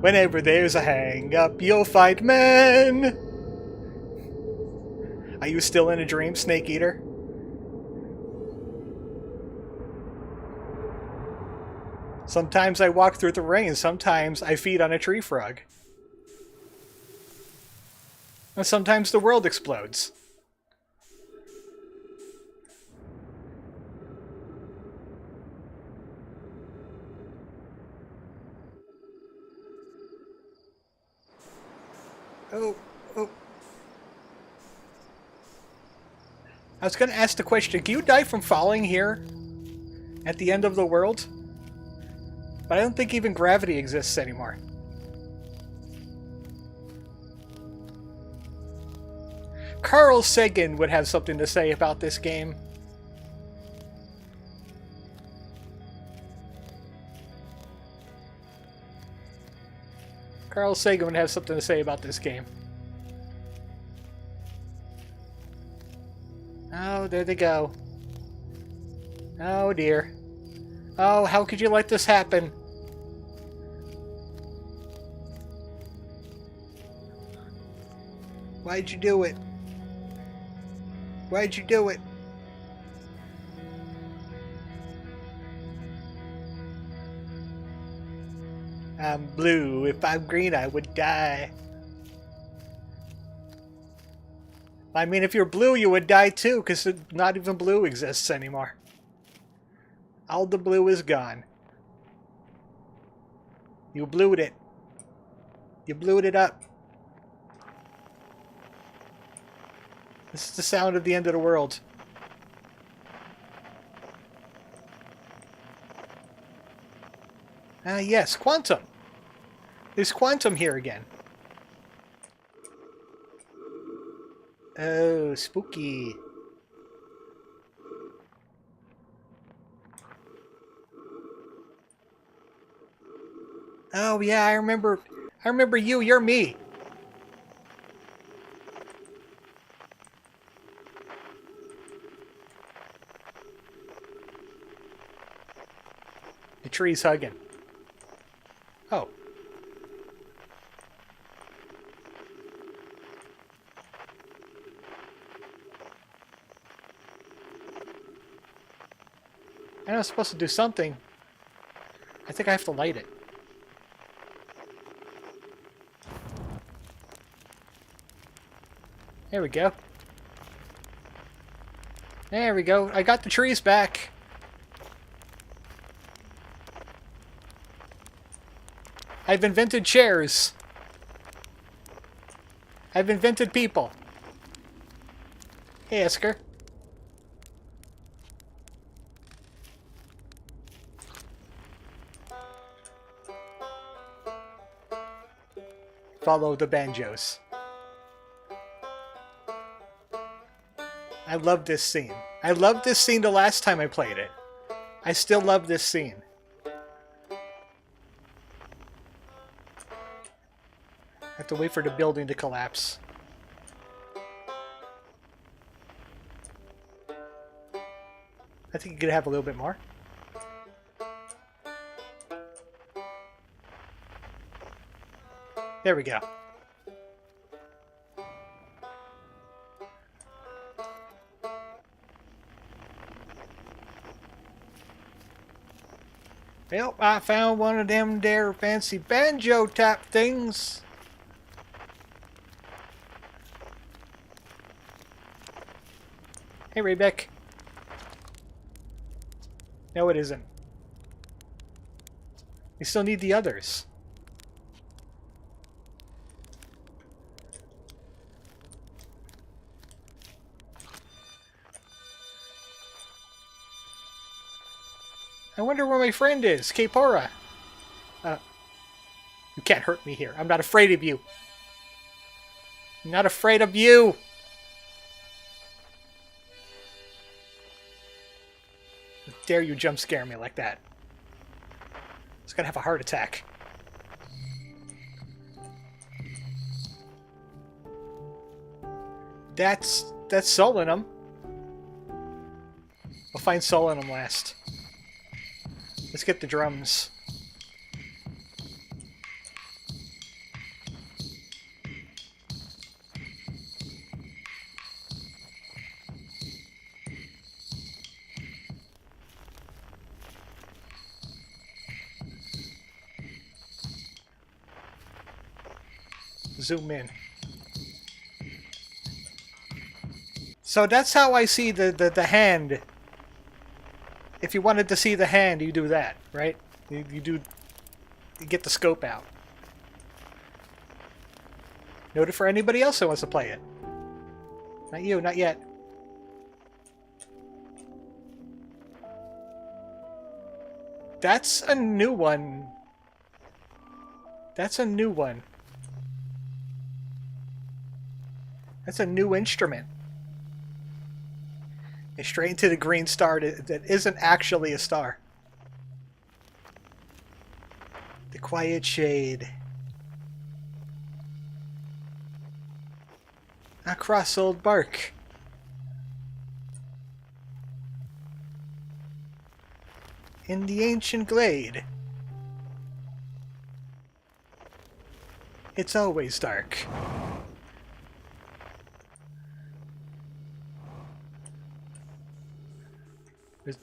Whenever there's a hang-up, you'll find man. Are you still in a dream, Snake Eater? Sometimes I walk through the rain, sometimes I feed on a tree frog. And sometimes the world explodes. Oh. I was going to ask the question, can you die from falling here at the end of the world? But I don't think even gravity exists anymore. Carl Sagan would have something to say about this game. Carl Sagan would have something to say about this game. Oh, there they go. Oh dear. Oh, how could you let this happen? Why'd you do it? Why'd you do it? I'm blue. If I'm green, I would die. I mean, if you're blue, you would die too, because not even blue exists anymore. All the blue is gone. You blued it. You blued it up. This is the sound of the end of the world. Ah, yes, quantum. There's quantum here again. Oh, spooky. Oh yeah, I remember you, you're me. The tree's hugging. Oh. I know I'm supposed to do something. I think I have to light it. There we go. There we go. I got the trees back. I've invented chairs. I've invented people. Hey, Esker. Follow the banjos. I love this scene. I loved this scene the last time I played it. I still love this scene. I have to wait for the building to collapse. I think you could have a little bit more. There we go. Well, I found one of them there fancy banjo tap things. Hey, Rebecca. No, it isn't. We still need the others. I wonder where my friend is, Kapora. You can't hurt me here. I'm not afraid of you. I'm not afraid of you. How dare you jump scare me like that? I was gonna have a heart attack. That's Solinum. We'll find Solinum last. Let's get the drums. Zoom in. So that's how I see the hand. If you wanted to see the hand, you do that, right? You get the scope out. Note it for anybody else who wants to play it. Not you, not yet. That's a new one. That's a new one. That's a new instrument. It's straight into the green star that isn't actually a star. The Quiet Shade. Across old bark. In the ancient glade. It's always dark.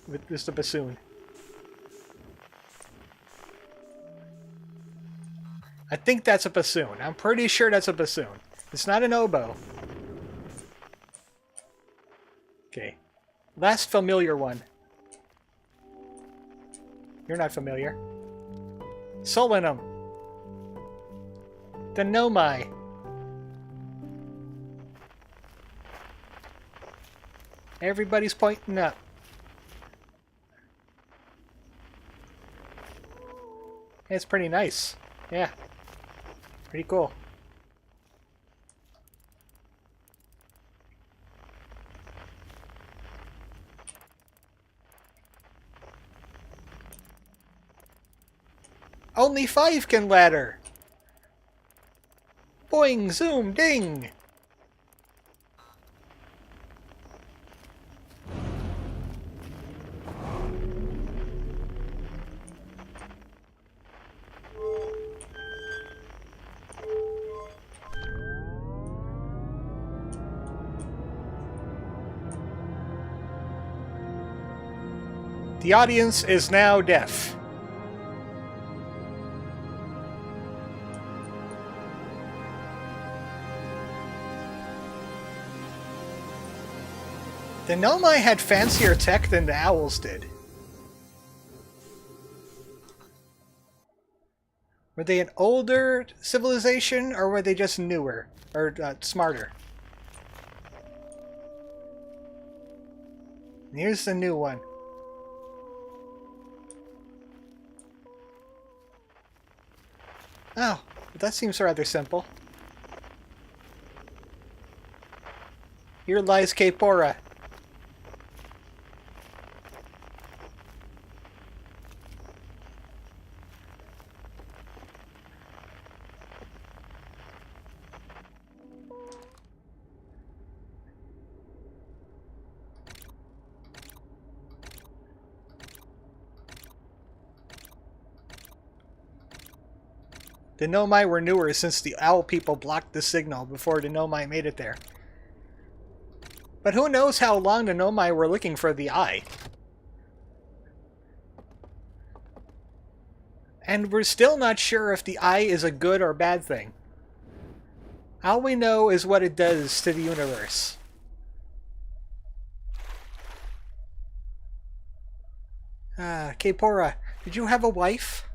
With the bassoon. I think that's a bassoon. I'm pretty sure that's a bassoon. It's not an oboe. Okay. Last familiar one. You're not familiar. Solinum. The Nomai. Everybody's pointing up. It's pretty nice. Yeah. Pretty cool. Only 5 can ladder. Boing, zoom, ding. The audience is now deaf. The Nomai had fancier tech than the Owls did. Were they an older civilization, or were they just newer? Or smarter? And here's the new one. Oh, that seems rather simple. Here lies Capora. The Nomai were newer since the owl people blocked the signal before the Nomai made it there. But who knows how long the Nomai were looking for the eye? And we're still not sure if the eye is a good or bad thing. All we know is what it does to the universe. Capora, did you have a wife?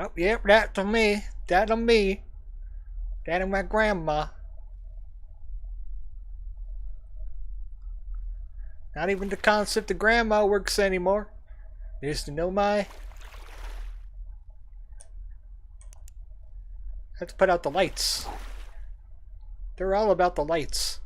Oh, yep, that to me. That to me. That and my grandma. Not even the concept of grandma works anymore. There's the Nomai. I have to put out the lights. They're all about the lights.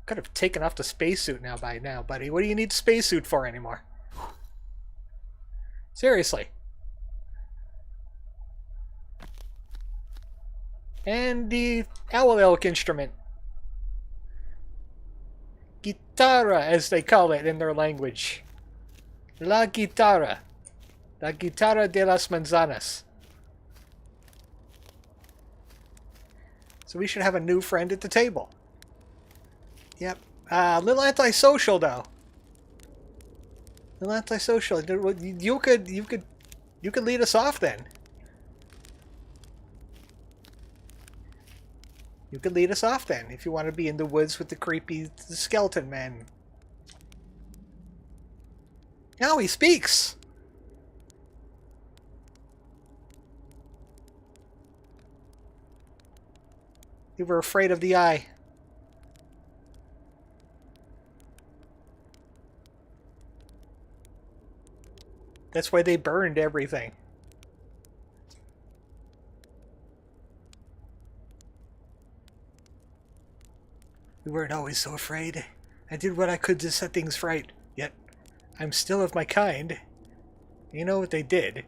Could have taken off the spacesuit by now, buddy. What do you need the spacesuit for anymore? Seriously. And the owl elk instrument. Guitarra, as they call it in their language. La guitarra. La guitarra de las manzanas. So we should have a new friend at the table. Yep. A little antisocial, though. A little antisocial. You could lead us off then. You could lead us off then, if you want to be in the woods with the creepy skeleton man. Now he speaks! You were afraid of the eye. That's why they burned everything. We weren't always so afraid. I did what I could to set things right, yet I'm still of my kind. You know what they did.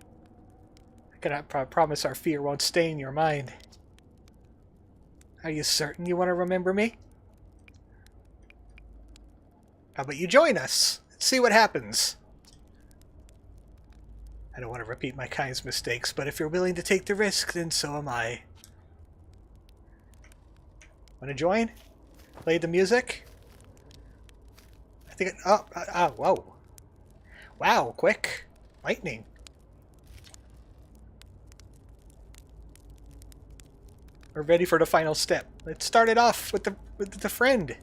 I cannot promise our fear won't stain your mind. Are you certain you want to remember me? How about you join us? Let's see what happens. I don't want to repeat my kind's mistakes, but if you're willing to take the risk, then so am I. Want to join? Play the music? I think whoa. Wow, quick. Lightning. We're ready for the final step. Let's start it off with the friend.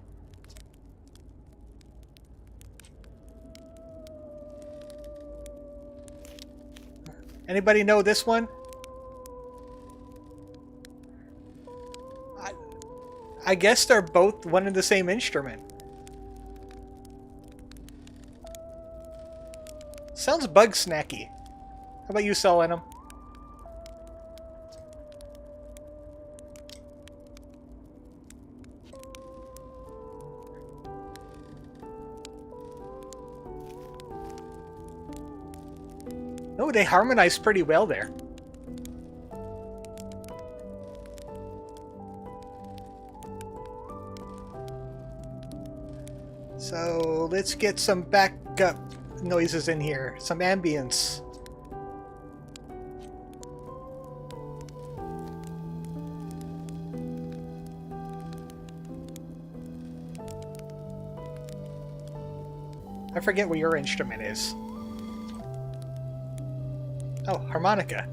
Anybody know this one? I guess they're both one and the same instrument. Sounds bug snacky. How about you, Solenum? Oh, they harmonize pretty well there. So let's get some backup noises in here, some ambience. I forget what your instrument is. Oh, harmonica.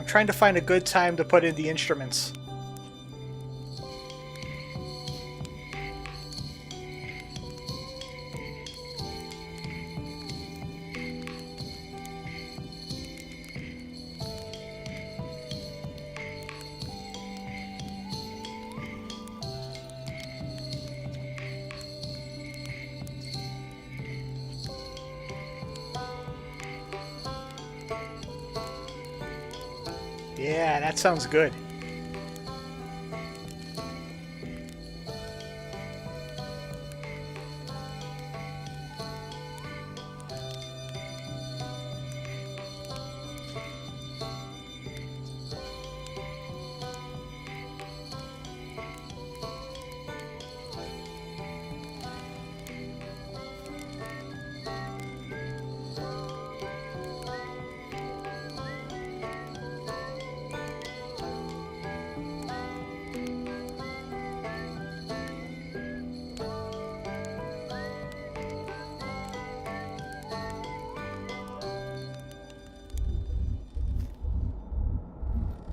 trying to find a good time to put in the instruments. Yeah, that sounds good.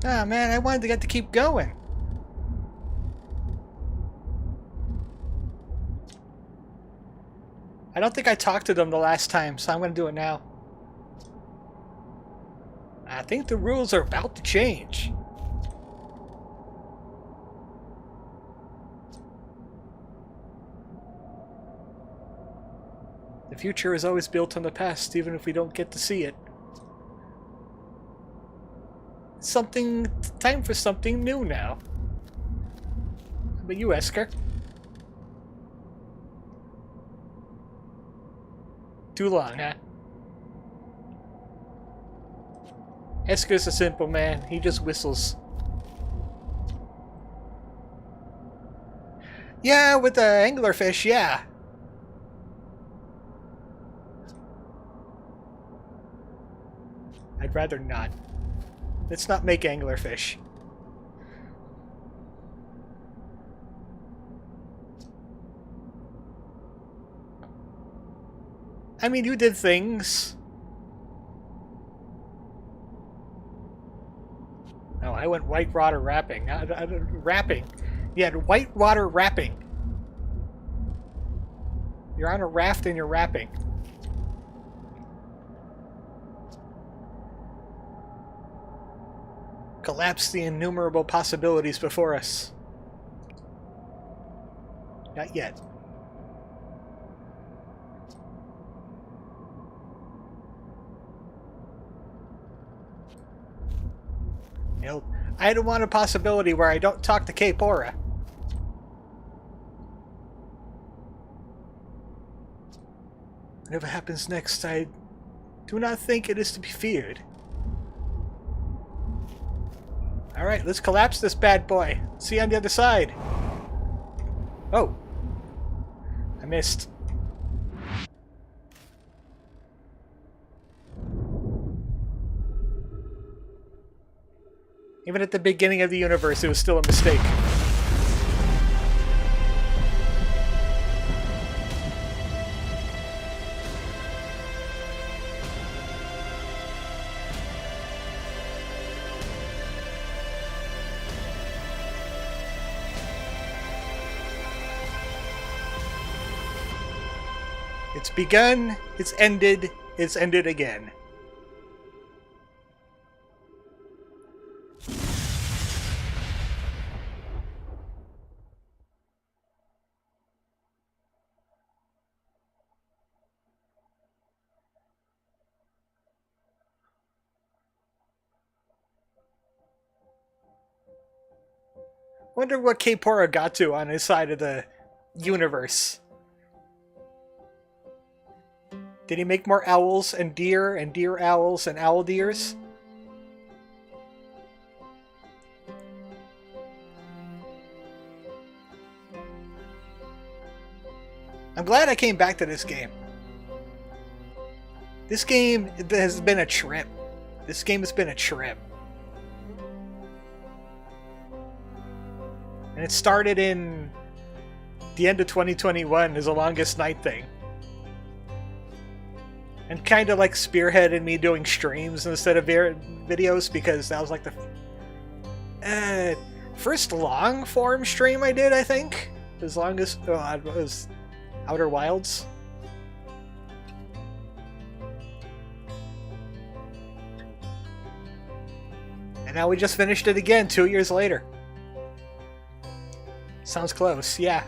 Ah, man, I wanted to get to keep going. I don't think I talked to them the last time, so I'm going to do it now. I think the rules are about to change. The future is always built on the past, even if we don't get to see it. Time for something new now. How about you, Esker? Too long, huh? Esker's a simple man. He just whistles. Yeah, with the anglerfish, yeah. I'd rather not. Let's not make anglerfish. I mean, you did things. Oh, I went whitewater rapping. Rapping. Yeah, whitewater rapping. You're on a raft and you're rapping. Collapse the innumerable possibilities before us. Not yet. You know, I don't want a possibility where I don't talk to K-Pora. Whatever happens next, I do not think it is to be feared. Alright, let's collapse this bad boy. See you on the other side. Oh. I missed. Even at the beginning of the universe, it was still a mistake. It's begun, it's ended again. Wonder what K-Pora got to on his side of the universe. Did he make more owls and deer owls and owldeers? I'm glad I came back to this game. This game has been a trip. This game has been a trip. And it started in the end of 2021 as a longest night thing. And kind of like spearheaded me doing streams instead of videos, because that was like the first long form stream I did, I think. As long as it was Outer Wilds. And now we just finished it again 2 years later. Sounds close, yeah.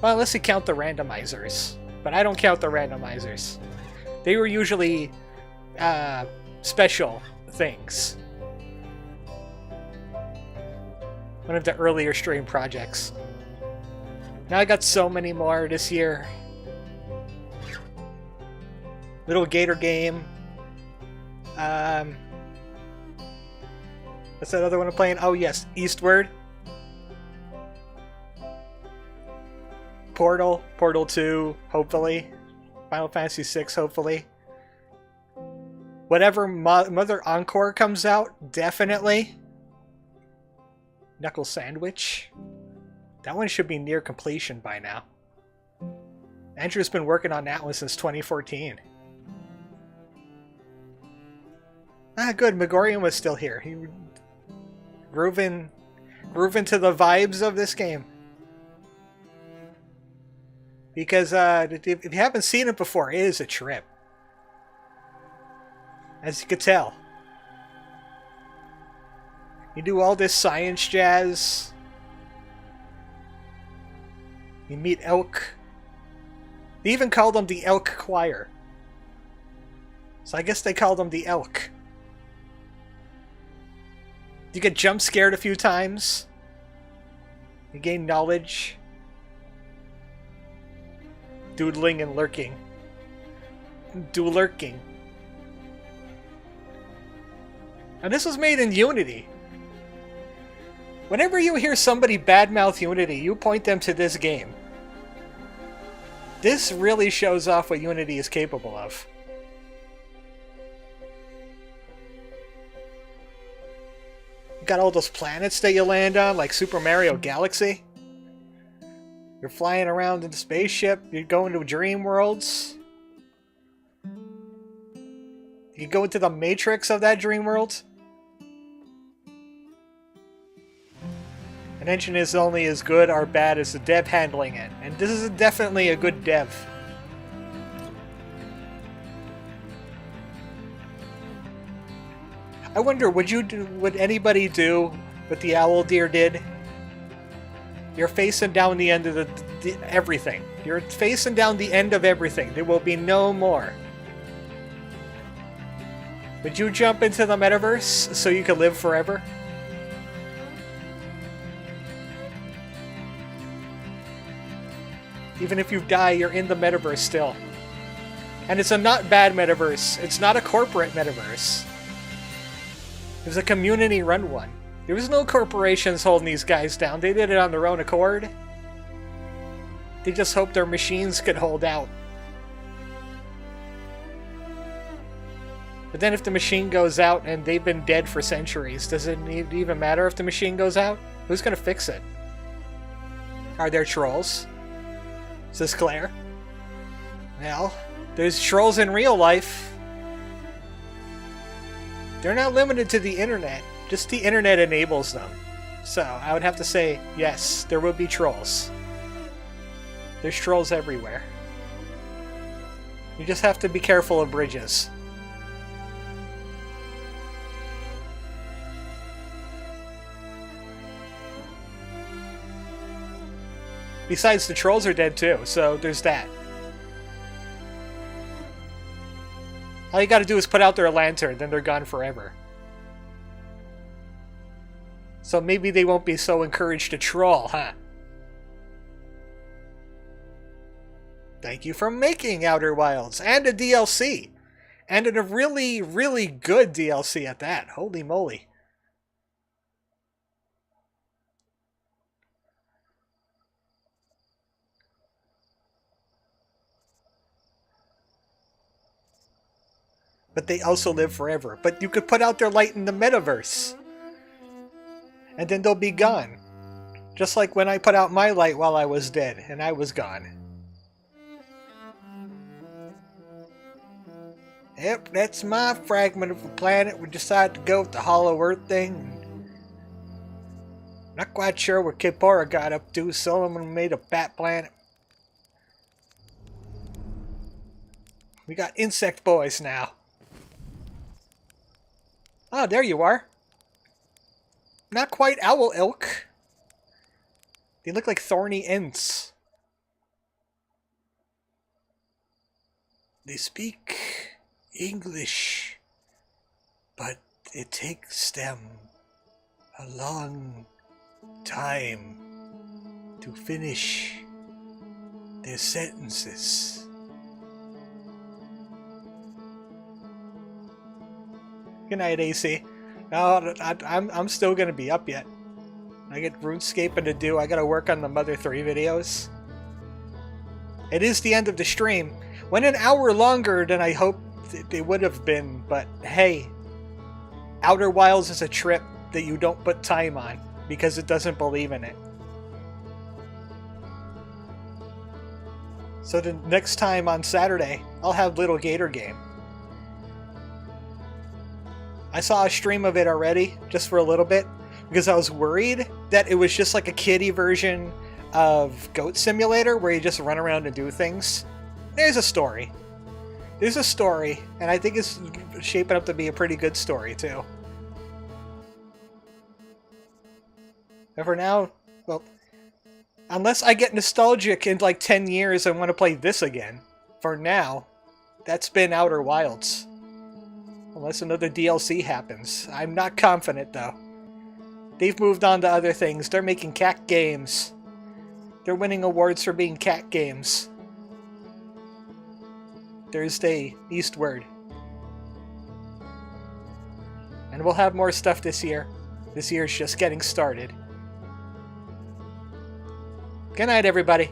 Well, unless you count the randomizers. But I don't count the randomizers. They were usually special things. One of the earlier stream projects. Now I got so many more this year. Little Gator game. What's that other one I'm playing? Oh yes, Eastward. Portal. Portal 2, hopefully. Final Fantasy 6, hopefully. Whatever Mother Encore comes out, definitely. Knuckle Sandwich. That one should be near completion by now. Andrew's been working on that one since 2014. Ah, good. Megorian was still here. He groove into the vibes of this game. Because if you haven't seen it before, it is a trip. As you could tell. You do all this science jazz. You meet elk. They even called them the Elk Choir. So I guess they called them the Elk. You get jump scared a few times. You gain knowledge. Doodling and lurking. Doolurking. And this was made in Unity. Whenever you hear somebody badmouth Unity, you point them to this game. This really shows off what Unity is capable of. You got all those planets that you land on, like Super Mario Galaxy. You're flying around in a spaceship. You're going to dream worlds. You go into the matrix of that dream world. An engine is only as good or bad as the dev handling it, and this is definitely a good dev. I wonder, would anybody do what the Owldeer did? You're facing down the end of everything. You're facing down the end of everything. There will be no more. Would you jump into the metaverse so you could live forever? Even if you die, you're in the metaverse still. And it's a not bad metaverse. It's not a corporate metaverse. It was a community-run one. There was no corporations holding these guys down. They did it on their own accord. They just hoped their machines could hold out. But then if the machine goes out and they've been dead for centuries, does it even matter if the machine goes out? Who's going to fix it? Are there trolls? Says Claire. Well, there's trolls in real life. They're not limited to the internet. Just the internet enables them. So, I would have to say, yes, there will be trolls. There's trolls everywhere. You just have to be careful of bridges. Besides, the trolls are dead too, so there's that. All you gotta do is put out their lantern, then they're gone forever. So maybe they won't be so encouraged to troll, huh? Thank you for making Outer Wilds, and a DLC! And a really, really good DLC at that. Holy moly. But they also live forever. But you could put out their light in the metaverse. And then they'll be gone. Just like when I put out my light while I was dead, and I was gone. Yep, that's my fragment of a planet. We decided to go with the Hollow Earth thing. Not quite sure what Kipora got up to. Solomon made a bat planet. We got insect boys now. Oh, there you are. Not quite owl ilk. They look like thorny ents. They speak English, but it takes them a long time to finish their sentences. Good night, AC. No, I'm still gonna be up yet. I get RuneScaping to do. I gotta work on the Mother 3 videos. It is the end of the stream. Went an hour longer than I hoped it would have been, but hey, Outer Wilds is a trip that you don't put time on because it doesn't believe in it. So the next time on Saturday, I'll have Little Gator Game. I saw a stream of it already, just for a little bit, because I was worried that it was just like a kiddie version of Goat Simulator where you just run around and do things. There's a story. There's a story, and I think it's shaping up to be a pretty good story, too. And for now, well, unless I get nostalgic in like 10 years and want to play this again, for now, that's been Outer Wilds. Unless another DLC happens. I'm not confident, though. They've moved on to other things. They're making cat games. They're winning awards for being cat games. Thursday, eastward. And we'll have more stuff this year. This year's just getting started. Good night, everybody.